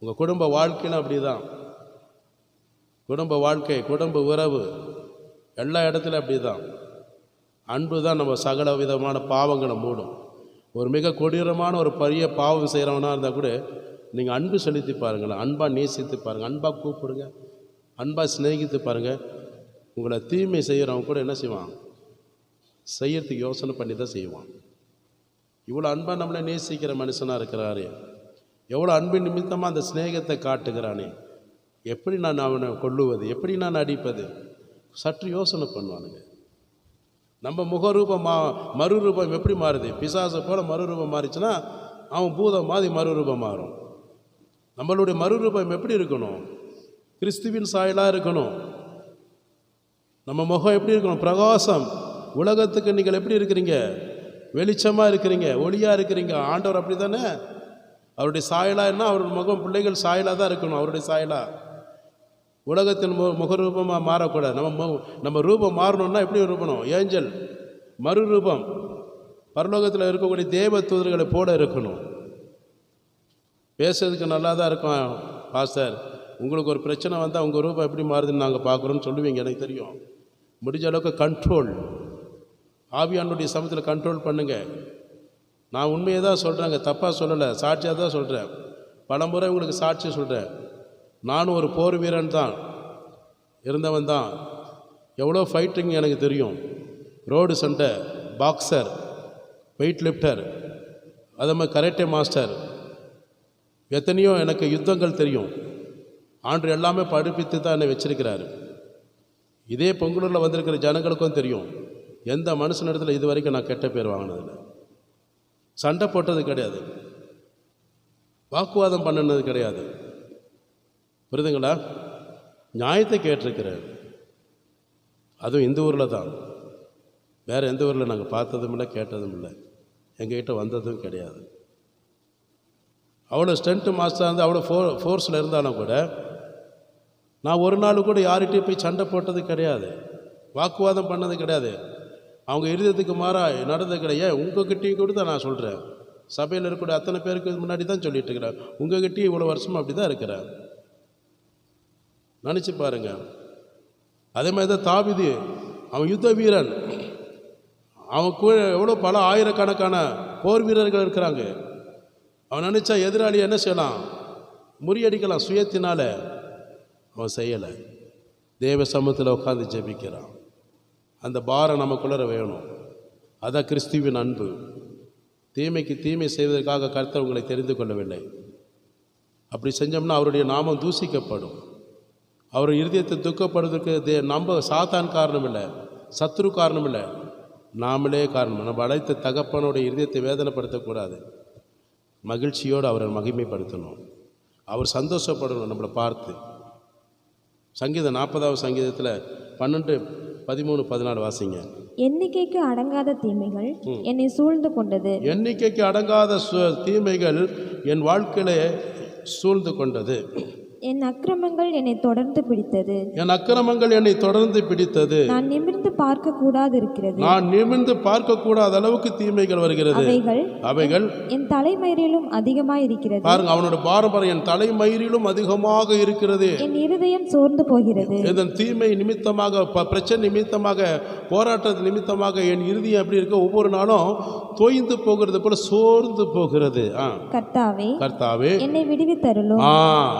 உங்கள் குடும்ப வாழ்க்கையிலும் அப்படி தான். குடும்ப வாழ்க்கை, குடும்ப உறவு எல்லா இடத்துலையும் அப்படி தான். அன்பு தான் நம்ம சகல விதமான பாவங்களை மூடும். ஒரு மிக கொடூரமான ஒரு பெரிய பாவம் செய்கிறவனாக இருந்தால் கூட நீங்கள் அன்பு செலுத்தி பாருங்களேன், அன்பாக நேசித்து பாருங்கள், அன்பாக கூப்பிடுங்க, அன்பாக சிநேகித்து பாருங்கள். உங்களை தீமை செய்கிறவங்க கூட என்ன செய்வான்? செய்யறதுக்கு யோசனை பண்ணி தான் செய்வான். இவ்வளோ அன்பாக நம்மளை நேசிக்கிற மனுஷனாக இருக்கிறாரு, எவ்வளோ அன்பின் நிமித்தமாக அந்த சிநேகத்தை காட்டுகிறானே, எப்படி நான் அவனை கொல்லுவது, எப்படி நான் அடிப்பது? சற்று யோசனை பண்ணுவானுங்க. நம்ம முகரூபம் மறுரூபம் எப்படி மாறுது? பிசாசை போல் மறுரூபம் மாறிச்சுன்னா அவன் பூதம் மாதிரி மறுரூபம் மாறும். நம்மளுடைய மறுரூபம் எப்படி இருக்கணும்? கிறிஸ்துவின் சாயலாக இருக்கணும். நம்ம முகம் எப்படி இருக்கணும்? பிரகாசம். உலகத்துக்கு நீங்கள் எப்படி இருக்கிறீங்க? வெளிச்சமாக இருக்கிறீங்க, ஒளியாக இருக்கிறீங்க. ஆண்டவர் அப்படி தானே. அவருடைய சாயலான்னா அவருடைய முகம் பிள்ளைகள் சாயலாக தான் இருக்கணும். அவருடைய சாயலா உலகத்தின் முகரூபமாக மாறக்கூடாது. நம்ம ரூபம் மாறணும்னா எப்படி ரூபணும்? ஏஞ்சல் மறுரூபம் பரலோகத்தில் இருக்கக்கூடிய தேவ தூதர்களை போல இருக்கணும். பேசுறதுக்கு நல்லா தான் இருக்கும். பாஸ்டர், உங்களுக்கு ஒரு பிரச்சனை வந்தால் உங்கள் ரூபம் எப்படி மாறுதுன்னு நாங்கள் பார்க்குறோன்னு சொல்லுவீங்க, எனக்கு தெரியும். முடிஞ்ச அளவுக்கு கண்ட்ரோல், ஆவியானுடைய சமயத்தில் கண்ட்ரோல் பண்ணுங்கள். நான் உண்மையை தான் சொல்கிறேங்க, தப்பாக சொல்லலை, சாட்சியாக தான் சொல்கிறேன். பலமுறை உங்களுக்கு சாட்சி சொல்கிறேன். நானும் ஒரு போர் வீரன் தான், இருந்தவன் தான். எவ்வளோ ஃபைட்டிங் எனக்கு தெரியும். ரோடு சண்டை, பாக்ஸர், வெயிட் லிஃப்டர், அதே மாதிரி கராட்டே மாஸ்டர், எத்தனையோ எனக்கு யுத்தங்கள் தெரியும். ஆண்டு எல்லாமே படிப்பித்து தான் என்னை வச்சிருக்கிறாரு. இதே பொங்கலூரில் வந்திருக்கிற ஜனங்களுக்கும் தெரியும். எந்த மனுஷனிடத்தில் இது வரைக்கும் நான் கெட்ட பேர் வாங்கினதில்லை, சண்டை போட்டது கிடையாது, வாக்குவாதம் பண்ணினது கிடையாது. புரியுதுங்களா? நியாயத்தை கேட்டிருக்கிறேன். அதுவும் இந்த ஊரில் தான், வேறு எந்த ஊரில் நாங்கள் பார்த்ததும் இல்லை, கேட்டதும் இல்லை, எங்ககிட்ட வந்ததும் கிடையாது. அவ்வளோ ஸ்டண்ட்டு மாஸ்டராக இருந்து அவ்வளோ ஃபோர்ஸில் இருந்தாலும் கூட நான் ஒரு நாள் கூட யார்கிட்டையும் போய் சண்டை போட்டது கிடையாது, வாக்குவாதம் பண்ணது கிடையாது. அவங்க இருதயத்துக்கு மாறாக நடந்தது கிடையாது. உங்ககிட்டையும் கூட தான் நான் சொல்கிறேன். சபையில் இருக்கக்கூடிய அத்தனை பேருக்கு முன்னாடி தான் சொல்லிட்டு இருக்கிறேன். உங்ககிட்டையும் இவ்வளோ வருஷமாக அப்படி தான் இருக்கிறேன். நினச்சி பாருங்கள். அதே மாதிரி தான் தாவீது, அவன் யுத்த வீரன். அவன் கூட எவ்வளோ பல ஆயிரக்கணக்கான போர் வீரர்கள் இருக்கிறாங்க. அவன் நினச்சா எதிராளி என்ன செய்யலாம்? முறியடிக்கலாம். சுயத்தினால அவன் செய்யலை. தேவ சமூகத்தில் உட்காந்து ஜெபிக்கிறான். அந்த பாரம் நமக்குள்ளே வேணும். அதான் கிறிஸ்துவின் அன்பு. தீமைக்கு தீமை செய்வதற்காக கர்த்தர் உங்களை தெரிந்து கொள்ளவில்லை. அப்படி செஞ்சோம்னா அவருடைய நாமம் தூசிக்கப்படும். அவர் இருதயத்தை துக்கப்படுறதுக்கு நம்ம சாத்தான் காரணம் இல்லை, சத்ரு காரணம் இல்லை, நாமளே காரணம். நம்ம அழைத்த தகப்பனுடைய இருதயத்தை வேதனைப்படுத்தக்கூடாது. மகிழ்ச்சியோடு அவரை மகிமைப்படுத்தணும். அவர் சந்தோஷப்படணும் நம்மளை பார்த்து. சங்கீதம் 40வது சங்கீதத்தில் 12, 13, 14 வாசிங்க. எண்ணிக்கைக்கு அடங்காத தீமைகள் என்னை சூழ்ந்து கொண்டது. எண்ணிக்கைக்கு அடங்காத தீமைகள் என் வாழ்க்கையிலே சூழ்ந்து கொண்டது. என் அக்கிரமங்கள் என்னை தொடர்ந்து பிடித்தது. என் அக்கிரமங்கள் என்னை தொடர்ந்து பிடித்தது. நான் நிமிர்ந்து பார்க்க கூடாது இருக்கிறது. நான் நிமிர்ந்து பார்க்க கூடாத அளவுக்கு தீமைகள் வருகிறது. அவைகள் என் தலைமயிரிலும் அதிகமாக இருக்கிறது. பாருங்க, அவனோட பாரம்பரியம் என் தலைமயிரிலும் அதிகமாக இருக்கிறது. என் இருதயம் சோர்ந்து போகிறது. இதன் தீமை நிமித்தமாக, பிரச்சனை நிமித்தமாக, போராட்டத்து நிமித்தமாக என் இருதயம் எப்படி இருக்க? ஒவ்வொரு நாளும் தோய்ந்து போகிறது போல சோர்ந்து போகிறது. கர்த்தாவே, கர்த்தாவே என்னை விடுவித்தருளும்.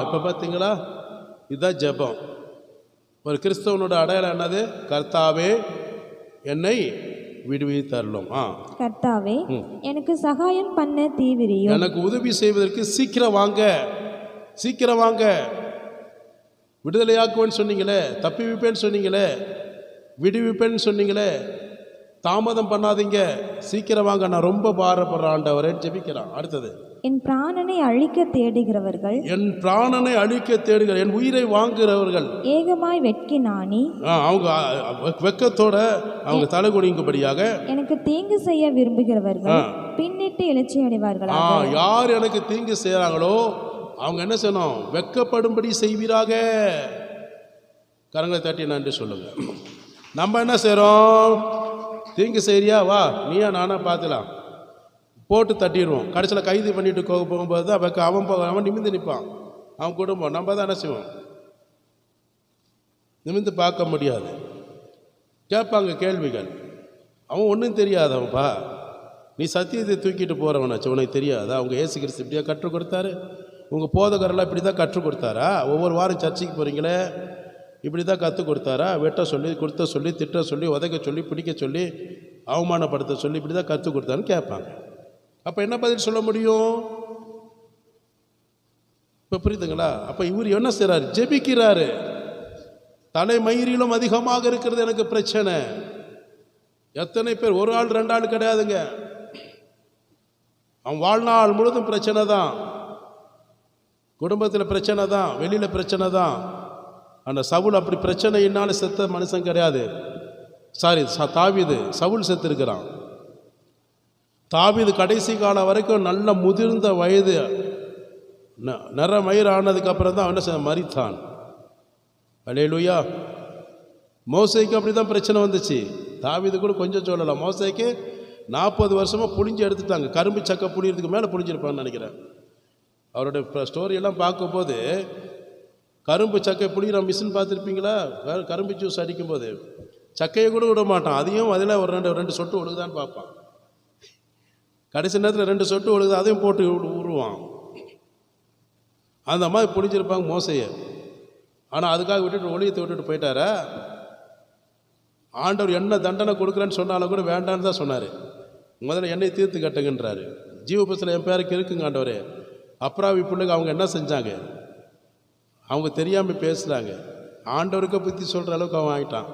இப்ப பார்த்தீங்களா? இதுதான் ஜெபம். ஒரு கிறிஸ்தவனோட அடையாளம் என்னது? கர்த்தாவே என்னை விடுவித்தருளும். கர்த்தாவே எனக்கு சகாயம் பண்ண தீவிரியும். எனக்கு உதவி செய்வதற்கு சீக்கிரம் வாங்க, சீக்கிரம் வாங்க. விடுதலையாக்குவேன்னு சொன்னீங்களே, தப்பி வைப்பேன்னு சொன்னீங்களே, விடுவிப்பேன்னு சொன்னீங்களே, தாமதம் பண்ணாதீங்க, சீக்கிரம் வாங்க, நான் ரொம்ப பாரப்படுறேன் ஆண்டவரேன்னு ஜெபிக்கிறான். அடுத்தது, என் பிராணனை அழிக்க தேடுகிறவர்கள், என் பிராணனை அழிக்க தேடுகிற, என் உயிரை வாங்குகிறவர்கள் ஏகமாய் வெட்கி நாணி, அவங்க வெக்கத்தோட அவங்க தலை குனிங்கும்படியாக, எனக்கு தீங்கு செய்ய விரும்புகிறவர்கள் பின்னிட்டு எழுச்சி அடைவார்கள். யார் எனக்கு தீங்கு செய்யறாங்களோ அவங்க என்ன செய்யணும்? வெக்கப்படும்படி செய்வீராக. கரங்களை தட்டி நன்றி சொல்லுங்க. நம்ம என்ன செய்கிறோம்? தீங்கு செய்யறியா, வா நீயா நானா பார்த்துலாம் போட்டு தட்டிடுவோம். கடைசியில் கைது பண்ணிட்டு போகும்போது தான் அவன் நிமிர்ந்து நிற்பான். அவன் குடும்பம் நம்ம தான் என்ன செய்வோம்? நிமிர்ந்து பார்க்க முடியாது. கேட்பாங்க கேள்விகள். அவன் ஒன்றும் தெரியாதவன்ப்பா, நீ சத்தியத்தை தூக்கிட்டு போகிறவனாச்சு, உனக்கு தெரியாதா? அவங்க இயேசு கிறிஸ்து இப்படியா கற்றுக் கொடுத்தாரு? உங்கள் போதகரெல்லாம் இப்படி தான் கற்றுக் கொடுத்தாரா? ஒவ்வொரு வாரம் சர்ச்சைக்கு போகிறீங்களே, இப்படி தான் கற்றுக் கொடுத்தாரா? வெட்ட சொல்லி, கொடுத்த சொல்லி, திட்ட சொல்லி, உதைக்க சொல்லி, பிடிக்க சொல்லி, அவமானப்படுத்த சொல்லி இப்படி தான் கற்றுக் கொடுத்தாருன்னு கேட்பாங்க. அப்போ என்ன பதில் சொல்ல முடியும்? இப்போ புரியுதுங்களா? அப்போ இவர் என்ன செய்கிறார்? ஜெபிக்கிறாரு. தலைமயிரிலும் அதிகமாக இருக்கிறது எனக்கு பிரச்சனை. எத்தனை பேர், ஒரு ஆள் 2 ஆள் கிடையாதுங்க, அவன் வாழ்நாள் முழுதும் பிரச்சனை தான். குடும்பத்தில் பிரச்சனை தான், வெளியில் பிரச்சனை தான். அந்த சவுல் அப்படி பிரச்சனையினால செத்த மனுஷன் கிடையாது. தாவீது, சவுல் செத்து இருக்கிறான். தாவீது கடைசி காலம் வரைக்கும் நல்ல முதிர்ந்த வயது நிற மயிர் ஆனதுக்கப்புறம் தான் அவன் மரித்தான். அல்லேலூயா. மோசேக்கு அப்படி தான் பிரச்சனை வந்துச்சு. தாவீது கூட கொஞ்சம் சொல்லலாம். மோசேக்கு 40 வருஷமாக புளிஞ்சு எடுத்துட்டாங்க. கரும்பு சக்கை புளியறதுக்கு மேலே புளிஞ்சிருப்பான்னு நினைக்கிறேன். அவருடைய ஸ்டோரியெல்லாம் பார்க்கும்போது கரும்பு சக்கை புளிகிற மிஷின் பார்த்துருப்பீங்களா? கரும்பு ஜூஸ் அடிக்கும்போது சக்கையை கூட விட மாட்டான். அதையும் அதில் ஒரு ரெண்டு சொட்டு ஒழுகுதான்னு பார்ப்பான். கடைசி நேரத்தில் 2 சொட்டு ஒழுகுது, அதையும் போட்டு உருவான். அந்த மாதிரி புளிஞ்சிருப்பாங்க மோசையை. ஆனால் அதுக்காக விட்டுட்டு ஒளியத்தை விட்டுட்டு போயிட்டாரா? ஆண்டவர் என்ன தண்டனை கொடுக்குறேன்னு சொன்னாலும் கூட வேண்டான்னு தான் சொன்னார். முதல்ல என்னை தீர்த்து கட்டுங்கன்றாரு. ஜீவபுஸ்தகத்தில் என் பேருக்கு இருக்குங்க ஆண்டவரே. அப்ராவி பிள்ளைங்க அவங்க என்ன செஞ்சாங்க? அவங்க தெரியாமல் பேசுகிறாங்க. ஆண்டவருக்கு புத்தி சொல்கிற அளவுக்கு அவன் ஆகிட்டான்.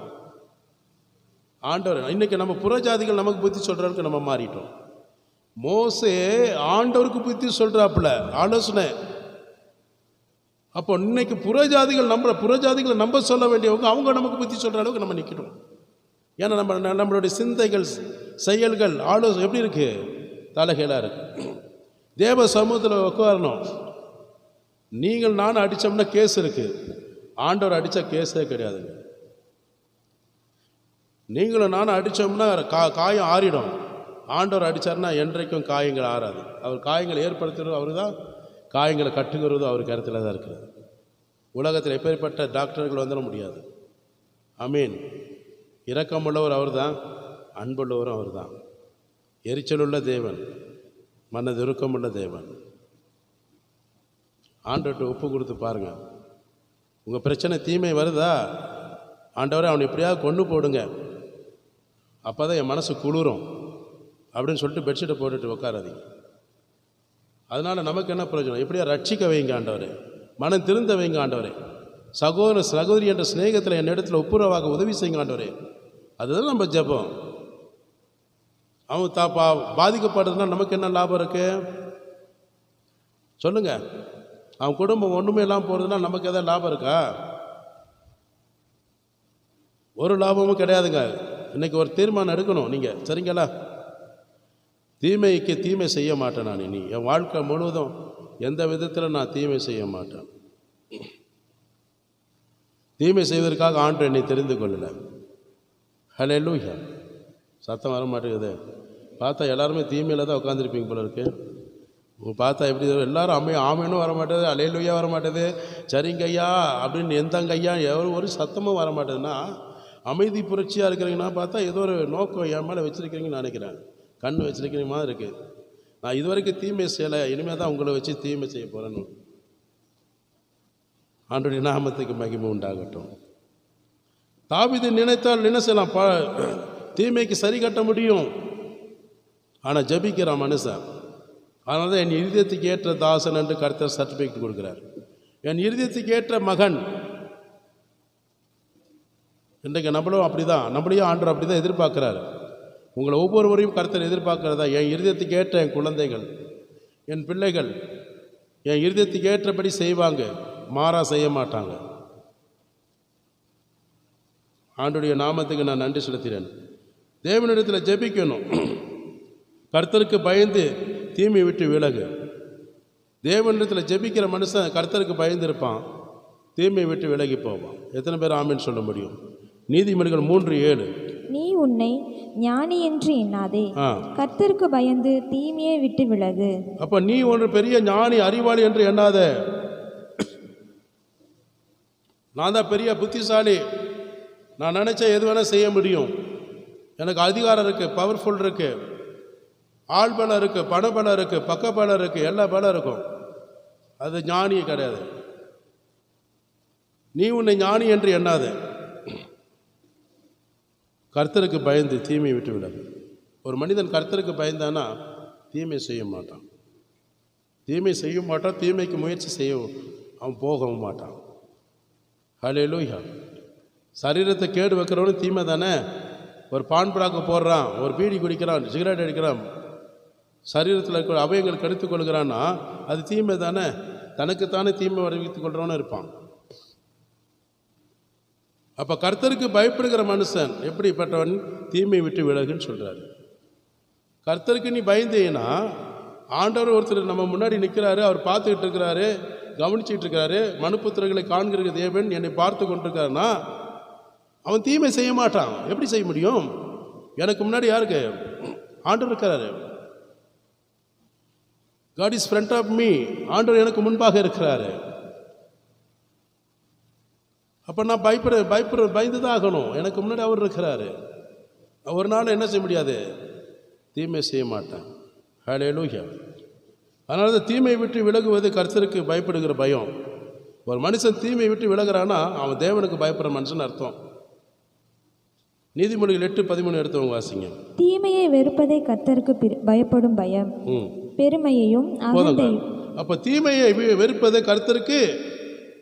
ஆண்டவர் இன்றைக்கி நம்ம புறஜாதிகள் நமக்கு புத்தி சொல்கிற அளவுக்கு நம்ம மாறிட்டோம். மோசே ஆண்டவருக்கு புத்தி சொல்கிறாப்புல ஆலோசனை. அப்போ இன்னைக்கு புறஜாதிகளை நம்ப சொல்ல வேண்டியவங்க அவங்க நமக்கு புத்தி சொல்கிற அளவுக்கு நம்ம நிற்கணும். ஏன்னா நம்மளுடைய சிந்தைகள், செயல்கள், ஆலோசனை எப்படி இருக்குது? தலைகீழாக இருக்குது. தேவ சமூகத்தில் உட்காரணும். நீங்கள் நானும் அடித்தோம்னா கேஸ் இருக்குது. ஆண்டவர் அடித்தா கேஸே கிடையாதுங்க. நீங்களும் நானும் அடித்தோம்னா காயம் ஆறிடும். ஆண்டவர் அடித்தார்னா என்றைக்கும் காயங்கள் ஆறாது. அவர் காயங்களை ஏற்படுத்துகிறது அவர் தான், காயங்களை கட்டுங்கிறது அவர் கருத்தில் தான் இருக்கிறது. உலகத்தில் எப்பேற்பட்ட டாக்டர்கள் வந்துட முடியாது. ஆமீன். இரக்கமுள்ளவர் அவர் தான், அன்புள்ளவரும் அவர் தான். எரிச்சலுள்ள தேவன், மனதிருக்கமுள்ள தேவன். ஆண்டவர்கிட்ட ஒப்பு கொடுத்து பாருங்கள். உங்கள் பிரச்சனை தீமை வருதா? ஆண்டவரை அவனை எப்படியாவது கொண்டு போடுங்க, அப்போ தான் என் மனசு குளிரும் அப்படின்னு சொல்லிட்டு பெட்ஷீட்டை போட்டுட்டு உட்காராதீங்க. அதனால் நமக்கு என்ன பிரயோஜனம்? எப்படியா ரட்சிக்க வைங்க ஆண்டவரே, மனம் திருந்த வைங்க ஆண்டவரே. சகோதர சகோதரி என்ற ஸ்நேகத்தில் என் இடத்துல ஒப்புரவாக உதவி செய்யுங்க ஆண்டவரே. அதுதான் நம்ம ஜெபம். அவன் பாதிக்கப்படுறதுனா நமக்கு என்ன லாபம் இருக்கு சொல்லுங்க? அவன் குடும்பம் ஒன்றுமே இல்லாமல் போகிறதுனா நமக்கு எதாவது லாபம் இருக்கா? ஒரு லாபமும் கிடையாதுங்க. இன்றைக்கி ஒரு தீர்மானம் எடுக்கணும் நீங்கள், சரிங்களா? தீமைக்கு தீமை செய்ய மாட்டேன் நான். இனி என் வாழ்க்கை முழுவதும் எந்த விதத்தில் நான் தீமை செய்ய மாட்டேன். தீமை செய்வதற்காக ஆண்டவர் என்னை தெரிந்து கொள்ளலை. ஹல்லேலூயா. சத்தம் வர மாட்டேங்குது. பார்த்தா எல்லாருமே தீமையில் தான் உட்காந்துருப்பீங்க போல இருக்கு. பார்த்தா எப்படி எல்லாரும் ஆமேனும் வர மாட்டேது, ஹல்லேலூயா வர மாட்டேது, சரிங்க ஐயா அப்படின்னு எந்தங்க ஐயா ஒரு சத்தமும் வர மாட்டேதுன்னா அமைதி புரட்சியாக இருக்கிறீங்கன்னா பார்த்தா ஏதோ ஒரு நோக்கம் என் மேலே வச்சுருக்கிறீங்கன்னு நினைக்கிறேன். கண் வச்சுருக்கிறீங்க மாதிரி இருக்குது. நான் இது வரைக்கும் தீமை செய்யலை, இனிமேல் தான் உங்களை வச்சு தீமை செய்ய போகிறேன்னு. ஆண்டவருடைய நாமத்துக்கு மகிமை உண்டாகட்டும். தாவீது நினைத்தால் என்ன செய்யலாம்? தீமைக்கு சரி கட்ட முடியும். ஆனால் ஜபிக்கிறான் மனுஷன். அதனால தான் என் இருதயத்துக்கு ஏற்ற தாசன் என்று கர்த்தர் சர்டிஃபிகேட் கொடுக்குறார். என் இருதயத்துக்கு ஏற்ற மகன். இன்றைக்கு நம்மளும் அப்படி தான், நம்மளையும் ஆண்டவர் அப்படி தான் எதிர்பார்க்குறாரு. உங்களை ஒவ்வொருவரையும் கர்த்தர் எதிர்பார்க்கிறதா? என் இருதயத்துக்கு ஏற்ற என் குழந்தைகள், என் பிள்ளைகள் என் இருதயத்துக்கு ஏற்றபடி செய்வாங்க, மாறா செய்ய மாட்டாங்க. ஆண்டுடைய நாமத்துக்கு நான் நன்றி செலுத்துகிறேன். தேவனிடத்தில் ஜெபிக்கணும். கர்த்தருக்கு பயந்து தீமை விட்டு விலகு. தேவனிடத்தில் ஜெபிக்கிற மனுஷன் கர்த்தருக்கு பயந்து இருப்பான், தீமை விட்டு விலகி போவான். எத்தனை பேர் ஆமீன் சொல்ல முடியும்? நீதிமொழிகள் 3:7. நீ உன்னை ஞானி என்று எண்ணாதே, கர்த்தருக்கு பயந்து தீமையை விட்டு விலகு. அப்ப நீ ஒன்று பெரிய ஞானி அறிவாளி என்று எண்ணாத. நான் தான் பெரிய புத்திசாலி, நான் நினைச்ச எது வேணா செய்ய முடியும், எனக்கு அதிகாரம் இருக்கு, பவர்ஃபுல் இருக்கு, ஆள் பலம் இருக்கு, பணபலம் இருக்கு, பக்க பலம் இருக்கு, எல்லா பலம் இருக்கும். அது ஞானி கிடையாது. நீ உன்னை ஞானி என்று எண்ணாத. கர்த்தருக்கு பயந்து தீமையை விட்டு விடாது. ஒரு மனிதன் கர்த்தருக்கு பயந்தானா தீமை செய்ய மாட்டான். தீமை செய்ய மாட்டான், தீமைக்கு முயற்சி செய்ய அவன் போகவும் மாட்டான். ஹல்லேலூயா. சரீரத்தை கேடு வைக்கிறவனும் தீமை தானே. ஒரு பான் பிராக்கு போடுறான், ஒரு பீடி குடிக்கிறான், சிகரெட் அடிக்கிறான், சரீரத்தில் இருக்கிற அவயங்கள் கெடுத்துக் கொள்கிறான்னா அது தீமை தானே. தனக்குத்தானே தீமை வருவித்துக் கொள்றவனும் இருப்பான். அப்போ கர்த்தருக்கு பயப்படுகிற மனுஷன் எப்படிப்பட்டவன்? தீமை விட்டு விலகுன்னு சொல்கிறாரு. கர்த்தருக்கு நீ பயந்தேன்னா ஆண்டவர் ஒருத்தர் நம்ம முன்னாடி நிற்கிறாரு, அவர் பார்த்துக்கிட்டு இருக்கிறாரு, கவனிச்சிட்டு இருக்கிறாரு. மனுப்புத்திரர்களை காண்கிற தேவன் என்னை பார்த்து கொண்டிருக்காருன்னா அவன் தீமை செய்ய மாட்டான். எப்படி செய்ய முடியும்? எனக்கு முன்னாடி யாருக்கு? ஆண்டவர் இருக்கிறாரு. God is front of me. ஆண்டவர் எனக்கு முன்பாக இருக்கிறாரு. அப்போ நான் பயந்து தான் ஆகணும். எனக்கு முன்னாடி அவர் இருக்கிறாரு. ஒரு நாள் என்ன செய்ய முடியாது? தீமை செய்ய மாட்டேன். ஹல்லேலூயா. அதனால தான் தீமை விட்டு விலகுவது கர்த்தருக்கு பயப்படுகிற பயம். ஒரு மனுஷன் தீமை விட்டு விலகிறான்னா அவன் தேவனுக்கு பயப்படுற மனுஷன் அர்த்தம். நீதிமொழிகள் 8:13 எடுத்தவங்க வாசிங்க. தீமையை வெறுப்பதே கர்த்தருக்கு பயப்படும் பயம், பெருமையையும் அகந்தையும். அப்போ தீமையை வெறுப்பதே கர்த்தருக்கு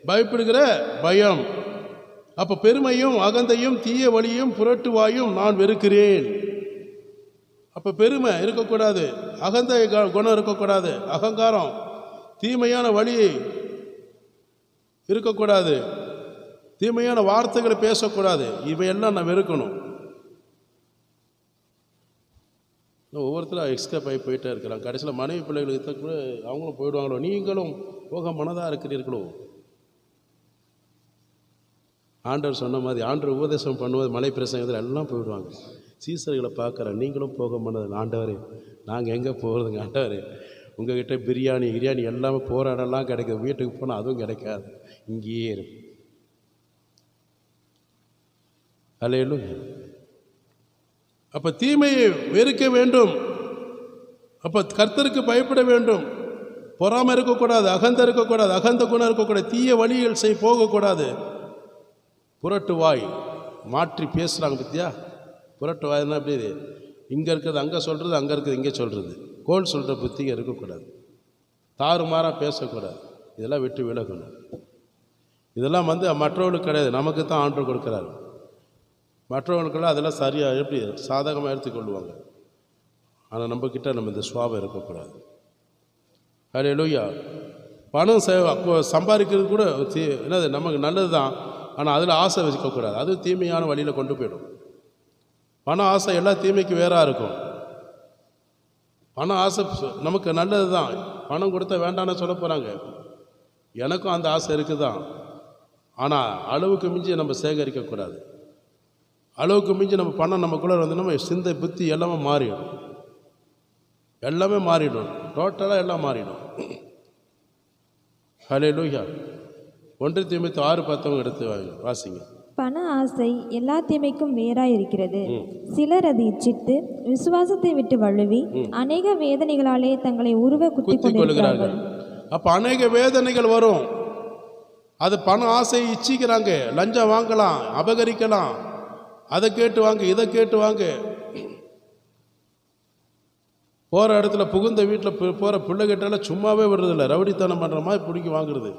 பயப்படுகிற பயம். அப்போ பெருமையும் அகந்தையும் தீய வழியும் புரட்டுவாயும் நான் வெறுக்கிறேன். அப்போ பெருமை இருக்கக்கூடாது, அகந்தை குணம் இருக்கக்கூடாது, அகங்காரம் தீமையான வழி இருக்கக்கூடாது, தீமையான வார்த்தைகளை பேசக்கூடாது. இவையெல்லாம் நான் வெறுக்கணும். ஒவ்வொருத்தரும் எக்ஸ்கேப் ஆகி போயிட்டே இருக்கிறாங்க. கடைசியில் மனைவி பிள்ளைகளுக்கு கூட அவங்களும் போயிடுவாங்களோ, நீங்களும் போக மனதாக இருக்கிறீர்களோ. ஆண்டவர் சொன்ன மாதிரி ஆண்டவர் உபதேசம் பண்ணுவது மலை பிரசங்கத்தில் எல்லாம் போயிடுவாங்க. சீசர்களை பார்க்குறேன், நீங்களும் போக மனது. ஆண்டவரே நாங்கள் எங்கே போகிறதுங்க ஆண்டவரே, உங்கள்கிட்ட பிரியாணி எல்லாமே போராடலாம் கிடைக்குது, வீட்டுக்கு போனால் அதுவும் கிடைக்காது, இங்கேயே இருக்கும். அல்லேலூயா. அப்போ தீமையை வெறுக்க வேண்டும். அப்போ கர்த்தருக்கு பயப்பட வேண்டும். பொறாமை இருக்கக்கூடாது, அகந்த இருக்கக்கூடாது, அகந்த குணம் இருக்கக்கூடாது, தீய வழிகள் போகக்கூடாது. புரட்டு வாய் மாற்றி பேசுகிறாங்க பற்றியா? புரட்டு வாய்னா எப்படி? இங்கே இருக்கிறது அங்கே சொல்கிறது, அங்கே இருக்கிறது இங்கே சொல்கிறது, கோல் சொல்கிற புத்திக இருக்கக்கூடாது, தாறுமாறாக பேசக்கூடாது. இதெல்லாம் விட்டு விலகணும். இதெல்லாம் மற்றவர்களுக்கு கிடையாது, நமக்கு தான் ஆண்டவர் கொடுக்குறாரு. மற்றவர்களுக்கெல்லாம் அதெல்லாம் சரியாக எப்படி சாதகமாக எடுத்துக்கொள்வாங்க. ஆனால் நம்மக்கிட்ட நம்ம இந்த சுவாபம் இருக்கக்கூடாது. ஹல்லேலூயா. பணம் சம்பாதிக்கிறது கூட என்னது நமக்கு நல்லது தான், ஆனால் அதில் ஆசை வச்சுக்கக்கூடாது. அது தீமையான வழியில் கொண்டு போயிடும். பண ஆசை எல்லா தீமைக்கு வேறாக இருக்கும். பண ஆசை நமக்கு நல்லது தான், பணம் கொடுத்தா வேண்டான்னு சொல்ல போகிறாங்க. எனக்கும் அந்த ஆசை இருக்குது தான், ஆனால் அளவுக்கு மிஞ்சி நம்ம சேகரிக்கக்கூடாது. அளவுக்கு மிஞ்சி நம்ம பணம் நமக்குள்ளே வந்து நம்ம சிந்தை புத்தி எல்லாமே மாறிடும். எல்லாமே மாறிடும், டோட்டலாக எல்லாம் மாறிடும். ஹல்லேலூயா. 1 தீமோத்தேயு 6:10 எடுத்து வாசிங்க. பண ஆசை எல்லா தீமைக்கும் வேறாய் இருக்கிறது. சிலர் அதை இச்சித்து விசுவாசத்தை விட்டு வழுவி அநேக வேதனைகளாலே தங்களை உருவ குத்தி கொள்கிறார்கள். அப்போ அநேக வேதனைகள் வரும். அது பண ஆசை இச்சிக்கிறாங்க. லஞ்சம் வாங்கலாம், அபகரிக்கலாம், அதை கேட்டு வாங்க, இதை கேட்டு வாங்க. போகிற இடத்துல புகுந்த வீட்டில் போகிற பிள்ளைகிட்டெல்லாம் சும்மாவே விடுறதில்ல, ரவுடித்தனம் பண்ணுற மாதிரி பிடிக்கி வாங்குறது.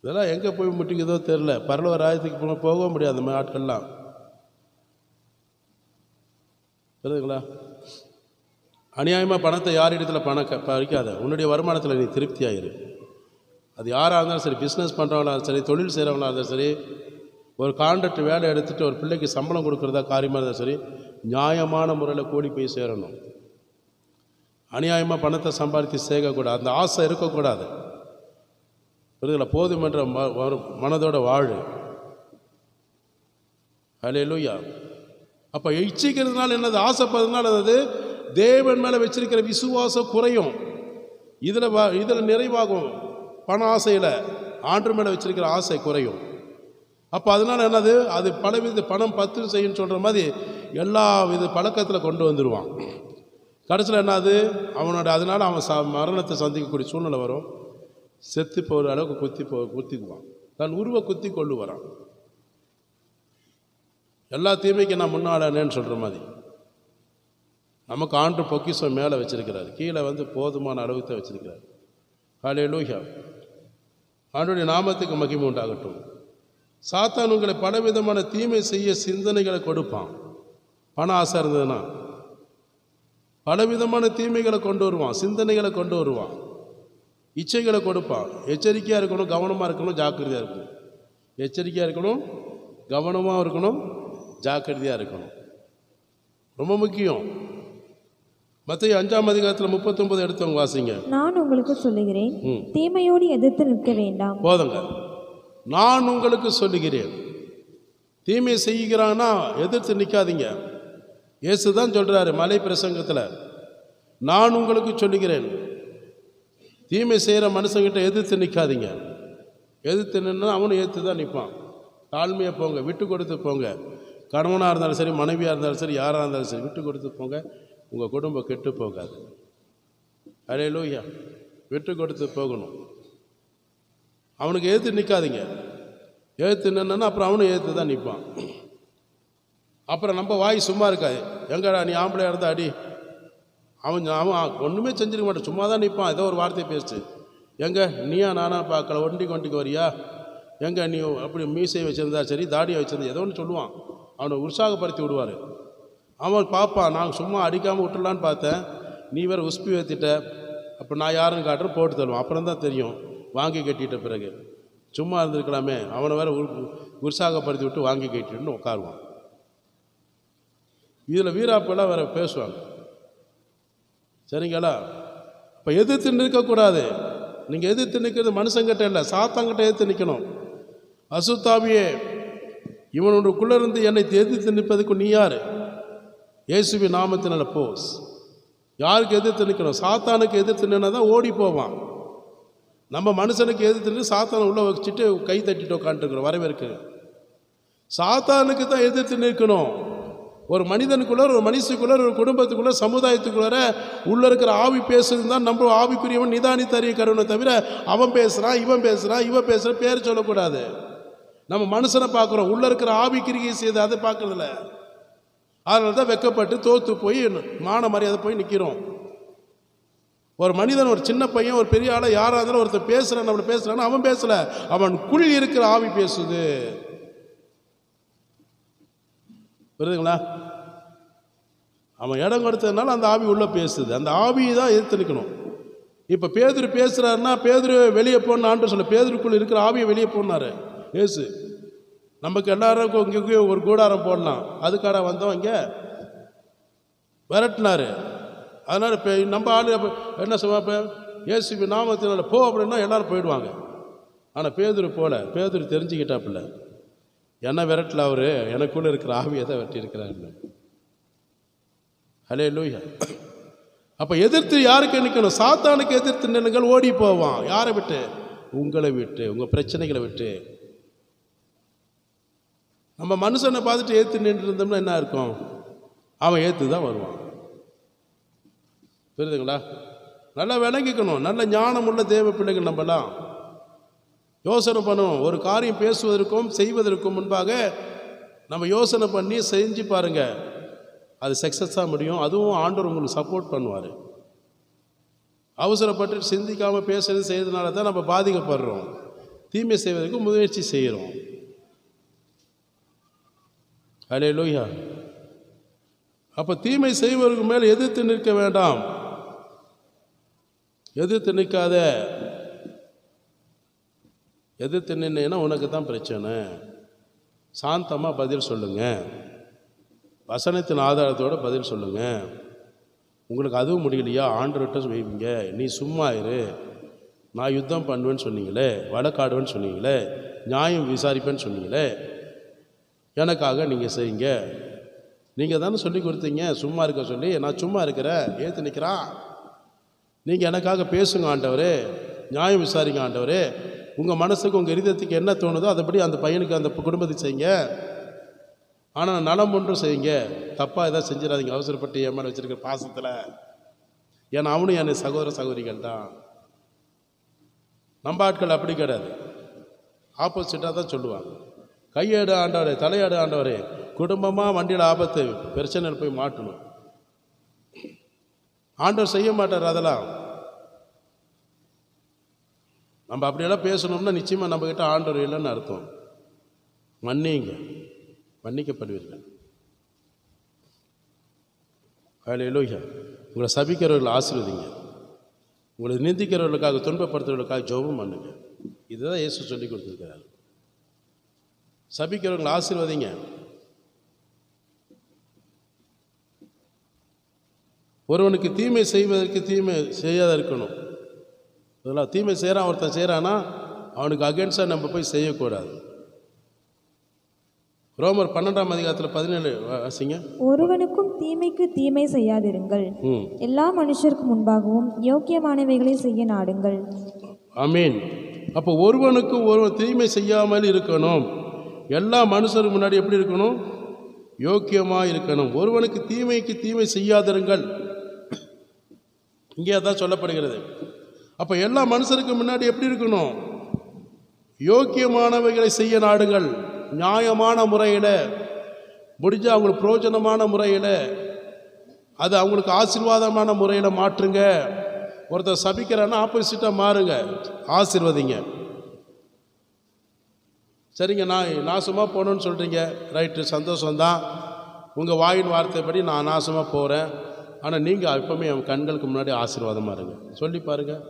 இதெல்லாம் எங்கே போய் முட்டிக்குதோ தெரில. பரலோக ராஜ்யத்துக்கு போக முடியாது அந்த மாதிரி ஆட்கள்லாம். புரியுதுங்களா? அநியாயமாக பணத்தை யார் இடத்துல பறிக்காத. உன்னுடைய வருமானத்தில் நீ திருப்தி ஆயிரு. அது யாராக இருந்தாலும் சரி, பிஸ்னஸ் பண்ணுறவங்களா இருந்தாலும் சரி, தொழில் செய்கிறவங்களா இருந்தாலும் சரி, ஒரு கான்ட்ராக்ட் வேலை எடுத்துகிட்டு ஒரு பிள்ளைக்கு சம்பளம் கொடுக்குறதா காரியமாக இருந்தாலும் சரி, நியாயமான முறையில் கூடி போய் சேரணும். அநியாயமாக பணத்தை சம்பாதித்து சேர்க்கக்கூடாது. அந்த ஆசை இருக்கக்கூடாது. புரியுதுங்களா? போதுமென்ற மனதோட வாழு. ஹல்லேலூயா. அப்போ இச்சிக்கிறதுனால என்னது? ஆசைப்படுறதுனால என்னது? தேவன் மேலே வச்சிருக்கிற விசுவாசம் குறையும். இதில் நிறைவாகும். பண ஆசையில் ஆண்டு மேலே வச்சிருக்கிற ஆசை குறையும். அப்போ அதனால் என்னது? அது பலவித பணம் 10 செய்யுன்னு சொல்கிற மாதிரி எல்லா வித பழக்கத்தில் கொண்டு வந்துடுவான். கடைசியில் என்னது? அதனால் அவன் மரணத்தை சந்திக்கக்கூடிய சூழ்நிலை வரும். செத்து போகிற அளவுக்கு குத்திக்குவான். தன் உருவ குத்தி கொண்டு வரான். எல்லா தீமைக்கு நான் முன்னாளேன்னு சொல்கிற மாதிரி நமக்கு ஆண்டு பொக்கிஷம் மேலே வச்சிருக்கிறார், கீழே போதுமான அளவுக்கு தான் வச்சிருக்கிறார். ஹல்லேலூயா. ஆண்டவருடைய நாமத்துக்கு மகிமை உண்டாகட்டும். சாத்தான் உங்களை பலவிதமான தீமை செய்ய சிந்தனைகளை கொடுப்பான். பண ஆசை இருந்ததுன்னா பலவிதமான தீமைகளை கொண்டு வருவான், சிந்தனைகளை கொண்டு வருவான், இச்சைகளை கொடுப்பான். எச்சரிக்கையாக இருக்கணும், கவனமாக இருக்கணும், ஜாக்கிரதையாக இருக்கணும். எச்சரிக்கையாக இருக்கணும், கவனமாக இருக்கணும், ஜாக்கிரதையாக இருக்கணும். ரொம்ப முக்கியம். மத்தேயு 5ஆம் அதிகாரத்தில் 39 எடுத்தவங்க வாசிங்க. நான் உங்களுக்கு சொல்லுகிறேன், தீமையோடு எதிர்த்து நிற்க வேண்டாம். போதுங்க. நான் உங்களுக்கு சொல்லுகிறேன், தீமை செய்கிறான்னா எதிர்த்து நிற்காதீங்க. இயேசு தான் சொல்கிறாரு மலை பிரசங்கத்தில், நான் உங்களுக்கு சொல்லுகிறேன், தீமை செய்கிற மனுஷங்கிட்ட எதிர்த்து நிற்காதீங்க. எதிர்த்து நின்னா அவனும் ஏற்று தான் நிற்பான். தாழ்மையாக போங்க, விட்டு கொடுத்து போங்க. கணவனாக இருந்தாலும் சரி, மனைவியாக இருந்தாலும் சரி, யாராக இருந்தாலும் சரி, விட்டு கொடுத்து போங்க. உங்கள் குடும்பம் கெட்டு போகாது. அல்லேலூயா. விட்டு கொடுத்து போகணும். அவனுக்கு ஏற்று நிற்காதீங்க. ஏற்று நின்னா அப்புறம் அவனும் ஏற்று தான் நிற்பான். அப்புறம் நம்ம வாய் சும்மா இருக்காது. எங்கடா நீ ஆம்பளையாக இருந்தால் அடி. அவன் ஒன்றுமே செஞ்சிருக்க மாட்டான், சும்மா தான் நிற்பான். ஏதோ ஒரு வார்த்தை பேசு. எங்க நீயா நானா பார்க்கல, ஒண்டிக்கு வரியா, எங்க நீ அப்படி மீசை வச்சுருந்தா சரி, தாடியை வச்சுருந்தா ஏதோ ஒன்று சொல்லுவான். அவனை உற்சாகப்படுத்தி விடுவார். அவன் பார்ப்பான், நான் சும்மா அடிக்காமல் விட்டுலான்னு பார்த்தேன், நீ வேறு உஸ்பி ஏற்றிட்ட, அப்போ நான் யாருன்னு காட்டுற போட்டு தருவான். அப்புறம் தான் தெரியும் வாங்கி கட்டிட்ட பிறகு. சும்மா இருந்திருக்கலாமே, அவனை வேறு உற்சாகப்படுத்தி விட்டு வாங்கி கட்டிட்டுன்னு உட்காருவான். இதில் வீராப்பெல்லாம் வேறு பேசுவாங்க. சரிங்களா? இப்போ எதிர்த்து நிற்கக்கூடாது. நீங்கள் எதிர்த்து நிற்கிறது மனுஷங்கிட்ட இல்லை, சாத்தாங்கிட்ட எதிர்த்து நிற்கணும். அசுத்தாவியே, இவனுக்குள்ளே இருந்து என்னை எதிர்த்து நிற்பதுக்கு நீ யார்? இயேசுவின் நாமத்தினால போஸ். யாருக்கு எதிர்த்து நிற்கணும்? சாத்தானுக்கு எதிர்த்து நின்னா தான் ஓடி போவான். நம்ம மனுஷனுக்கு எதிர்த்து நின்று சாத்தானை உள்ளே வச்சுட்டு கை தட்டிட்டு உட்காந்துருக்குறோம் வரவேற்கு. சாத்தானுக்கு தான் எதிர்த்து நிற்கணும். ஒரு மனிதனுக்குள்ள, ஒரு மனுஷனுக்குள்ள, ஒரு குடும்பத்துக்குள்ள, சமுதாயத்துக்குள்ளார உள்ள இருக்கிற ஆவி பேசுறது தான் நம்ம ஆவிக்குரியவன் நிதானித்தறிய கருவனை தவிர அவன் பேசுகிறான், இவன் பேசுகிறான், இவன் பேசுகிற பேர் சொல்லக்கூடாது. நம்ம மனுஷனை பார்க்குறோம், உள்ள இருக்கிற ஆவி கிரியை செய்து அதை பார்க்கறதில்ல. அதனால தான் வெக்கப்பட்டு தோற்று போய் மான மரியாதை போய் நிற்கிறோம். ஒரு மனிதன், ஒரு சின்ன பையன், ஒரு பெரிய ஆளை யாராக இருந்தாலும் ஒருத்தர் பேசுகிறான், நம்மளை பேசுகிறான்னு அவன் பேசலை, அவனுக்குள் இருக்கிற ஆவி பேசுது. புரியுதுங்களா? அவன் இடம் கொடுத்ததுனால அந்த ஆவி உள்ளே பேசுது. அந்த ஆவியை தான் எதிர்த்து நிற்கணும். இப்போ பேதுரு பேசுகிறாருன்னா பேதுரு வெளியே போன ஆண்டு சொல்ல, பேதுருக்குள் இருக்கிற ஆவியை வெளியே போனார் ஏசு. நமக்கு எல்லாருக்கும் இங்கே ஒரு கூடாரம் போடலாம், அதுக்காக வந்தோம் இங்கே விரட்டினார். அதனால் இப்போ நம்ம ஆள் என்ன சொல்லுவாங்க, இயேசு நாமத்தினால போ அப்படின்னா எல்லாரும் போயிடுவாங்க. ஆனால் பேதுரு போல, பேதுரு தெரிஞ்சுக்கிட்டாப்புல, என்ன விரட்டல அவர், எனக்குள்ளே இருக்கிற ஆவியை தான் விரட்டி இருக்கிறாருன்னு. அல்லேலூயா. அப்போ எதிர்த்து யாருக்கு நிற்கணும்? சாத்தானுக்கு எதிர்த்து நின்னுங்கள், ஓடி போவான். யாரை விட்டு? உங்களை விட்டு, உங்கள் பிரச்சனைகளை விட்டு. நம்ம மனுஷனை பார்த்துட்டு ஏற்று நின்று இருந்தோம்னா என்ன இருக்கும்? அவன் ஏற்று தான் வருவான். புரியுதுங்களா? நல்லா விளங்கிக்கணும். நல்ல ஞானம் உள்ள தேவ பிள்ளைகள் நம்மலாம் யோசனை பண்ணுவோம். ஒரு காரியம் பேசுவதற்கும் செய்வதற்கும் முன்பாக நம்ம யோசனை பண்ணி செஞ்சு பாருங்க, அது சக்ஸஸாக முடியும். அதுவும் ஆண்டவர் உங்களுக்கு சப்போர்ட் பண்ணுவார். அவசரப்பட்டு சிந்திக்காமல் பேசுறது செய்யறதுனால தான் நம்ம பாதிக்கப்படுறோம். தீமை செய்வதற்கு முயற்சி செய்கிறோம். அல்லேலூயா. அப்போ தீமை செய்வதற்கு மேல் எதிர்த்து நிற்க வேண்டாம். எதிர்த்து நிற்காத. எதிர்த்து நின்னா உனக்கு தான் பிரச்சனை. சாந்தமாக பதில் சொல்லுங்க, வசனத்தின் ஆதாரத்தோடு பதில் சொல்லுங்க. உங்களுக்கு அதுவும் முடியலையா, ஆண்டவர்கிட்ட வைப்பீங்க. நீ சும்மா இரு, நான் யுத்தம் பண்ணுவேன்னு சொன்னீங்களே, வழக்காடுவேன்னு சொன்னீங்களே, நியாயம் விசாரிப்பேன்னு சொன்னீங்களே, எனக்காக நீங்கள் செய்யுங்க. நீங்கள் தானே சொல்லி கொடுத்தீங்க சும்மா இருக்க சொல்லி. நான் சும்மா இருக்கிறேன், ஏற்று நிற்கிறான். நீங்கள் எனக்காக பேசுங்க ஆண்டவரே, நியாயம் விசாரிங்க ஆண்டவரே. உங்கள் மனசுக்கு, உங்கள் இருதயத்துக்கு என்ன தோணுதோ அதைப்படி அந்த பையனுக்கு, அந்த குடும்பத்துக்கு செய்யுங்க. ஆனால் நலம் ஒன்றும் செய்யுங்க. தப்பாக எதாவது செஞ்சிடாதீங்க அவசரப்பட்டு என் மேலே வச்சுருக்க பாசத்தில். ஏன்னா அவனும் என் சகோதர சகோதரிகள் தான். நம்ம ஆட்கள் அப்படி கிடையாது, ஆப்போசிட்டாக தான் சொல்லுவாங்க. கையேடு ஆண்டவரே, தலையாடு ஆண்டவரே, குடும்பமாக வண்டியில் ஆபத்து, பிரச்சனையில் போய் மாட்டணும். ஆண்டவர் செய்ய மாட்டார் அதெல்லாம். நம்ம அப்படியெல்லாம் பேசணும்னா நிச்சயமாக நம்மக்கிட்ட ஆண்டவர் இல்லைன்னு அர்த்தம். மன்னிங்க, மன்னிக்கப்படுவீர்கள். அல்லேலூயா. உங்களை சபிக்கிறவர்கள் ஆசீர்வதிங்க, உங்களை நிந்திக்கிறவர்களுக்காக, துன்பப்படுத்துறவர்களுக்காக ஜெபம் பண்ணுங்க. இதுதான் இயேசு சொல்லி கொடுத்துருக்கிறார். சபிக்கிறவங்களை ஆசீர்வதிங்க. ஒருவனுக்கு தீமை செய்வதற்கு தீமை செய்யாத இருக்கணும். இதெல்லாம் தீமை செய்கிறான், ஒருத்தன் செய்கிறான்னா அவனுக்கு அகேன்ஸ்டாக நம்ம போய் செய்யக்கூடாது. ரோமர் 12ஆம் அதிகாரத்தில் 17 வாசிங்க. ஒருவனுக்கும் தீமைக்கு தீமை செய்யாதிருங்கள், எல்லா மனுஷருக்கு முன்பாகவும் யோக்கியமானவைகளை செய்ய நாடுங்கள். ஆமீன். அப்போ ஒருவனுக்கு ஒருவன் தீமை செய்யாமல் இருக்கணும். எல்லா மனுஷருக்கு முன்னாடி எப்படி இருக்கணும்? யோக்கியமாக இருக்கணும். ஒருவனுக்கு தீமைக்கு தீமை செய்யாதிருங்கள், இங்கே அதான் சொல்லப்படுகிறது. அப்போ எல்லா மனுஷருக்கு முன்னாடி எப்படி இருக்கணும்? யோக்கியமானவைகளை செய்ய நாடுங்கள். நியாயமான முறையில், முடிஞ்சால் அவங்களுக்கு பிரயோஜனமான முறையில், அது அவங்களுக்கு ஆசீர்வாதமான முறையில் மாற்றுங்க. ஒருத்தர் சபிக்கிறான்னா ஆப்போசிட்டாக மாறுங்க, ஆசீர்வதிங்க. சரிங்க, நான் நாசமாக போகணுன்னு சொல்கிறீங்க, ரைட்டு, சந்தோஷம்தான். உங்கள் வாயின் வார்த்தைப்படி நான் நாசமாக போகிறேன், ஆனால் நீங்கள் எப்பவுமே என் கண்களுக்கு முன்னாடி ஆசீர்வாதமாக இருங்க. சொல்லி பாருங்கள்.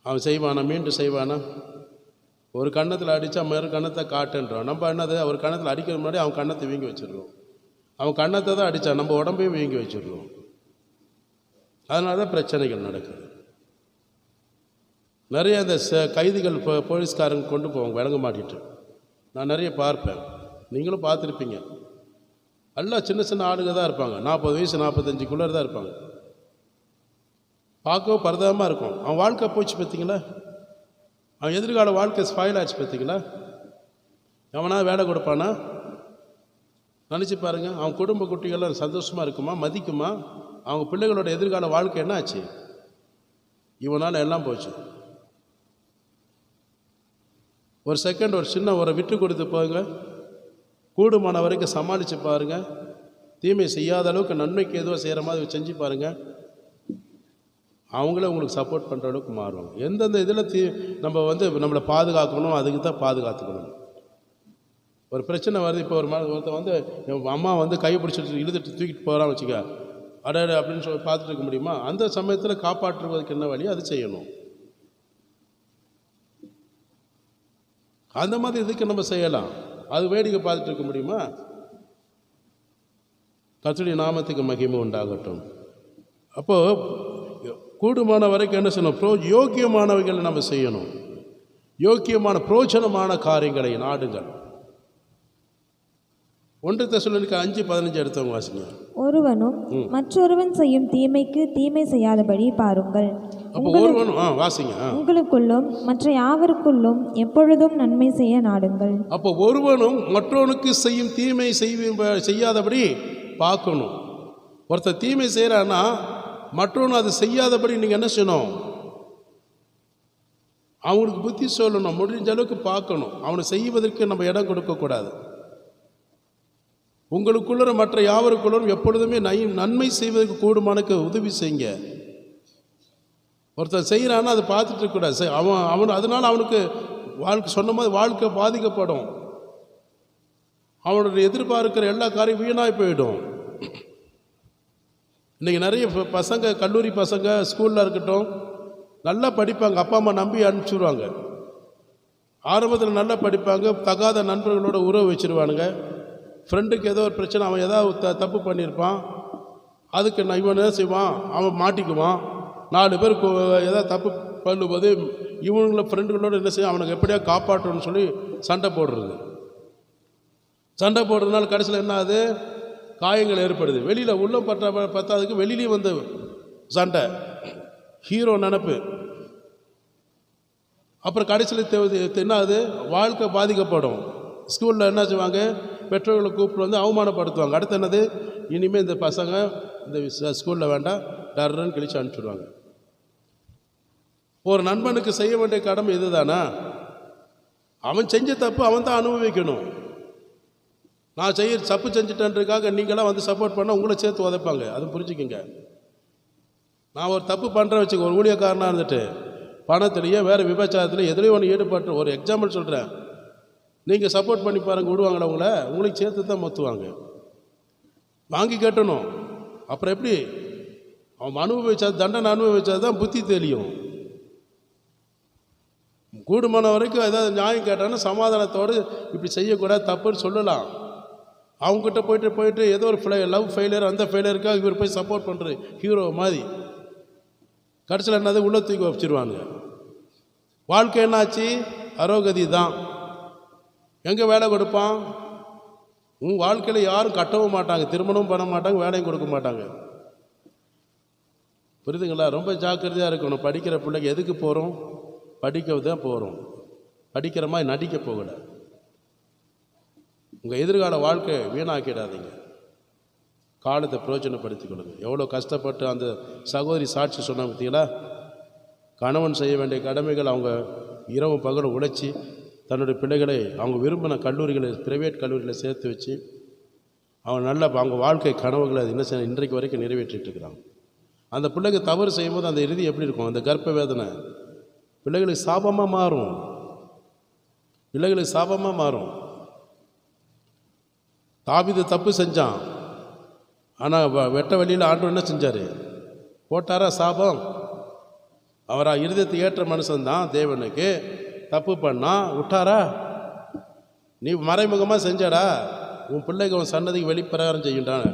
அவன் செய்வானா? மீண்டும் செய்வானா? ஒரு கன்னத்தில் அடித்தா மறு கன்னத்தை காட்டுன்றோம். நம்ம என்னது, ஒரு கன்னத்தில் அடிக்கிற முன்னாடி அவன் கன்னத்தை வீங்கி வச்சிடுறோம். அவன் கன்னத்தை தான் அடித்தா நம்ம உடம்பையும் வீங்கி வச்சிடுறோம். அதனால தான் பிரச்சனைகள் நடக்குது. நிறைய இந்த கைதிகள் போலீஸ்காரங்க கொண்டு போவாங்க விளங்க மாட்டிட்டு. நான் நிறைய பார்ப்பேன், நீங்களும் பார்த்துருப்பீங்க. எல்லாம் சின்ன சின்ன ஆளுங்க தான் இருப்பாங்க, 40 வயசு 45 தான் இருப்பாங்க. பார்க்கவும் பரிதாபமாக இருக்கும். அவன் வாழ்க்கை போச்சு பார்த்தீங்களா? அவன் எதிர்கால வாழ்க்கை ஸ்பாயில் ஆச்சு பார்த்தீங்களா? அவனா வேலை கொடுப்பானா? நினச்சி பாருங்கள். அவன் குடும்ப குட்டிகள்லாம் சந்தோஷமாக இருக்குமா? மதிக்குமா? அவங்க பிள்ளைகளோட எதிர்கால வாழ்க்கை என்ன ஆச்சு? இவனால் எல்லாம் போச்சு. ஒரு செகண்ட், ஒரு சின்ன ஒரு விட்டு கொடுத்து போங்க, கூடுமான வரைக்கும் சமாளித்து பாருங்கள். தீமை செய்யாத அளவுக்கு நன்மைக்கு எதுவும் செய்கிற மாதிரி செஞ்சு பாருங்கள். அவங்களே உங்களுக்கு சப்போர்ட் பண்ணுற அளவுக்கு மாறுவாங்க. எந்தெந்த இதில் நம்ம நம்மளை பாதுகாக்கணும், அதுக்கு தான் பாதுகாத்துக்கணும். ஒரு பிரச்சனை வருது, இப்போ ஒருத்தன் என் அம்மா கை பிடிச்சிட்டு இழுத்துட்டு தூக்கிட்டு போகிறான்னு வச்சுக்க, அடாடு அப்படின்னு சொல்லி பார்த்துட்டு இருக்க முடியுமா? அந்த சமயத்தில் காப்பாற்றுவதற்கு என்ன வழி, அது செய்யணும். அந்த மாதிரி இதுக்கு நம்ம செய்யலாம். அது வேடிக்கை பார்த்துட்டு இருக்க முடியுமா? கர்த்தருடைய நாமத்துக்கு மகிமை உண்டாகட்டும். அப்போது கூடுமான வரைக்கும் என்ன செய்யணும்? யோக்கியமானவைகளை நம்ம செய்யணும். யோக்கியமான பிரோஜனமான காரியங்களை நாடுங்கள். 1 தெசலோனிக்கர் 5:15 எடுத்தவங்க வாசிங்க. ஒருவனும் மற்றொருவன் செய்யும் தீமைக்கு தீமை செய்யாதபடி பாருங்கள். அப்போ ஒருவனும் வாசிங்க. உங்களுக்குள்ளும் மற்ற யாவருக்குள்ளும் எப்பொழுதும் நன்மை செய்ய நாடுங்கள். அப்போ ஒருவனும் மற்றவனுக்கு செய்யும் தீமை செய்யாதபடி பார்க்கணும். ஒருத்தர் தீமை செய்கிறான்னா மற்றவனும் அது செய்யாதபடி நீங்கள் என்ன செய்யணும்? அவங்களுக்கு புத்தி சொல்லணும், முடிஞ்ச அளவுக்கு பார்க்கணும். அவனை செய்வதற்கு நம்ம இடம் கொடுக்கக்கூடாது. உங்களுக்குள்ள மற்ற யாவருக்குள்ளும் எப்பொழுதுமே நன்மை செய்வதற்கு கூடுமானுக்கு உதவி செய்யுங்க. ஒருத்தர் செய்கிறான்னா அதை பார்த்துட்டு இருக்கக்கூடாது. அவன் அதனால் அவனுக்கு வாழ்க்கை சொன்ன மாதிரி வாழ்க்கை பாதிக்கப்படும். அவனுடைய எதிர்பார்க்கிற எல்லா காரியம் வீணாய் போயிடும். இன்றைக்கி நிறைய பசங்க, கல்லூரி பசங்க ஸ்கூலில் இருக்கட்டும், நல்லா படிப்பாங்க, அப்பா அம்மா நம்பி அனுப்பிச்சுடுவாங்க. ஆரம்பத்தில் நல்லா படிப்பாங்க, தகாத நண்பர்களோட உறவு வச்சுருவானுங்க. ஃப்ரெண்டுக்கு ஏதோ ஒரு பிரச்சனை, அவன் ஏதாவது தப்பு பண்ணியிருப்பான், அதுக்கு இவன் என்ன செய்வான், அவன் மாட்டிக்குவான். 4 பேர் ஏதாவது தப்பு பண்ணும்போது இவனுங்கள ஃப்ரெண்டுகளோடு என்ன செய்யும், அவனுக்கு எப்படியா காப்பாற்றணும்னு சொல்லி சண்டை போடுறது. சண்டை போடுறதுனால கடைசியில் என்ன ஆகுது? காயங்கள் ஏற்படுது. வெளியில் உள்ள பத்தாதுக்கு வெளியிலையும் சண்டை, ஹீரோ நினப்பு. அப்புறம் கடைசியில் என்ன ஆகுது? வாழ்க்கை பாதிக்கப்படும். ஸ்கூலில் என்ன செய்வாங்க? பெற்றோர்களை கூப்பிட்டு அவமானப்படுத்துவாங்க. அடுத்து என்னது? இனிமேல் இந்த பசங்க இந்த ஸ்கூலில் வேண்டாம், டர்ன்னு கிழிச்சு அனுப்பிச்சுடுவாங்க. ஒரு நண்பனுக்கு செய்ய வேண்டிய கடமை இது தானா? அவன் செஞ்ச தப்பு அவன் தான் அனுபவிக்கணும். நான் தப்பு செஞ்சுட்டேன்றதுக்காக நீங்களாம் சப்போர்ட் பண்ணால் உங்களை சேர்த்து உதைப்பாங்க. அது புரிஞ்சுக்குங்க. நான் ஒரு தப்பு பண்ணுறேன் வச்சுக்க, ஒரு ஊழியக்காரனாக இருந்துட்டு பணத்திலேயே வேறு விபச்சாரத்தில் எதுலேயும் ஒன்று ஈடுபட்டு, ஒரு எக்ஸாம்பிள் சொல்கிறேன், நீங்கள் சப்போர்ட் பண்ணி பாருங்கள், விடுவாங்களா உங்களுக்கு சேர்த்து தான் மொத்துவாங்க. வாங்கி கட்டணும். அப்புறம் எப்படி? அவன் அனுபவிச்சா, தண்டனை அனுபவிச்சா தான் புத்தி தெரியும். கூடுமான வரைக்கும் ஏதாவது நியாயம் கேட்டாங்கன்னா சமாதானத்தோடு இப்படி செய்யக்கூடாது, தப்புன்னு சொல்லலாம். அவங்ககிட்ட போயிட்டு ஏதோ ஒரு லவ் ஃபெயிலியர், அந்த ஃபெயிலியருக்காக இவர் போய் சப்போர்ட் பண்ணுறது ஹீரோ மாதிரி. கடைசியில் என்னது உள்ள தூக்கி வச்சிருவாங்க. வாழ்க்கை என்னாச்சு? அரோகதி தான். எங்கே வேலை கொடுப்பான்? உன் வாழ்க்கையில் யாரும் கட்டவும் மாட்டாங்க, திருமணமும் பண்ண மாட்டாங்க, வேலையும் கொடுக்க மாட்டாங்க. புரியுதுங்களா? ரொம்ப ஜாக்கிரதையாக இருக்கணும். படிக்கிற பிள்ளைக்கு எதுக்கு போகிறோம்? படிக்க தான் போகிறோம். படிக்கிற மாதிரி நடிக்க போகலை. உங்கள் எதிர்கால வாழ்க்கை வீணாக்கிடாதீங்க. காலத்தை பிரயோஜனப்படுத்திக் கொள்ளுங்க. எவ்வளோ கஷ்டப்பட்டு அந்த சகோதரி சாட்சி சொன்னாங்க பார்த்தீங்களா? கணவன் செய்ய வேண்டிய கடமைகள் அவங்க இரவு பகலும் உழைச்சி தன்னுடைய பிள்ளைகளை அவங்க விரும்பின கல்லூரிகளை, பிரைவேட் கல்லூரிகளை சேர்த்து வச்சு அவங்க வாழ்க்கை கனவுகளை என்ன செய்ய இன்றைக்கு வரைக்கும் நிறைவேற்றிட்டு இருக்கிறாங்க. அந்த பிள்ளைக்கு தவறு செய்யும்போது அந்த இறுதி எப்படி இருக்கும்? அந்த கர்ப்ப வேதனை பிள்ளைகளுக்கு சாபமாக மாறும். பிள்ளைகளுக்கு சாபமாக மாறும். தாவீது தப்பு செஞ்சான், ஆனால் வெட்ட வழியில் ஆண்டவர் என்ன செஞ்சார்? போட்டாரா சாபம்? அவரா இருதயத்தை ஏற்ற மனுஷன்தான் தேவனுக்கு. தப்பு பண்ணா விட்டாரா? நீ மறைமுகமாக செஞ்சடா, உன் பிள்ளைக்கு அவன் சன்னதிக்கு வெளிப்பிரகாரம் செய்யுண்டான்.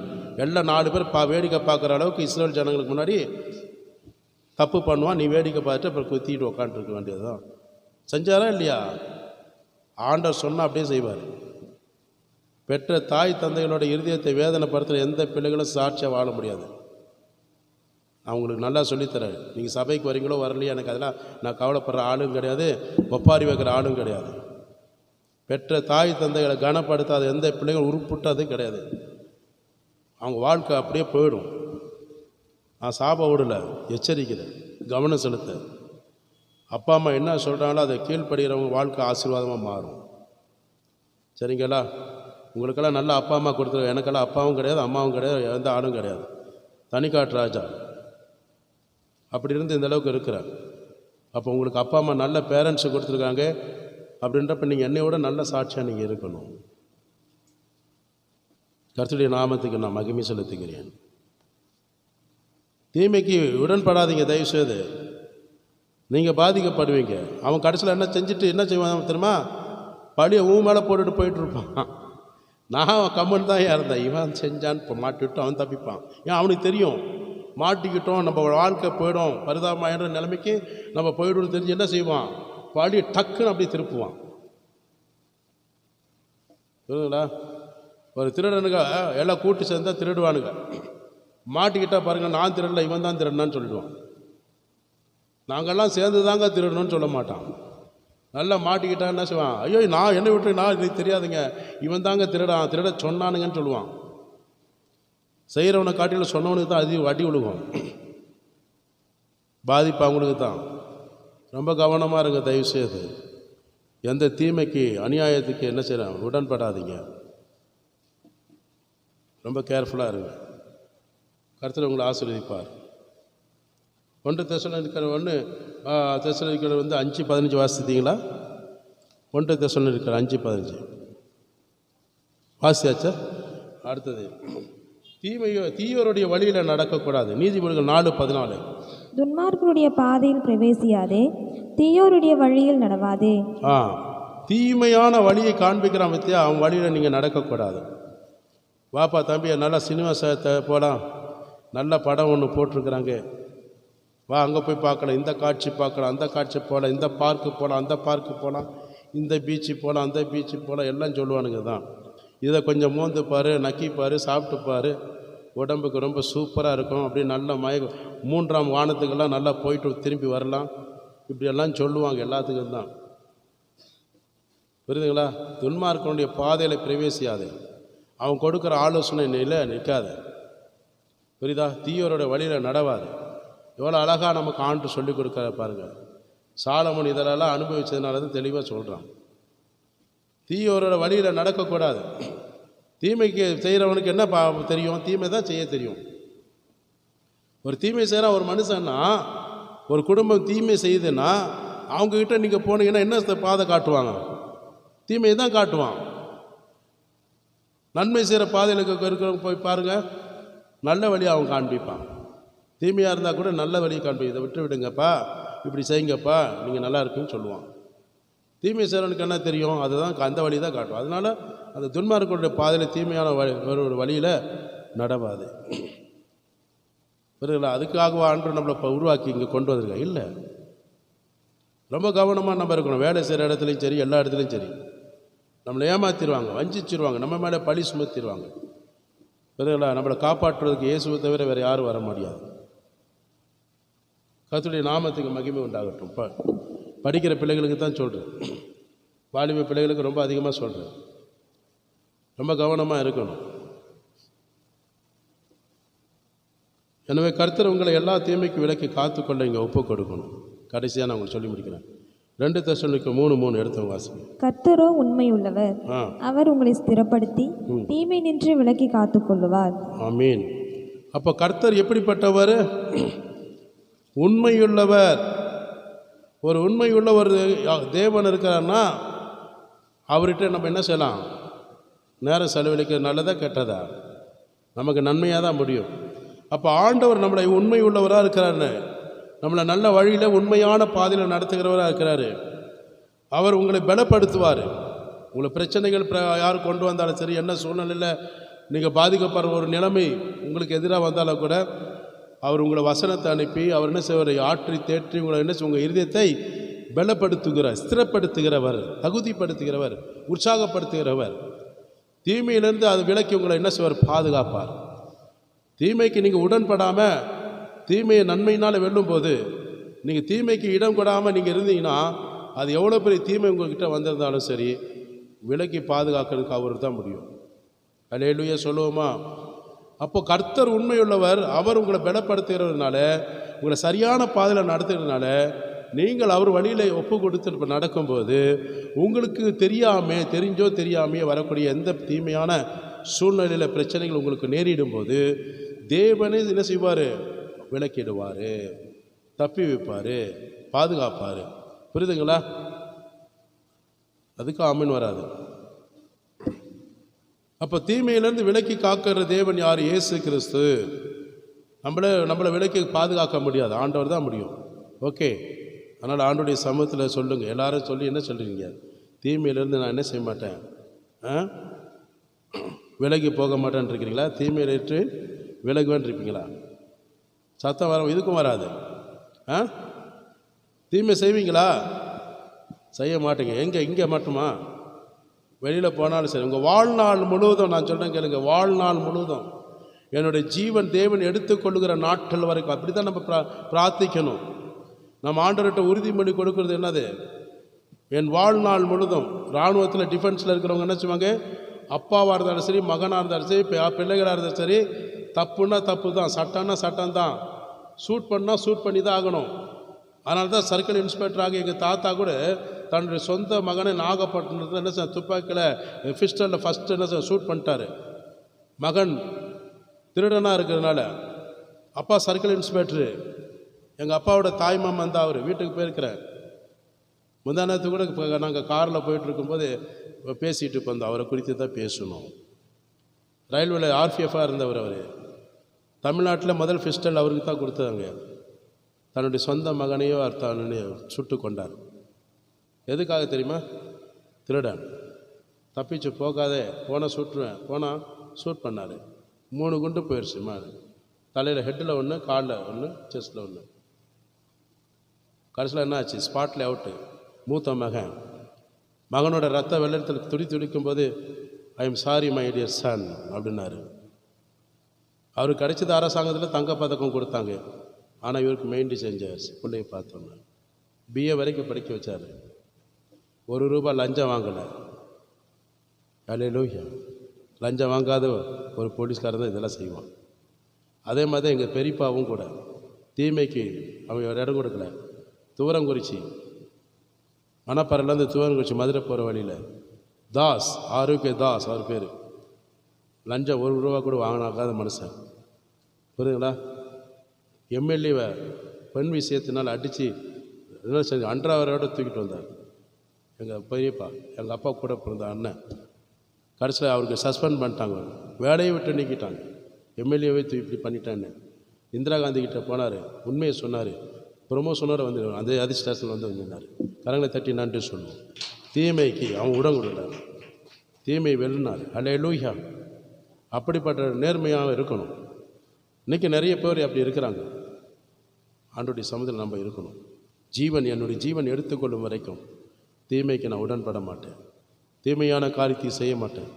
எல்லாம் 4 பேர் வேடிக்கை பார்க்குற அளவுக்கு இஸ்ரேல் ஜனங்களுக்கு முன்னாடி தப்பு பண்ணுவான். நீ வேடிக்கை பார்த்துட்டு அப்புறம் குத்திட்டு உக்காண்டிருக்க வேண்டியது தான். செஞ்சாரா இல்லையா? ஆண்டவர் சொன்னால் அப்படியே செய்வார். பெற்ற தாய் தந்தைகளோட இருதயத்தை வேதனைப்படுத்துகிற எந்த பிள்ளைகளும் சாட்சியாக வாழ முடியாது. நான் உங்களுக்கு நல்லா சொல்லித்தரேன். நீங்கள் சபைக்கு வரீங்களோ வரலையோ எனக்கு அதெல்லாம் நான் கவலைப்படுற ஆளும் கிடையாது, ஒப்பாரி வைக்கிற ஆளும் கிடையாது. பெற்ற தாய் தந்தைகளை கனப்படுத்தாத எந்த பிள்ளைகள் உருப்புட்டது கிடையாது. அவங்க வாழ்க்கை அப்படியே போயிடும். நான் சாப விடலை, எச்சரிக்கிறேன், கவனம் செலுத்த. அப்பா அம்மா என்ன சொல்கிறாங்களோ அதை கீழ்ப்படுகிறவங்க வாழ்க்கை ஆசீர்வாதமாக மாறும். சரிங்களா? உங்களுக்கெல்லாம் நல்ல அப்பா அம்மா கொடுத்துருக்க. எனக்கெல்லாம் அப்பாவும் கிடையாது, அம்மாவும் கிடையாது, எந்த ஆளும் கிடையாது. தனிக்காட்டு ராஜா. அப்படி இருந்து இந்த அளவுக்கு இருக்கிறேன். அப்போ உங்களுக்கு அப்பா அம்மா நல்ல பேரண்ட்ஸை கொடுத்துருக்காங்க அப்படின்றப்ப நீங்கள் என்னையோட நல்ல சாட்சியாக நீங்கள் இருக்கணும். கர்த்தருடைய நாமத்துக்கு நான் மகிமை செலுத்துகிறேன். தீமைக்கு உடன்படாதீங்க தயவுசெய்து. நீங்கள் பாதிக்கப்படுவீங்க. அவன் கடைசியில் என்ன செஞ்சுட்டு என்ன செய்வான் தெரியுமா? பழியை மேலே போட்டுட்டு போயிட்டு இருப்பான். நான் கம்மன் தான் இருந்தேன். இவன் செஞ்சான்னு இப்போ மாட்டிவிட்டு அவன் தப்பிப்பான். ஏன்? அவனுக்கு தெரியும் மாட்டிக்கிட்டோம், நம்ம வாழ்க்கை போயிடும், பரிதாபமாயின்ற நிலைமைக்கு நம்ம போய்டும்னு தெரிஞ்சு என்ன செய்வான்? பழியை டக்குன்னு அப்படி திருப்புவான். புரியுதுங்களா? ஒரு திருடனுங்க எல்லாம் கூட்டி சேர்ந்தால் திருடுவானுங்க. மாட்டிக்கிட்டா பாருங்கள், நான் திருடல இவன் தான் திருடனான்னு சொல்லிடுவான். நாங்கள்லாம் சேர்ந்து தாங்க திருடணும்னு சொல்ல மாட்டான். நல்லா மாட்டிக்கிட்டா என்ன செய்வான்? ஐயோ நான் என்னை விட்டு நான் இது தெரியாதுங்க, இவன் தாங்க திருட சொன்னானுங்கன்னு சொல்லுவான். செய்கிறவனை காட்டியில் சொன்னவனுக்கு தான் அதிக அடி விழுகும், பாதிப்பு அவங்களுக்கு தான். ரொம்ப கவனமாக இருங்க தயவுசெய்து. எந்த தீமைக்கு அநியாயத்துக்கு என்ன செய்யலாம் உடன்படாதீங்க. ரொம்ப கேர்ஃபுல்லாக இருங்க. கர்த்தர் உங்களை ஆசீர்வதிப்பார். 1 தெசலோனிக்கர் 5:15 வாசித்தீங்களா? 1 தெசலோனிக்கர் 5:15 வாசியாச்சா? அடுத்தது தீயோருடைய வழியில் நடக்கக்கூடாது. நீதிமொழிகள் 4:14 துன்மார்க்கருடைய பாதையில் பிரவேசியாதே, தீயோருடைய வழியில் நடவாதே. தீமையான வழியை காண்பிக்கிறான் பற்றியா? அவன் வழியில் நீங்கள் நடக்கக்கூடாது. வாப்பா தம்பி நல்லா சினிமா போகலாம், நல்ல படம் ஒன்று போட்டிருக்கிறாங்க, வா அங்கே போய் பார்க்கலாம், இந்த காட்சி பார்க்கலாம், அந்த காட்சி போகலாம், இந்த பார்க்கு போகலாம், அந்த பார்க்கு போகலாம், இந்த பீச்சு போகலாம், அந்த பீச்சு போகலாம், எல்லாம் சொல்லுவானுங்க தான். இதை கொஞ்சம் மோந்து பாரு, நக்கி பாரு, சாப்பிட்டு பாரு, உடம்புக்கு ரொம்ப சூப்பராக இருக்கும், அப்படி நல்ல மயக்கம், 3ஆம் வானத்துக்கெல்லாம் நல்லா போயிட்டு திரும்பி வரலாம், இப்படியெல்லாம் சொல்லுவாங்க. எல்லாத்துக்கும் தான். புரியுதுங்களா? துன்மார்க்கனுடைய பாதையில் பிரவேசியாது, அவன் கொடுக்குற ஆலோசனை நிற்காது. புரியுதா? தீயோரோட வழியில் நடவாது. எவ்வளோ அழகாக நமக்கு ஆண்டு சொல்லி கொடுக்குற பாருங்கள். சாலமோன் இதெல்லாம் அனுபவித்ததுனால தான் தெளிவாக சொல்கிறான். தீயோரோட வழியில் நடக்கக்கூடாது. தீமைக்கு செய்கிறவனுக்கு என்ன தெரியும்? தீமை தான் செய்ய தெரியும். ஒரு தீமை செய்கிற ஒரு மனுஷன்னா, ஒரு குடும்பம் தீமை செய்யுதுன்னா அவங்கக்கிட்ட நீங்கள் போனீங்கன்னா என்ன பாதை காட்டுவாங்க? தீமையை தான் காட்டுவான். நன்மை செய்கிற பாதையில் இருக்கிறவங்க போய் பாருங்கள், நல்ல வழியை அவன் காண்பிப்பான். தீமையாக இருந்தால் கூட நல்ல வழியை காண்பி, இதை விட்டு விடுங்கப்பா, இப்படி செய்யுங்கப்பா, நீங்கள் நல்லா இருக்குன்னு சொல்லுவான். தீமை செய்கிறவனுக்கு என்ன தெரியும்? அதுதான் அந்த வழி தான் காட்டும். அதனால் அந்த துன்மார்க்கனுடைய பாதையில் தீமையான ஒரு வழியில் நடவாது. புரியுதுங்களா? அதுக்காக ஆண்டு நம்மளை இப்போ உருவாக்கி இங்கே கொண்டு வந்திருக்கேன் இல்லை. ரொம்ப கவனமாக நம்ம இருக்கணும். வேலை செய்கிற இடத்துலையும் சரி, எல்லா இடத்துலையும் சரி. நம்மளை ஏமாற்றிடுவாங்க, வஞ்சிச்சிருவாங்க, நம்ம மேலே பழி சுமத்திடுவாங்க. புரியுதுங்களா? நம்மளை காப்பாற்றுறதுக்கு இயேசுவை தவிர வேறு யாரும் வர முடியாது. கர்த்தருடைய நாமத்துக்கு மகிமை உண்டாகட்டும். படிக்கிற பிள்ளைகளுக்கு தான் சொல்கிறேன், வாலிப பிள்ளைகளுக்கு ரொம்ப அதிகமாக சொல்கிறேன். ரொம்ப கவனமாக இருக்கணும். எனவே கர்த்தர் உங்களை எல்லா தீமைக்கு விலக்கி காத்துக்கொள்ள இங்கே ஒப்பு கொடுக்கணும். கடைசியாக நான் உங்களுக்கு சொல்லி முடிக்கிறேன். 2 தெசலோனிக்கேயர் 3:3 எடுத்து வாசிங்க. கர்த்தரோ உண்மையுள்ளவர், அவர் உங்களை ஸ்திரப்படுத்தி தீமை நின்று விலக்கி காத்துக்கொள்ளுவார். ஆமீன். அப்போ கர்த்தர் எப்படிப்பட்டவர்? உண்மையுள்ளவர். ஒரு உண்மையுள்ள ஒரு தேவன் இருக்கிறார்னா அவர்கிட்ட நம்ம என்ன செய்யலாம்? நேரம் செலவழிக்க நல்லதா கெட்டதா? நமக்கு நன்மையாக தான் முடியும். அப்போ ஆண்டவர் நம்மளை உண்மை உள்ளவராக இருக்கிறாரு, நம்மளை நல்ல வழியில் உண்மையான பாதையில் நடத்துகிறவராக இருக்கிறாரு. அவர் உங்களை பலப்படுத்துவார். உங்களை பிரச்சனைகள் யார் கொண்டு வந்தாலும் சரி, என்ன சூழ்நிலையில் நீங்கள் பாதிக்கப்படுற ஒரு நிலைமை உங்களுக்கு எதிராக வந்தாலும் கூட அவர் உங்களை வசனத்தை அனுப்பி அவர் என்ன செய்வார்? ஆற்றி தேற்றி உங்களை என்ன உங்கள் இருதயத்தை பலப்படுத்துகிறார், ஸ்திரப்படுத்துகிறவர், தகுதிப்படுத்துகிறவர், உற்சாகப்படுத்துகிறவர். தீமையிலேருந்து அது விலக்கி உங்களை என்ன செய்வார்? பாதுகாப்பார். தீமைக்கு நீங்கள் உடன்படாமல் தீமையை நன்மையினால் வெல்லும்போது, நீங்கள் தீமைக்கு இடம் கொடாமல் நீங்கள் இருந்தீங்கன்னா அது எவ்வளோ பெரிய தீமை உங்கள்கிட்ட வந்திருந்தாலும் சரி விலக்கி பாதுகாக்கிறதுக்கு அவர் தான் முடியும். அல்லேலூயா சொல்லுவோமா? அப்போ கர்த்தர் உண்மையுள்ளவர். அவர் உங்களை பலப்படுத்துகிறதுனால, உங்களை சரியான பாதையில் நடத்துகிறதுனால, நீங்கள் அவர் வழியில் ஒப்பு கொடுத்து நடக்கும்போது உங்களுக்கு தெரிஞ்சோ தெரியாமையோ வரக்கூடிய எந்த தீமையான சூழ்நிலையில் பிரச்சனைகள் உங்களுக்கு நேரிடும் போது தேவனே என்ன செய்வார்? விலக்கிடுவார், தப்பி வைப்பார், பாதுகாப்பார். புரியுதுங்களா? அதுக்கு ஆமீன் வராது. அப்போ தீமையிலேருந்து விலக்கி காக்கிற தேவன் யார்? இயேசு கிறிஸ்து. நம்மளை விலக்கி பாதுகாக்க முடியாது, ஆண்டவர் தான் முடியும். ஓகே, அதனால் ஆண்டோடைய சமூகத்தில் சொல்லுங்கள். எல்லாரும் சொல்லி என்ன சொல்கிறீங்க? தீமையிலேருந்து நான் என்ன செய்ய மாட்டேன், விலகி போக மாட்டேன்னு இருக்கிறீங்களா? தீமையில் ஏற்று விலகுவேன் இருப்பீங்களா? சத்தம் வர இதுக்கும் வராது. தீமை செய்வீங்களா? செய்ய மாட்டீங்க. இங்கே மட்டுமா? வெளியில் போனாலும் சரி, உங்கள் வாழ்நாள் முழுவதும் நான் சொல்கிறேன் கேளுங்க, வாழ்நாள் முழுவதும் என்னுடைய ஜீவன் தேவன் எடுத்துக்கொள்ளுகிற நாட்கள் வரைக்கும் அப்படி தான் நம்ம பிரார்த்திக்கணும். நம்ம ஆண்டவர்கிட்ட உறுதிமொழி கொடுக்கறது என்னது? என் வாழ்நாள் முழுதும். இராணுவத்தில் டிஃபென்ஸில் இருக்கிறவங்க என்ன செய்வாங்க? அப்பாவாக இருந்தாலும் சரி, மகனாக இருந்தாலும் சரி, பிள்ளைகளாக இருந்தாலும் சரி, தப்புன்னா தப்பு தான், சட்டம்னா சட்டம் தான், ஷூட் பண்ணால் ஷூட் பண்ணி தான் ஆகணும். அதனால தான் சர்க்கிள் இன்ஸ்பெக்டராக எங்கள் தாத்தா கூட தன்னுடைய சொந்த மகனை நாகப்பட்டினத்தில் என்ன சார் துப்பாக்கியில் பிஸ்டலில் ஃபஸ்ட்டு என்ன சார் ஷூட் பண்ணிட்டார். மகன் திருடனாக இருக்கிறதுனால. அப்பா சர்க்கிள் இன்ஸ்பெக்டரு. எங்கள் அப்பாவோட தாய் மாமன் தான் அவர். வீட்டுக்கு போயிருக்கிறேன். முந்தா நேரத்து கூட நாங்கள் காரில் போயிட்டுருக்கும்போது பேசிகிட்டு இருப்போம். அவரை குறித்து தான் பேசணும். ரயில்வேல ஆர்பிஎஃபாக இருந்தவர். அவர் தமிழ்நாட்டில் முதல் பிஸ்டல் அவருக்கு தான் கொடுத்தாங்க. தன்னுடைய சொந்த மகனையோ தன்னுடைய சுட்டு கொண்டார். எதுக்காக தெரியுமா? திருடன். தப்பிச்சு போகாதே, போனால் சுட்டுருவேன், போனால் ஷூட் பண்ணார். 3 குண்டு போயிடுச்சு. தலையில் ஹெட்டில் 1, காலில் 1, செஸ்ட்டில் 1. கடைசியில் என்ன ஆச்சு? ஸ்பாட்டில் அவுட்டு. மூத்த மகனோட ரத்த வெள்ளத்தில் துடிக்கும் போது I am sorry my dear son அப்படின்னாரு. அவருக்கு கிடைச்சது அரசாங்கத்தில் தங்கப்பதக்கம் கொடுத்தாங்க. ஆனால் இவருக்கு மெயின்டி செஞ்சாச்சு. பிள்ளைய பார்த்தோன்னா பிஏ வரைக்கும் படிக்க வச்சார். ₹1 லஞ்சம் வாங்கலை. அல்லேலூயா. லஞ்சம் வாங்காத ஒரு போலீஸ்காரன் தான் இதெல்லாம் செய்வான். அதே மாதிரி தான் எங்கள் பெரியப்பாவும் கூட தீமைக்கு அவன் ஒரு இடம் கொடுக்கல. துவரங்குறிச்சி, மணப்பறையிலேருந்து துவரங்குறிச்சி மதுரை போகிற வழியில் தாஸ், ஆரோக்கிய தாஸ் அவர் பேர். லஞ்சம் ₹1 கூட வாங்கினாக்காத மனுஷன். புரியுதுங்களா? எம்எல்ஏவை பெண் விஷயத்தினால் அடித்து என்ன செஞ்சு அன்றாவரோட தூக்கிட்டு வந்தார். எங்கள் பெரியப்பா, எங்கள் அப்பா கூட பிறந்த அண்ணன். கடைசியில் அவருக்கு சஸ்பெண்ட் பண்ணிட்டாங்க, வேலையை விட்டு நீக்கிட்டாங்க. எம்எல்ஏவே இப்படி பண்ணிட்டான்னு இந்திரா காந்தி கிட்டே போனார். உண்மையை சொன்னார். ப்ரொமோஷனோடு வந்து அந்த அதிர்ஷ்டேஷனில் வந்து நின்னார். கரங்களை தட்டி நன்றி சொல்லுவோம். தீமைக்கு அவன் உடன் கொடுத்தார், தீமை வெல்லினார். அல்லேலூயா. அப்படிப்பட்ட நேர்மையாக இருக்கணும். இன்றைக்கி நிறைய பேர் அப்படி இருக்கிறாங்க. ஆண்டவருடைய சமூகத்தில் நம்ம இருக்கணும். என்னுடைய ஜீவன் எடுத்துக்கொள்ளும் வரைக்கும் தீமைக்கு நான் உடன்பட மாட்டேன், தீமையான காரியத்தை செய்ய மாட்டேன்.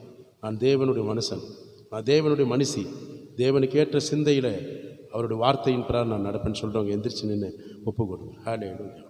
நான் தேவனுடைய மனுஷன், நான் தேவனுடைய மனுஷி. தேவனுக்கு ஏற்ற சிந்தையில் அவருடைய வார்த்தையின் பிறகு நான் நடப்பேன்னு சொல்கிறவங்க எந்திரிச்சு நின்று ஒப்பு கொடுங்க. ஹல்லேலூயா.